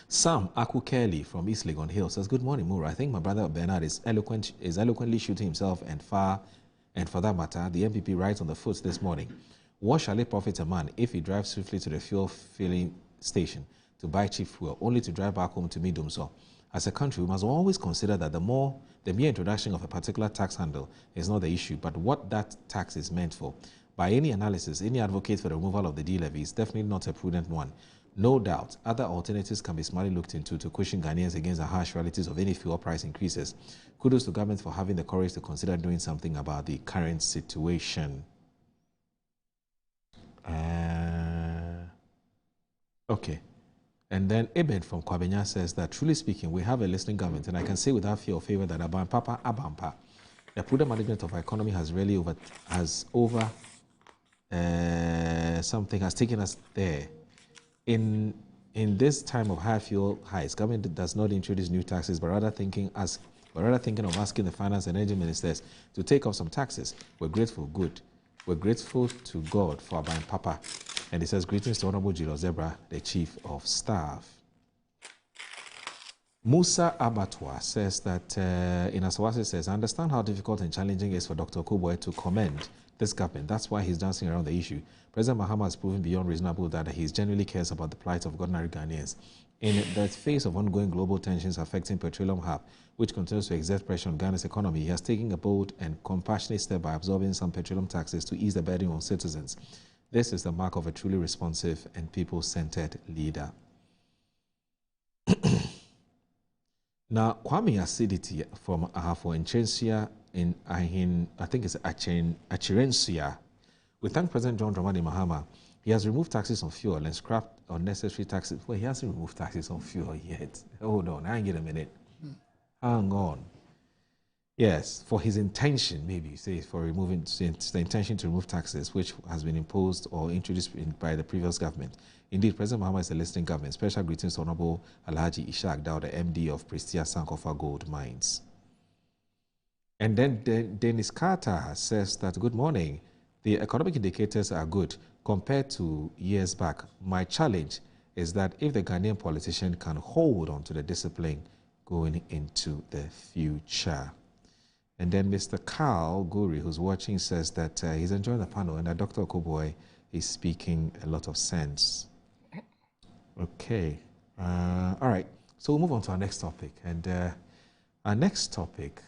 Sam Akukeli from East Legon Hill says, good morning, Mura. I think my brother Bernard is eloquently shooting himself and for that matter, the MPP right on the foot this morning. What shall it profit a man if he drives swiftly to the fuel filling station to buy cheap fuel, only to drive back home to meet Dumso? As a country, we must always consider that the mere introduction of a particular tax handle is not the issue, but what that tax is meant for. By any analysis, any advocate for the removal of the D-levy is definitely not a prudent one. No doubt, other alternatives can be smartly looked into to cushion Ghanaians against the harsh realities of any fuel price increases. Kudos to government for having the courage to consider doing something about the current situation. Okay. And then Eben from Kwabenya says that, truly speaking, we have a listening government, and I can say without fear or favor that Abampa, the prudent management of our economy has taken us there. In this time of high fuel highs, government does not introduce new taxes, but rather thinking of asking the finance and energy ministers to take off some taxes. We're grateful to God for Aban Papa. And he says, greetings to Honorable Jilo Zebra, the Chief of Staff. Musa Abatwa says that, in Asawase says, I understand how difficult and challenging it is for Dr. Okoboy to commend this government. That's why he's dancing around the issue. President Mahama has proven beyond reasonable that he genuinely cares about the plight of ordinary Ghanaians. In the face of ongoing global tensions affecting petroleum hub, which continues to exert pressure on Ghana's economy, he has taken a bold and compassionate step by absorbing some petroleum taxes to ease the burden on citizens. This is the mark of a truly responsive and people-centered leader. Now, Kwame Acidity from Ahafo Enchensia in Ahin, I think it's Achirensia. We thank President John Dramani Mahama. He has removed taxes on fuel and scrapped unnecessary taxes. Well, he hasn't removed taxes on fuel yet. Hold on, hang a minute. Hang on. Yes, for his intention, maybe, say, for removing, the intention to remove taxes, which has been imposed or introduced by the previous government. Indeed, President Mahama is a listening government. Special greetings to Honorable Alhaji Ishaq Dao, the MD of Prestia Sankofa Gold Mines. And then Dennis Carter says that, good morning. The economic indicators are good compared to years back. My challenge is that if the Ghanaian politician can hold on to the discipline going into the future. And then Mr. Carl Guri, who's watching, says that he's enjoying the panel and that Dr. Okoboy is speaking a lot of sense. Okay. All right. So we'll move on to our next topic. And our next topic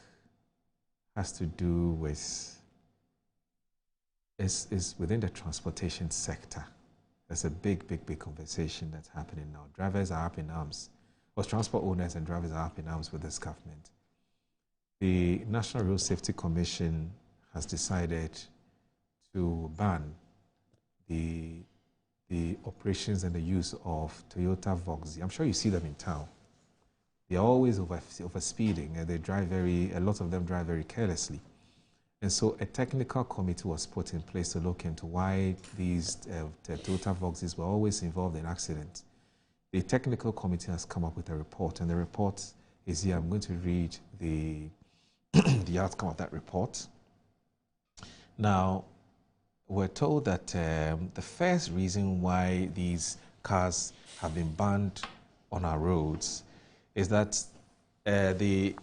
has to do with, is within the transportation sector. There's a big conversation that's happening now. Drivers are up in arms. Well, transport owners and drivers are up in arms with this government. The National Road Safety Commission has decided to ban the operations and the use of Toyota Voxy. I'm sure you see them in town. They're always over speeding, and a lot of them drive very carelessly. And so a technical committee was put in place to look into why these Toyota Voxys were always involved in accidents. The technical committee has come up with a report, and the report is here. I'm going to read the outcome of that report. Now, we're told that the first reason why these cars have been banned on our roads is that the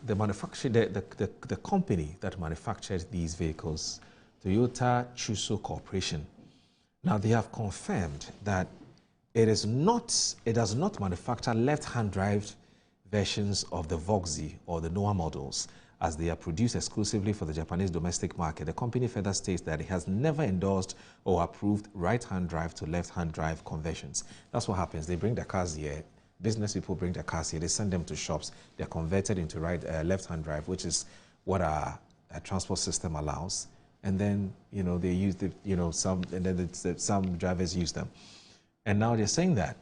company that manufactured these vehicles, Toyota Chuso Corporation, now they have confirmed that it does not manufacture left-hand drive versions of the Voxy or the Noah models, as they are produced exclusively for the Japanese domestic market. The company further states that it has never endorsed or approved right-hand drive to left-hand drive conversions. That's what happens. They bring their cars here. Business people bring their cars here. They send them to shops. They're converted into left-hand drive, which is what our transport system allows. And then, they use some drivers use them. And now they're saying that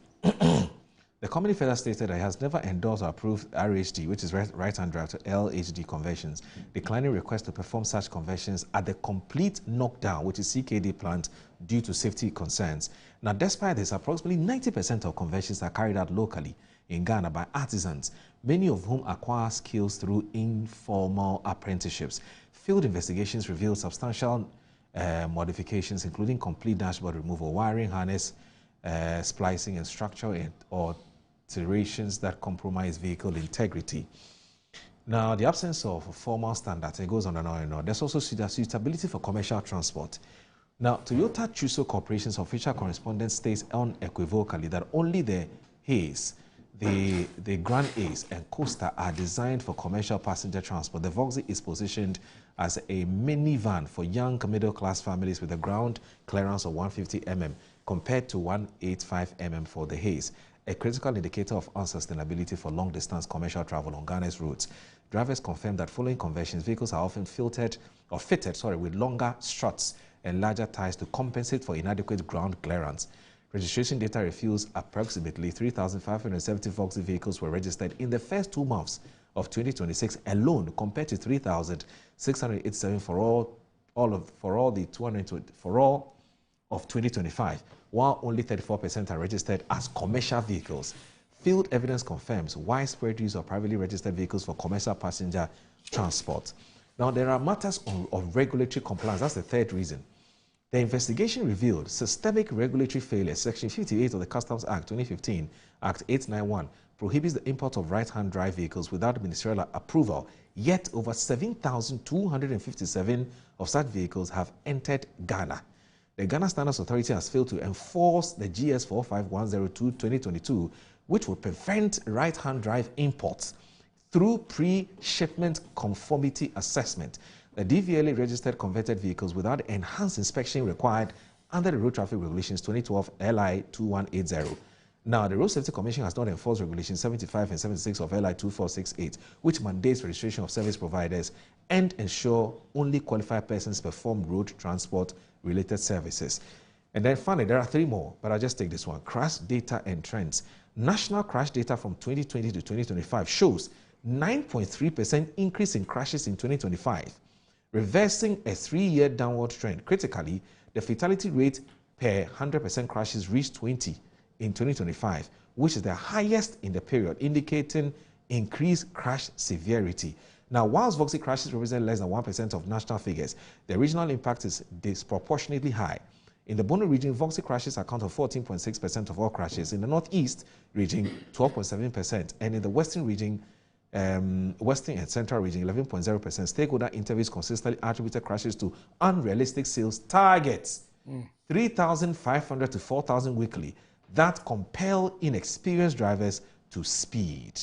the company further stated that it has never endorsed or approved RHD, which is right-hand drive, to LHD conversions, declining requests to perform such conversions at the complete knockdown, which is CKD plant, due to safety concerns. Now, despite this, approximately 90% of conversions are carried out locally in Ghana by artisans, many of whom acquire skills through informal apprenticeships. Field investigations reveal substantial modifications, including complete dashboard removal, wiring harness, splicing, and structural alterations that compromise vehicle integrity. Now, the absence of formal standards, it goes on and on and on. There's also suitability for commercial transport. Now, Toyota Chuso Corporation's official correspondence states unequivocally that only the Haze, the Grand Ace, and Coaster are designed for commercial passenger transport. The Voxy is positioned as a minivan for young middle-class families with a ground clearance of 150 mm compared to 185 mm for the Haze, a critical indicator of unsustainability for long-distance commercial travel on Ghana's roads. Drivers confirm that following conversions, vehicles are often fitted with longer struts and larger tires to compensate for inadequate ground clearance. Registration data reveals approximately 3,570 Voxy vehicles were registered in the first 2 months of 2026 alone, compared to 3,687 for all of 2025, while only 34% are registered as commercial vehicles. Field evidence confirms widespread use of privately registered vehicles for commercial passenger transport. Now, there are matters of regulatory compliance. That's the third reason. The investigation revealed systemic regulatory failure. Section 58 of the Customs Act 2015, Act 891, prohibits the import of right-hand drive vehicles without ministerial approval, yet over 7,257 of such vehicles have entered Ghana. The Ghana Standards Authority has failed to enforce the GS 45102/2022, which will prevent right-hand drive imports through pre-shipment conformity assessment. The DVLA registered converted vehicles without enhanced inspection required under the Road Traffic Regulations 2012 LI 2180. Now, the Road Safety Commission has not enforced Regulations 75 and 76 of LI 2468, which mandates registration of service providers and ensure only qualified persons perform road transport related services. And then finally, there are 3 more, but I'll just take this one. Crash data and trends. National crash data from 2020 to 2025 shows 9.3% increase in crashes in 2025, reversing a 3-year downward trend. Critically, the fatality rate per 100% crashes reached 20 in 2025, which is the highest in the period, indicating increased crash severity. Now, whilst Voxy crashes represent less than 1% of national figures, the regional impact is disproportionately high. In the Bono region, Voxy crashes account for 14.6% of all crashes. In the Northeast region, 12.7%, and in the Western region, Western and Central region, 11.0%. Stakeholder interviews consistently attributed crashes to unrealistic sales targets, 3,500 to 4,000 weekly, that compel inexperienced drivers to speed.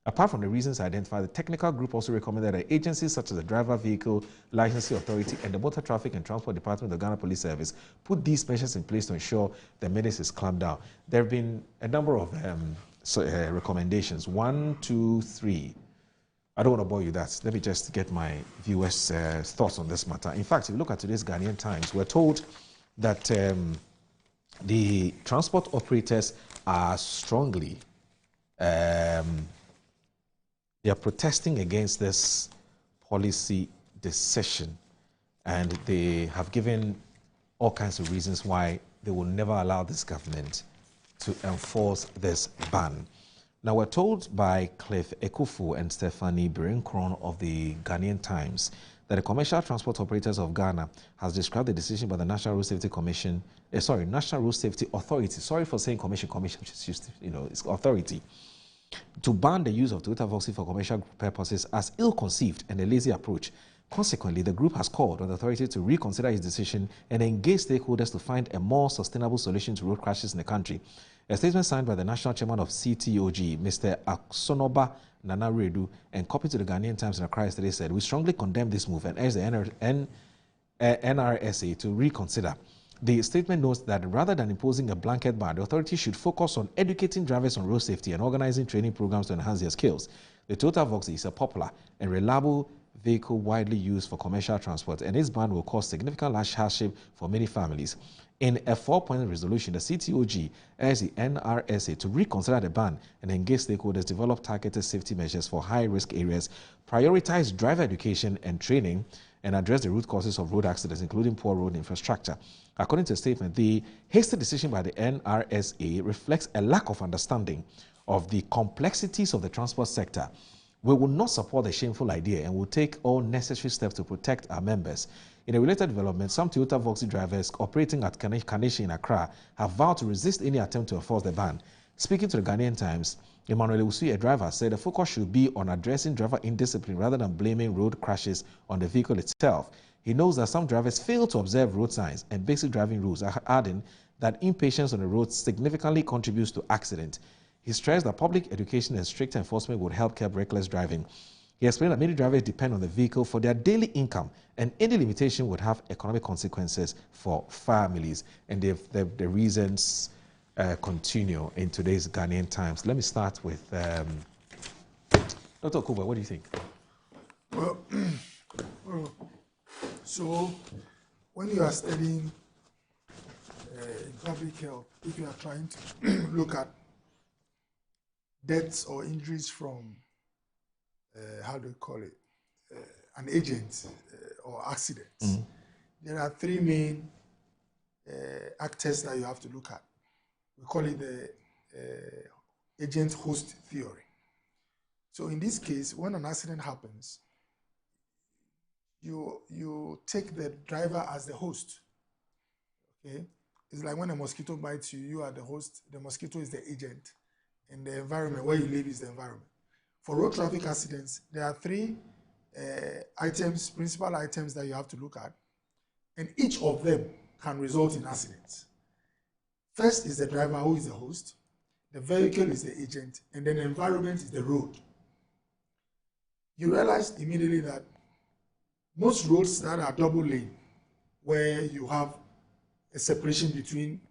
Apart from the reasons identified, the technical group also recommended that agencies such as the Driver Vehicle Licensing Authority and the Motor Traffic and Transport Department of the Ghana Police Service put these measures in place to ensure the menace is clamped down. There have been a number of recommendations, 1, 2, 3. I don't want to bore you that. Let me just get my viewers' thoughts on this matter. In fact, if you look at today's Ghanaian Times, we're told that the transport operators are strongly, they are protesting against this policy decision, and they have given all kinds of reasons why they will never allow this government to enforce this ban. Now, we're told by Cliff Ekufu and Stephanie Birinkron of the Ghanaian Times that the Commercial Transport Operators of Ghana has described the decision by the National Road Safety Commission, National Road Safety Authority, sorry for saying commission, which is it's authority, to ban the use of Toyota Voxy for commercial purposes as ill-conceived and a lazy approach. Consequently, the group has called on the authority to reconsider its decision and engage stakeholders to find a more sustainable solution to road crashes in the country. A statement signed by the National Chairman of CTOG, Mr. Aksonoba Nanaredu, and copied to the Ghanaian Times in Accra yesterday said, "We strongly condemn this move and urge the NRSA to reconsider." The statement notes that rather than imposing a blanket ban, the authority should focus on educating drivers on road safety and organizing training programs to enhance their skills. The Toyota Voxy is a popular and reliable vehicle widely used for commercial transport, and its ban will cause significant hardship for many families. In a 4-point resolution, the CTOG urged the NRSA to reconsider the ban and engage stakeholders, develop targeted safety measures for high-risk areas, prioritize driver education and training, and address the root causes of road accidents, including poor road infrastructure. According to a statement, the hasty decision by the NRSA reflects a lack of understanding of the complexities of the transport sector. We will not support the shameful idea and will take all necessary steps to protect our members. In a related development, some Toyota Voxy drivers operating at Kaneshi in Accra have vowed to resist any attempt to enforce the ban. Speaking to the Ghanaian Times, Emmanuel Ewusu, a driver, said the focus should be on addressing driver indiscipline rather than blaming road crashes on the vehicle itself. He knows that some drivers fail to observe road signs and basic driving rules, adding that impatience on the road significantly contributes to accidents. He stressed that public education and strict enforcement would help curb reckless driving. He explained that many drivers depend on the vehicle for their daily income, and any limitation would have economic consequences for families. And the reasons continue in today's Ghanaian Times. Let me start with Dr. Kuba. What do you think? Well, so when you are studying in public health, if you are trying to look at deaths or injuries from, how do you call it, an agent or accidents, there are three main actors that you have to look at. We call it the agent-host theory. So in this case, when an accident happens, you take the driver as the host. Okay, it's like when a mosquito bites you, you are the host, the mosquito is the agent, and the environment where you live is the environment. For road traffic accidents, there are three principal items that you have to look at, and each of them can result in accidents. First is the driver, who is the host, the vehicle is the agent, and then the environment is the road. You realize immediately that most roads that are double lane, where you have a separation between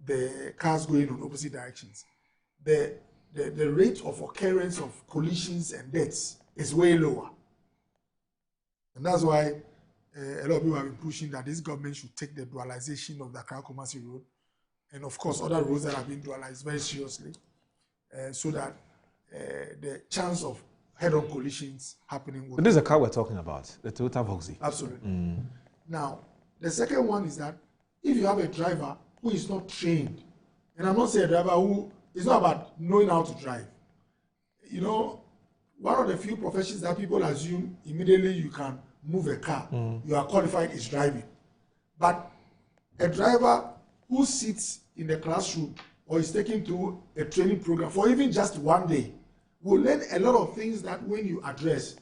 the cars going in opposite directions, the rate of occurrence of collisions and deaths is way lower. And that's why a lot of people have been pushing that this government should take the dualization of the Accra-Kumasi road, and of course other roads that have been dualized very seriously, so that the chance of head-on collisions happening would... But this is a car we're talking about, the Toyota Voxy. Absolutely. Now, the second one is that if you have a driver who is not trained, and I'm not saying a driver who... It's not about knowing how to drive. You know, one of the few professions that people assume immediately you can move a car, you are qualified, is driving. But a driver who sits in the classroom or is taken through a training program for even just one day will learn a lot of things that when you address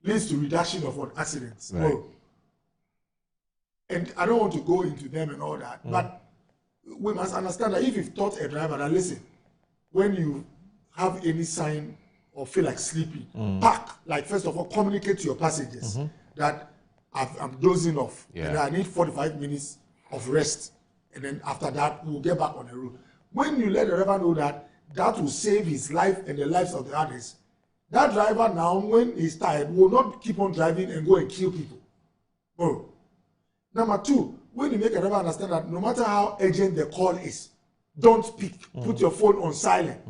leads to reduction of what accidents. Right. Oh. And I don't want to go into them and all that, but we must understand that if you've taught a driver that, listen, when you have any sign or feel like sleeping, park. Like, first of all, communicate to your passengers that I'm dozing off and I need 45 minutes of rest. And then after that, we'll get back on the road. When you let the driver know that, that will save his life and the lives of the others, that driver now, when he's tired, will not keep on driving and go and kill people. Bro. Number two, when you make a driver understand that no matter how urgent the call is, don't pick. Put your phone on silent.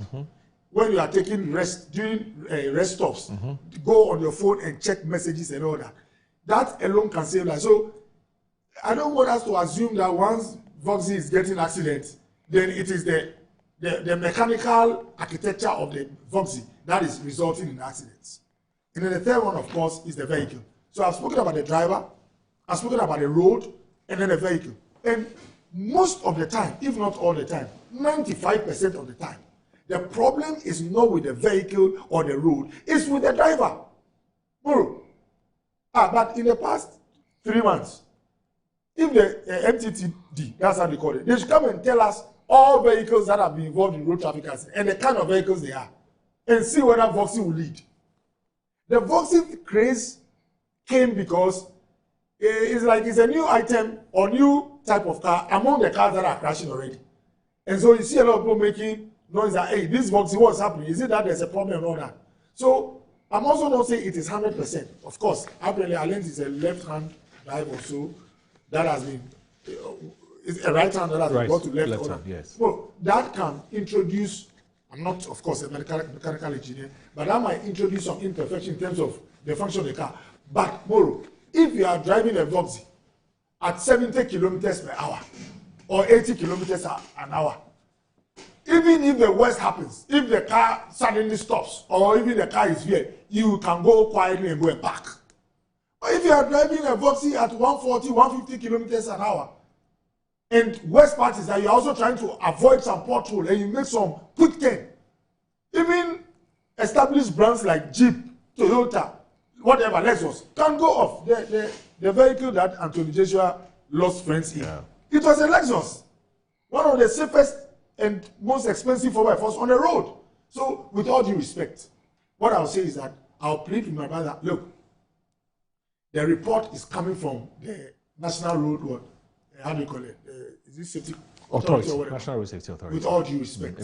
When you are taking rest, during rest stops, go on your phone and check messages and all that. That alone can save lives. So I don't want us to assume that once Voxy is getting accidents, then it is the mechanical architecture of the Voxy that is resulting in accidents. And then the third one, of course, is the vehicle. So I've spoken about the driver, I've spoken about the road, and then the vehicle. And most of the time, if not all the time, 95% of the time, the problem is not with the vehicle or the road, it's with the driver. But in the past 3 months, if the MTTD, that's how they call it, they should come and tell us all vehicles that have been involved in road traffic accidents and the kind of vehicles they are, and see whether Voxy will lead. The Voxy craze came because it's like it's a new item or new type of car among the cars that are crashing already. And so you see a lot of people making noise that, hey, this Voxy, what's happening? Is it that there's a problem and all that? So I'm also not saying it is 100%. Of course, apparently I learned it's a left-hand drive or so that has been, it's a right-hand that has been brought to left hand. Yes. So that can introduce, I'm not, of course, a mechanical engineer, but that might introduce some imperfection in terms of the function of the car. But, Moro, if you are driving a Voxy at 70 kilometers per hour or 80 kilometers an hour, even if the worst happens, if the car suddenly stops or even the car is here, you can go quietly and go and park. But if you are driving a Voxy at 140, 150 kilometers an hour, and worst part is that you're also trying to avoid some pothole and you make some quick turn. Even established brands like Jeep, Toyota, whatever, Lexus, can go off. The vehicle that Anthony Joshua lost friends in, it was a Lexus. One of the safest and most expensive 4x4s on the road. So, with all due respect, what I'll say is that I'll plead with my brother, look, the report is coming from the National Road, how do you call it? Is it Safety Authority or whatever? National Road Safety Authority. With all due respect.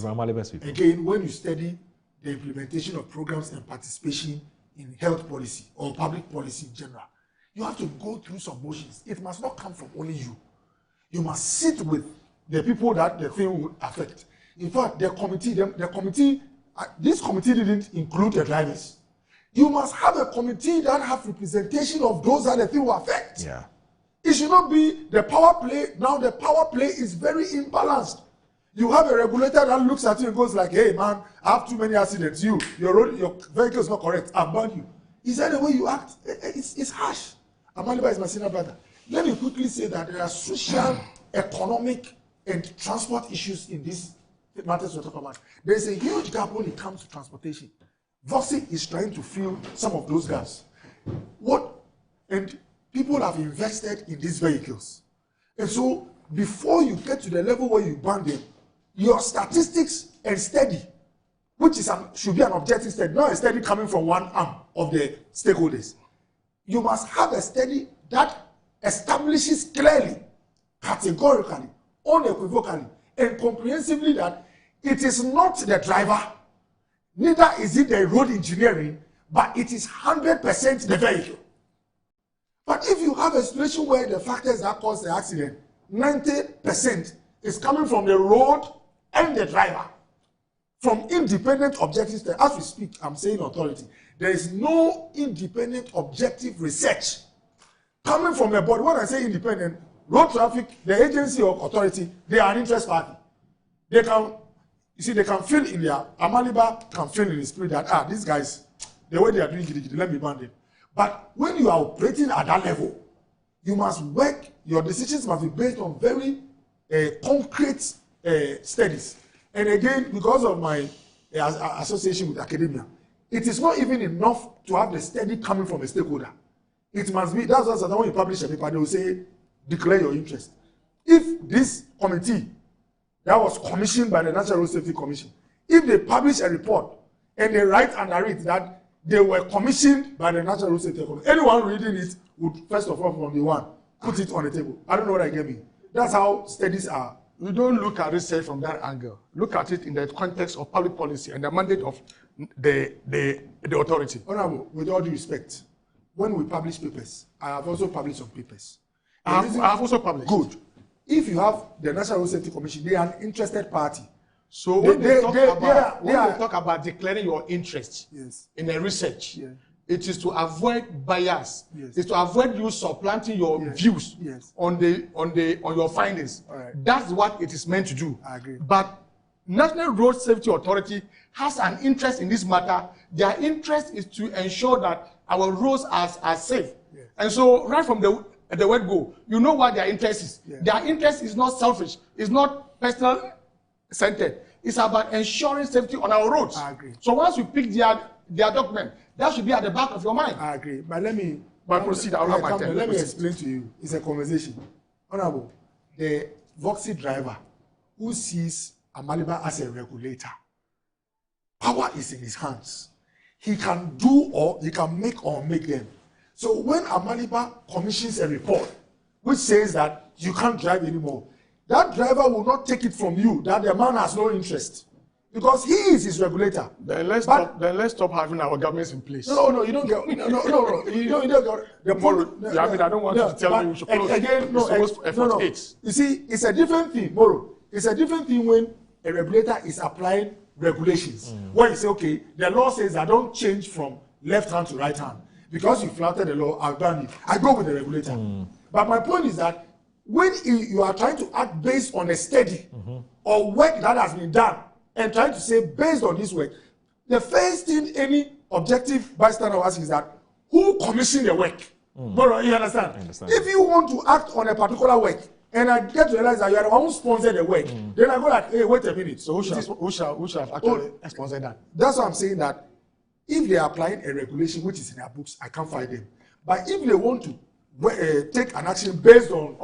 Again, when you study the implementation of programs and participation in health policy or public policy in general, you have to go through some motions. It must not come from only you. You must sit with the people that the thing will affect. In fact, this committee didn't include the drivers. You must have a committee that have representation of those that the thing will affect. Yeah. It should not be the power play. Now the power play is very imbalanced. You have a regulator that looks at you and goes like, hey man, I have too many accidents. Your vehicle is not correct. I'll ban you. Is that the way you act? It's harsh. Amaliba is my senior brother. Let me quickly say that there are social, economic, and transport issues in these matters we're talking about. There is a huge gap when it comes to transportation. Voxy is trying to fill some of those gaps. And people have invested in these vehicles. And so, before you get to the level where you ban them, your statistics and study, which is should be an objective study, not a study coming from one arm of the stakeholders. You must have a study that establishes clearly, categorically, unequivocally, and comprehensively that it is not the driver, neither is it the road engineering, but it is 100% the vehicle. But if you have a situation where the factors that cause the accident, 90% is coming from the road and the driver, from independent objectives, as we speak, I'm saying authority, there is no independent objective research coming from a body. When I say independent, road traffic, the agency or authority, they are an interest party. They can, they can feel in their, Amaliba can feel in the spirit that, these guys, the way they are doing it, let me ban them. But when you are operating at that level, you must work, your decisions must be based on very concrete studies. And again, because of my association with academia, it is not even enough to have the study coming from a stakeholder. It must be, that's why when you publish a paper, they will say, declare your interest. If this committee that was commissioned by the National Road Safety Commission, if they publish a report and they write and narrate that they were commissioned by the National Road Safety Commission, anyone reading it would, first of all, from the one, put it on the table. I don't know what I get me. That's how studies are. We don't look at research from that angle. Look at it in the context of public policy and the mandate of the authority. Honorable, with all due respect, when we publish papers, I have also published some papers. I have also published. Good. If you have the National Road Safety Commission, they are an interested party. So when they talk about declaring your interest in a research, it is to avoid bias. It's to avoid you supplanting your views on your findings. That's what it is meant to do. I agree. But National Road Safety Authority has an interest in this matter. Their interest is to ensure that our roads are safe. And so right from the word go, you know what their interest is. Their interest is not selfish. It's not personal centered. It's about ensuring safety on our roads. I agree. So once you pick their document, that should be at the back of your mind. I agree. But let me proceed. Let me explain to you. It's a conversation. Honorable, the Voxy driver who sees Amaliba as a regulator, power is in his hands. He can do or he can make them. So when Amaliba commissions a report which says that you can't drive anymore, that driver will not take it from you that the man has no interest. Because he is his regulator. Then let's stop having our governments in place. No, you don't get. No. You don't get the point. I don't want you to tell me we should follow. Again, no. You see, it's a different thing, Moro. It's a different thing when a regulator is applying regulations. Where you say, okay, the law says I don't change from left hand to right hand because you flouted the law. I've done it. I go with the regulator. But my point is that when you are trying to act based on a study or work that has been done, and trying to say based on this work, the first thing any objective bystander asks is that who commissioned the work? Bro, you understand? If you want to act on a particular work and I get to realize that you are the one who sponsored the work, then I go like, hey, wait a minute. So who shall actually sponsored that? That's why I'm saying that if they are applying a regulation which is in their books, I can't fight them. But if they want to take an action based on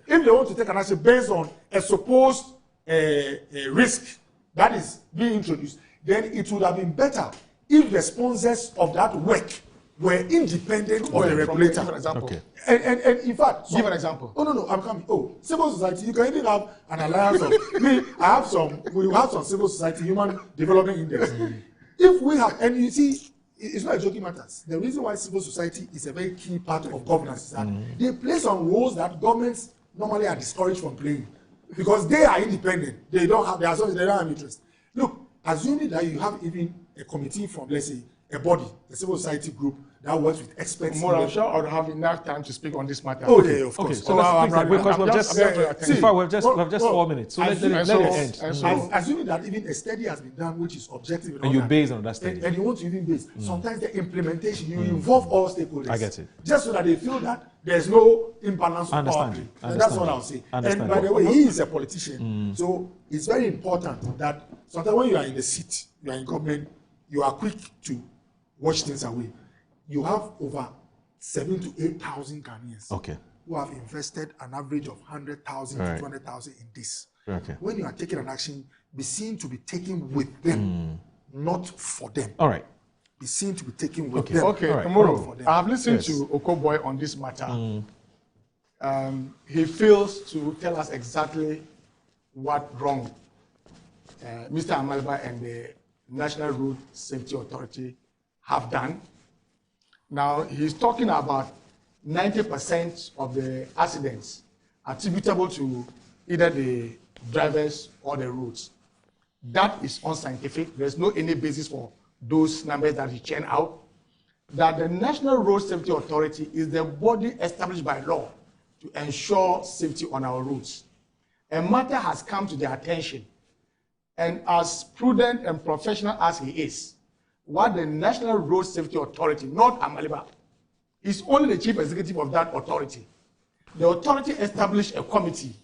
if they want to take an action based on a supposed risk that is being introduced, then it would have been better if the sponsors of that work were independent of the regulator. For example. And in fact, give an example. No, I'm coming. Civil society, you can even have an alliance of we have some civil society human development index. If we have, and you see, it's not a joking matter. The reason why civil society is a very key part of governance is that they play some roles that governments normally are discouraged from playing. Because they are independent, they don't have interest. Look, assuming that you have even a committee from, let's say, a body, a civil society group that works with experts. More, I'm sure I don't have enough time to speak on this matter. Okay, of course. So we've just 4 minutes. So let it end. Assuming that even a study has been done, which is objective, and you base on that study, and you want to even base. Sometimes the implementation, you involve all stakeholders. I get it. Just so that they feel that there's no imbalance of power. That's what I'll say. And by the way, he is a politician, so it's very important that sometimes when you are in the seat, you are in government, you are quick to watch things away. You have over 7,000 to 8,000 Ghanaians who have invested an average of 100,000 to 200,000 in this. When you are taking an action, be seen to be taken with them, not for them. All right. Be seen to be taken with them. Tomorrow, I have listened to Okoboy on this matter. He fails to tell us exactly what wrong Mr. Amaliba and the National Road Safety Authority have done. Now, he's talking about 90% of the accidents attributable to either the drivers or the roads. That is unscientific. There's no any basis for those numbers that he churned out. That the National Road Safety Authority is the body established by law to ensure safety on our roads. A matter has come to their attention, and as prudent and professional as he is, what the National Road Safety Authority, not Amaliba, is only the chief executive of that authority. The authority established a committee,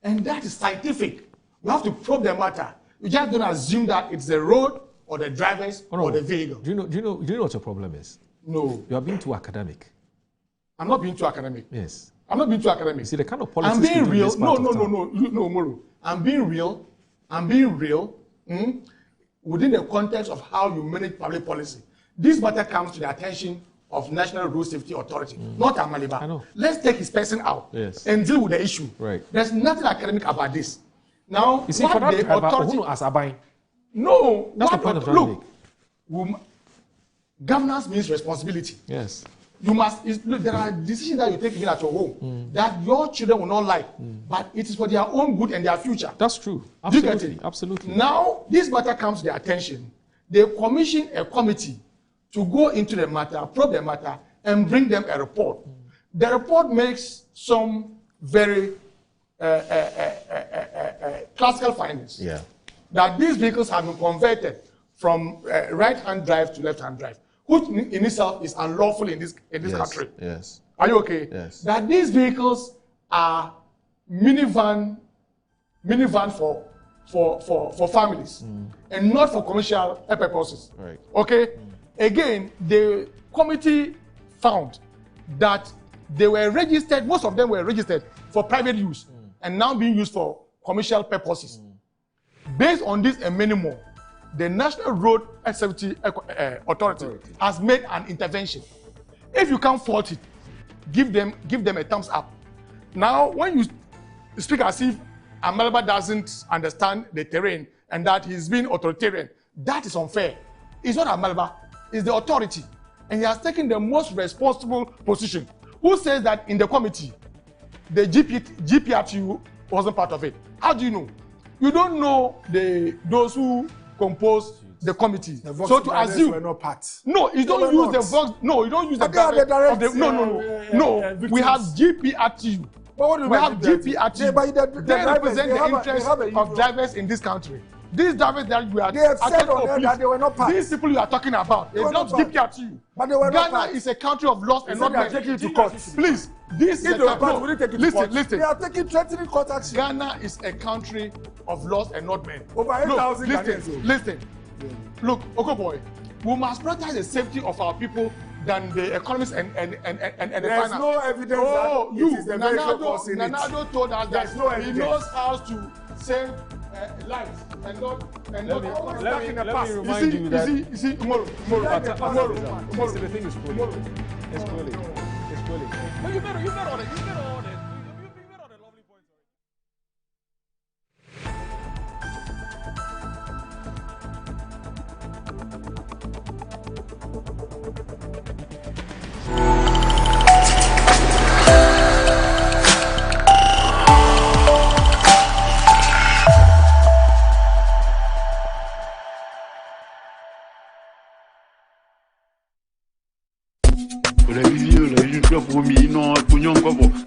and that is scientific. We have to probe the matter. You just don't assume that it's the road or the drivers or the vehicle. Do you know what your problem is? No. You are being too academic. I'm not being too academic. Yes. I'm not being too academic. See the kind of politics. I'm being real. No, Moro. I'm being real. Within the context of how you manage public policy. This matter comes to the attention of National Road Safety Authority, not Amaliba. I know. Let's take his person out and deal with the issue. Right. There's nothing academic about this. Now, you see, for that driver, who knows as a buying? No. That's the point of trying to make. governance means responsibility. Yes. You must. Look, there are decisions that you take even at your home that your children will not like, but it is for their own good and their future. That's true. Absolutely. Absolutely. Absolutely. Now, this matter comes to their attention. They commission a committee to go into the matter, probe the matter, and bring them a report. The report makes some very classical findings. Yeah. That these vehicles have been converted from right-hand drive to left-hand drive, which in itself is unlawful in this country. Yes. Are you okay? Yes. That these vehicles are minivan for families and not for commercial purposes. Right. Okay. Again, the committee found that they were registered. Most of them were registered for private use and now being used for commercial purposes. Based on this and many more, the National Road Safety Authority has made an intervention. If you can't fault it, give them a thumbs up. Now, when you speak as if Amalaba doesn't understand the terrain and that he's being authoritarian, that is unfair. It's not Amalaba, it's the authority. And he has taken the most responsible position. Who says that in the committee, the GPRTU wasn't part of it? How do you know? You don't know those who composed the committee. The Vox so to assume were not part. No, you don't use the Vox. No, you don't use the direct. No. We have GPRTU. We have GPRTU. They represent the interests of drivers in this country. These drivers that we are they have said on there that they were not part. These people you are talking about, it's not GPRTU. But they were not Ghana is a country of laws and not they are taking it to court. Please, this is a country. Listen. They are taking threatening court action. Ghana is a country of laws and not men. Over 8,000 Ghanaians. Listen. Look, Okoboy, we must prioritize the safety of our people than the economists and the finance. There's no evidence that it is the vehicle causing it. Nanado told us that he knows how to save lives and not let me remind you that you see, tomorrow. The thing is cooling. It's cooling. No, you better on it.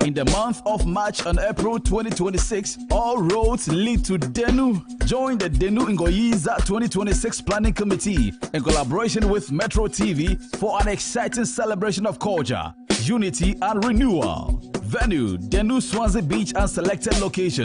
In the month of March and April 2026, all roads lead to Denu. Join the Denu Ngoyiza 2026 Planning Committee in collaboration with Metro TV for an exciting celebration of culture, unity, and renewal. Venue, Denu Swansea Beach and selected locations.